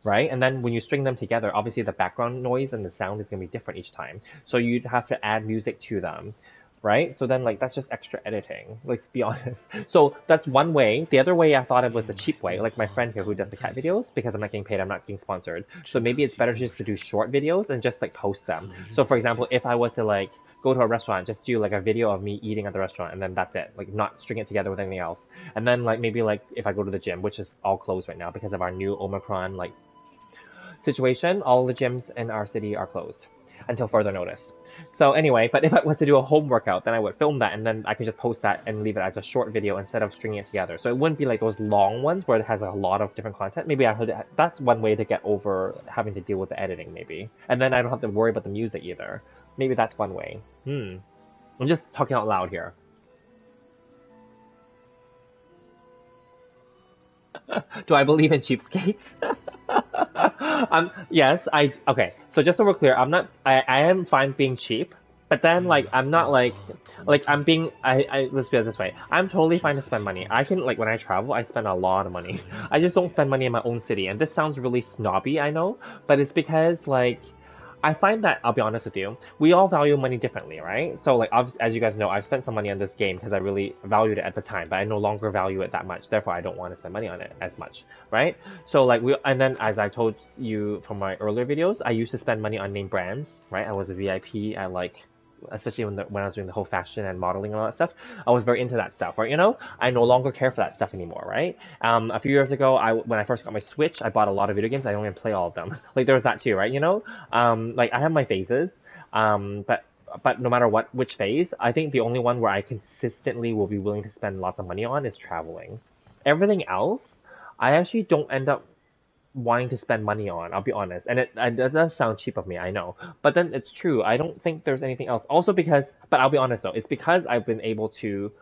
Right? And then when you string them together, obviously the background noise and the sound is going to be different each time. So you'd have to add music to them. Right? So then, like, that's just extra editing. Let's be honest. So that's one way. The other way I thought it was the cheap way, like my friend here who does the cat videos, because I'm not getting paid, I'm not getting sponsored. So maybe it's better just to do short videos and just, like, post them. So, for example, if I was to, like, go to a restaurant, just do, like, a video of me eating at the restaurant, and then that's it. Like, not string it together with anything else. And then, like, maybe, like, if I go to the gym, which is all closed right now because of our new Omicron, like, situation, all the gyms in our city are closed until further notice. So anyway, but if I was to do a home workout, then I would film that and then I could just post that and leave it as a short video instead of stringing it together. So it wouldn't be like those long ones where it has a lot of different content. Maybe that's one way to get over having to deal with the editing, maybe. And then I don't have to worry about the music either. Maybe that's one way. I'm just talking out loud here. Do I believe in cheapskates? Yes, okay. So just so we're clear, I am fine being cheap, but then like I'm not like I'm being let's put it this way. I'm totally fine to spend money. I can, like, when I travel, I spend a lot of money. I just don't spend money in my own city, and this sounds really snobby, I know, but it's because, like, I find that, I'll be honest with you, we all value money differently, right? So, like, obviously, as you guys know, I've spent some money on this game because I really valued it at the time, but I no longer value it that much. Therefore, I don't want to spend money on it as much, right? So, like, and then as I told you from my earlier videos, I used to spend money on name brands, right? I was a VIP at, like, especially when I was doing the whole fashion and modeling and all that stuff, I was very into that stuff, right? You know, I no longer care for that stuff anymore, right? A few years ago, when I first got my Switch, I bought a lot of video games. I don't even play all of them. Like, there was that too, right? You know, like, I have my phases, but no matter which phase, I think the only one where I consistently will be willing to spend lots of money on is traveling. Everything else, I actually don't end up wanting to spend money on, I'll be honest. And it does sound cheap of me, I know. But then it's true. I don't think there's anything else. Also because, but I'll be honest though, it's because I've been able to,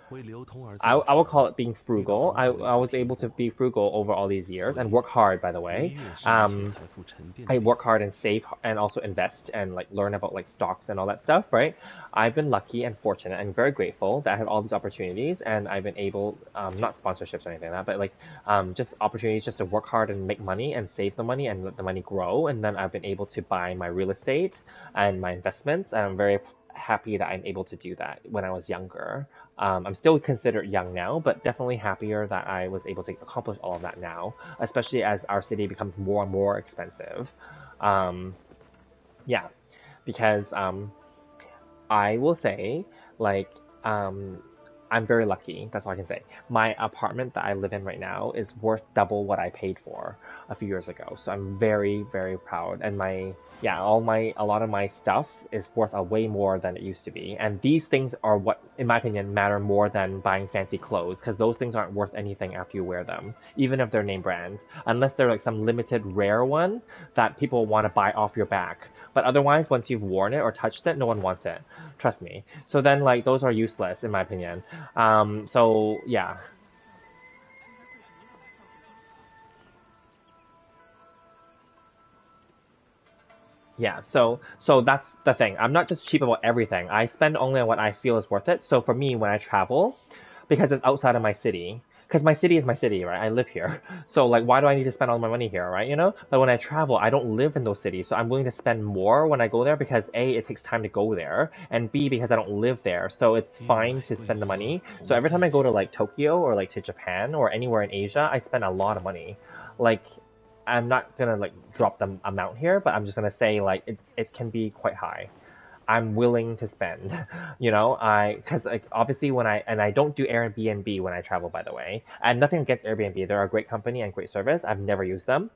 I will call it being frugal. I was able to be frugal over all these years and work hard, by the way. I work hard and save and also invest and, like, learn about, like, stocks and all that stuff, right? I've been lucky and fortunate and very grateful that I have all these opportunities, and I've been able, not sponsorships or anything like that, but, like, just opportunities just to work hard and make money and save the money and let the money grow. And then I've been able to buy my real estate and my investments, and I'm very happy that I'm able to do that when I was younger. I'm still considered young now, but definitely happier that I was able to accomplish all of that now, especially as our city becomes more and more expensive. Yeah, because I will say, like, I'm very lucky. That's all I can say. My apartment that I live in right now is worth double what I paid for a few years ago. So I'm very, very proud. And a lot of my stuff is worth a way more than it used to be. And these things are what, in my opinion, matter more than buying fancy clothes, because those things aren't worth anything after you wear them, even if they're name brands, unless they're like some limited rare one that people want to buy off your back. But otherwise, once you've worn it or touched it, no one wants it. Trust me. So then, like, those are useless, in my opinion. So, yeah. Yeah, so that's the thing. I'm not just cheap about everything. I spend only on what I feel is worth it. So for me, when I travel, because it's outside of my city, because my city is my city, right? I live here. So like, why do I need to spend all my money here, right? You know? But when I travel, I don't live in those cities. So I'm willing to spend more when I go there because A, it takes time to go there, and B, because I don't live there. So it's fine to spend the money. So every time I go to like Tokyo or like to Japan or anywhere in Asia, I spend a lot of money. Like, I'm not gonna like drop the amount here, but I'm just gonna say like it can be quite high. I'm willing to spend, cause like obviously I don't do Airbnb when I travel, by the way, and nothing against Airbnb. They're a great company and great service. I've never used them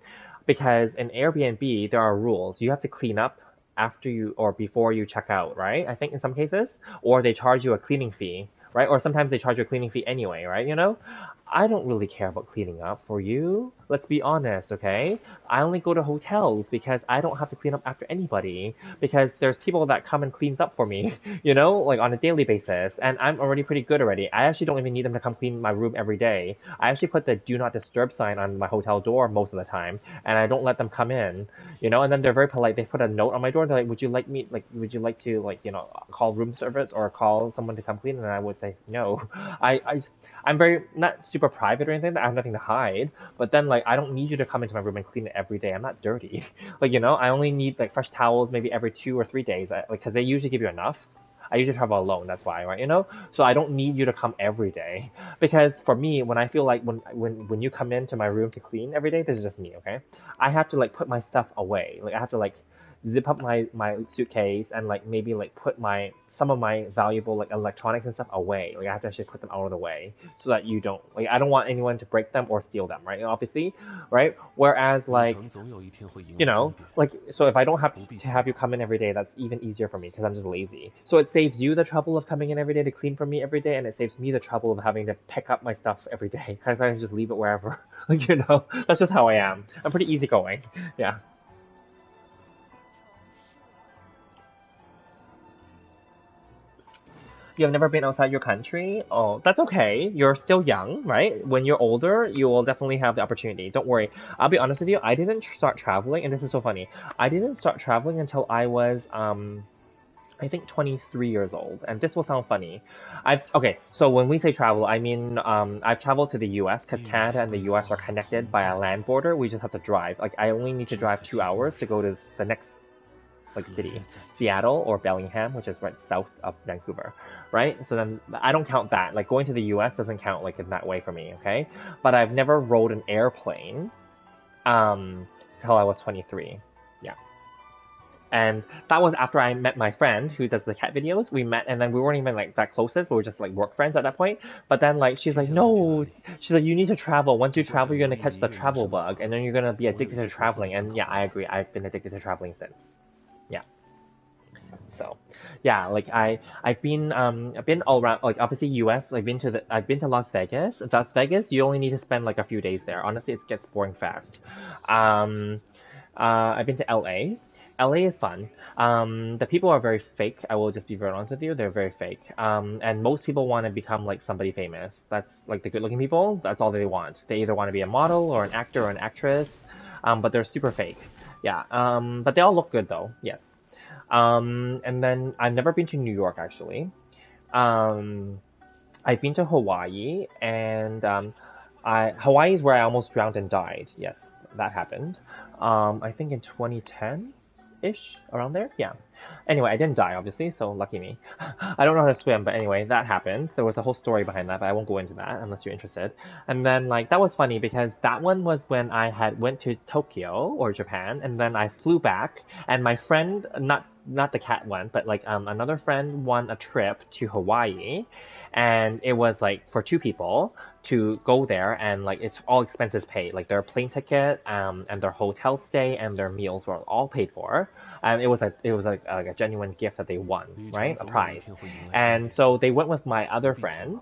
because in Airbnb, there are rules. You have to clean up after you or before you check out, right? I think in some cases, or they charge you a cleaning fee, right? Or sometimes they charge you a cleaning fee anyway, right? I don't really care about cleaning up for you. Let's be honest, okay? I only go to hotels because I don't have to clean up after anybody because there's people that come and cleans up for me, like on a daily basis, and I'm already pretty good already. I actually don't even need them to come clean my room every day. I actually put the do not disturb sign on my hotel door most of the time, and I don't let them come in, and then they're very polite. They put a note on my door. They're like, would you like to call room service or call someone to come clean? And I would say no. I'm very not super private or anything. I have nothing to hide. But then I don't need you to come into my room and clean it every day. I'm not dirty. I only need fresh towels maybe every 2 or 3 days. Because they usually give you enough. I usually travel alone. That's why, right? So I don't need you to come every day. Because for me, when I feel like when you come into my room to clean every day, this is just me, okay? I have to put my stuff away. I have to zip up my suitcase and maybe put some of my valuable electronics and stuff away. I have to actually put them out of the way so that you don't I don't want anyone to break them or steal them, right? Obviously, right? Whereas so if I don't have to have you come in every day, that's even easier for me because I'm just lazy. So it saves you the trouble of coming in every day to clean for me every day, and it saves me the trouble of having to pick up my stuff every day because I can just leave it wherever. That's just how I am. I'm pretty easygoing. Yeah. You've never been outside your country? Oh, that's okay. You're still young, right? When you're older, you will definitely have the opportunity. Don't worry. I'll be honest with you, I didn't start traveling, and this is so funny. I didn't start traveling until I was, I think 23 years old. And this will sound funny. Okay, so when we say travel, I mean, I've traveled to the US because Canada and the US are connected by a land border. We just have to drive. I only need to drive 2 hours to go to the next city, Seattle or Bellingham, which is right south of Vancouver, right? So then I don't count that. Going to the US doesn't count in that way for me, okay? But I've never rode an airplane till I was 23. Yeah. And that was after I met my friend who does the cat videos. We met and then we weren't even that closest. We were just work friends at that point. But then she's like, no, she's like, you need to travel. Once you travel, you're gonna catch the travel bug, and then you're gonna be addicted to traveling. And yeah, I agree. I've been addicted to traveling since. Yeah. So, yeah, I've been all around obviously US. I've been to Las Vegas. Las Vegas, you only need to spend a few days there. Honestly, it gets boring fast. Um, I've been to LA. LA is fun. The people are very fake. I will just be very honest with you. They're very fake. And most people want to become somebody famous. That's the good-looking people. That's all they want. They either want to be a model or an actor or an actress. But they're super fake. Yeah. But they all look good though. Yes. And then I've never been to New York actually. I've been to Hawaii, and Hawaii is where I almost drowned and died. Yes, that happened. I think in 2010-ish, around there. Yeah. Anyway, I didn't die, obviously, so lucky me. I don't know how to swim, but anyway, that happened. There was a whole story behind that, but I won't go into that unless you're interested. And then, that was funny because that one was when I had went to Tokyo or Japan, and then I flew back, and my friend, not the cat one, but another friend won a trip to Hawaii, and it was for 2 people to go there, and it's all expenses paid, their plane ticket, and their hotel stay and their meals were all paid for. It was a genuine gift that they won, right? A prize. And so they went with my other friend,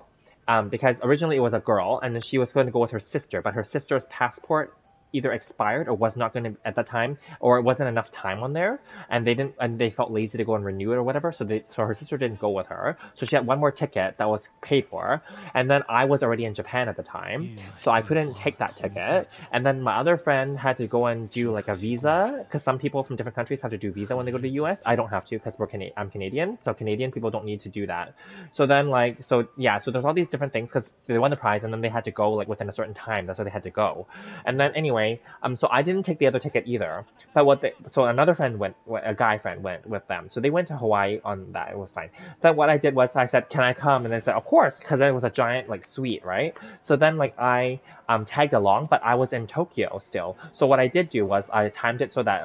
because originally it was a girl, and then she was going to go with her sister, but her sister's passport either expired or was not going to at that time, or it wasn't enough time on there, and they felt lazy to go and renew it or whatever. So her sister didn't go with her. So she had one more ticket that was paid for, and then I was already in Japan at the time, so I couldn't take that ticket. And then my other friend had to go and do like a visa, because some people from different countries have to do visa when they go to the U.S. I don't have to because I'm Canadian, so Canadian people don't need to do that. So then so there's all these different things because they won the prize, and then they had to go like within a certain time. That's why they had to go. And then anyway, so I didn't take the other ticket either. But so another friend went, a guy friend went with them. So they went to Hawaii on that. It was fine. Then what I did was I said, "Can I come?" And they said, "Of course," because it was a giant like suite, right? So then like I tagged along, but I was in Tokyo still. So what I did do was I timed it so that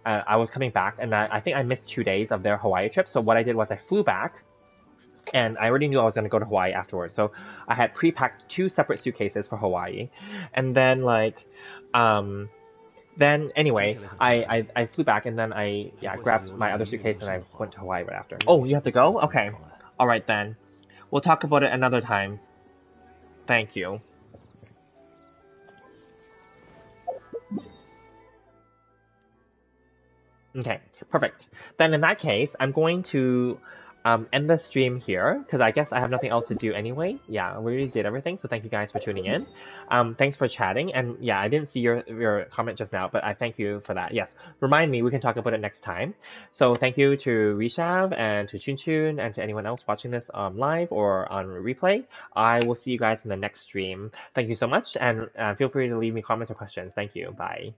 I was coming back, and I think I missed 2 days of their Hawaii trip. So what I did was I flew back. And I already knew I was going to go to Hawaii afterwards. So I had pre-packed 2 separate suitcases for Hawaii. And then then anyway, I flew back, and then I grabbed my other suitcase and I went to Hawaii right after. Oh, you have to go? Okay. All right then. We'll talk about it another time. Thank you. Okay, perfect. Then in that case, I'm going to end the stream here because I guess I have nothing else to do anyway. Yeah, we already did everything, so thank you guys for tuning in. Thanks for chatting, and yeah, I didn't see your comment just now, but I thank you for that. Yes, remind me, we can talk about it next time. So thank you to Rishav and to Chun Chun and to anyone else watching this live or on replay. I will see you guys in the next stream. Thank you so much, and feel free to leave me comments or questions. Thank you. Bye.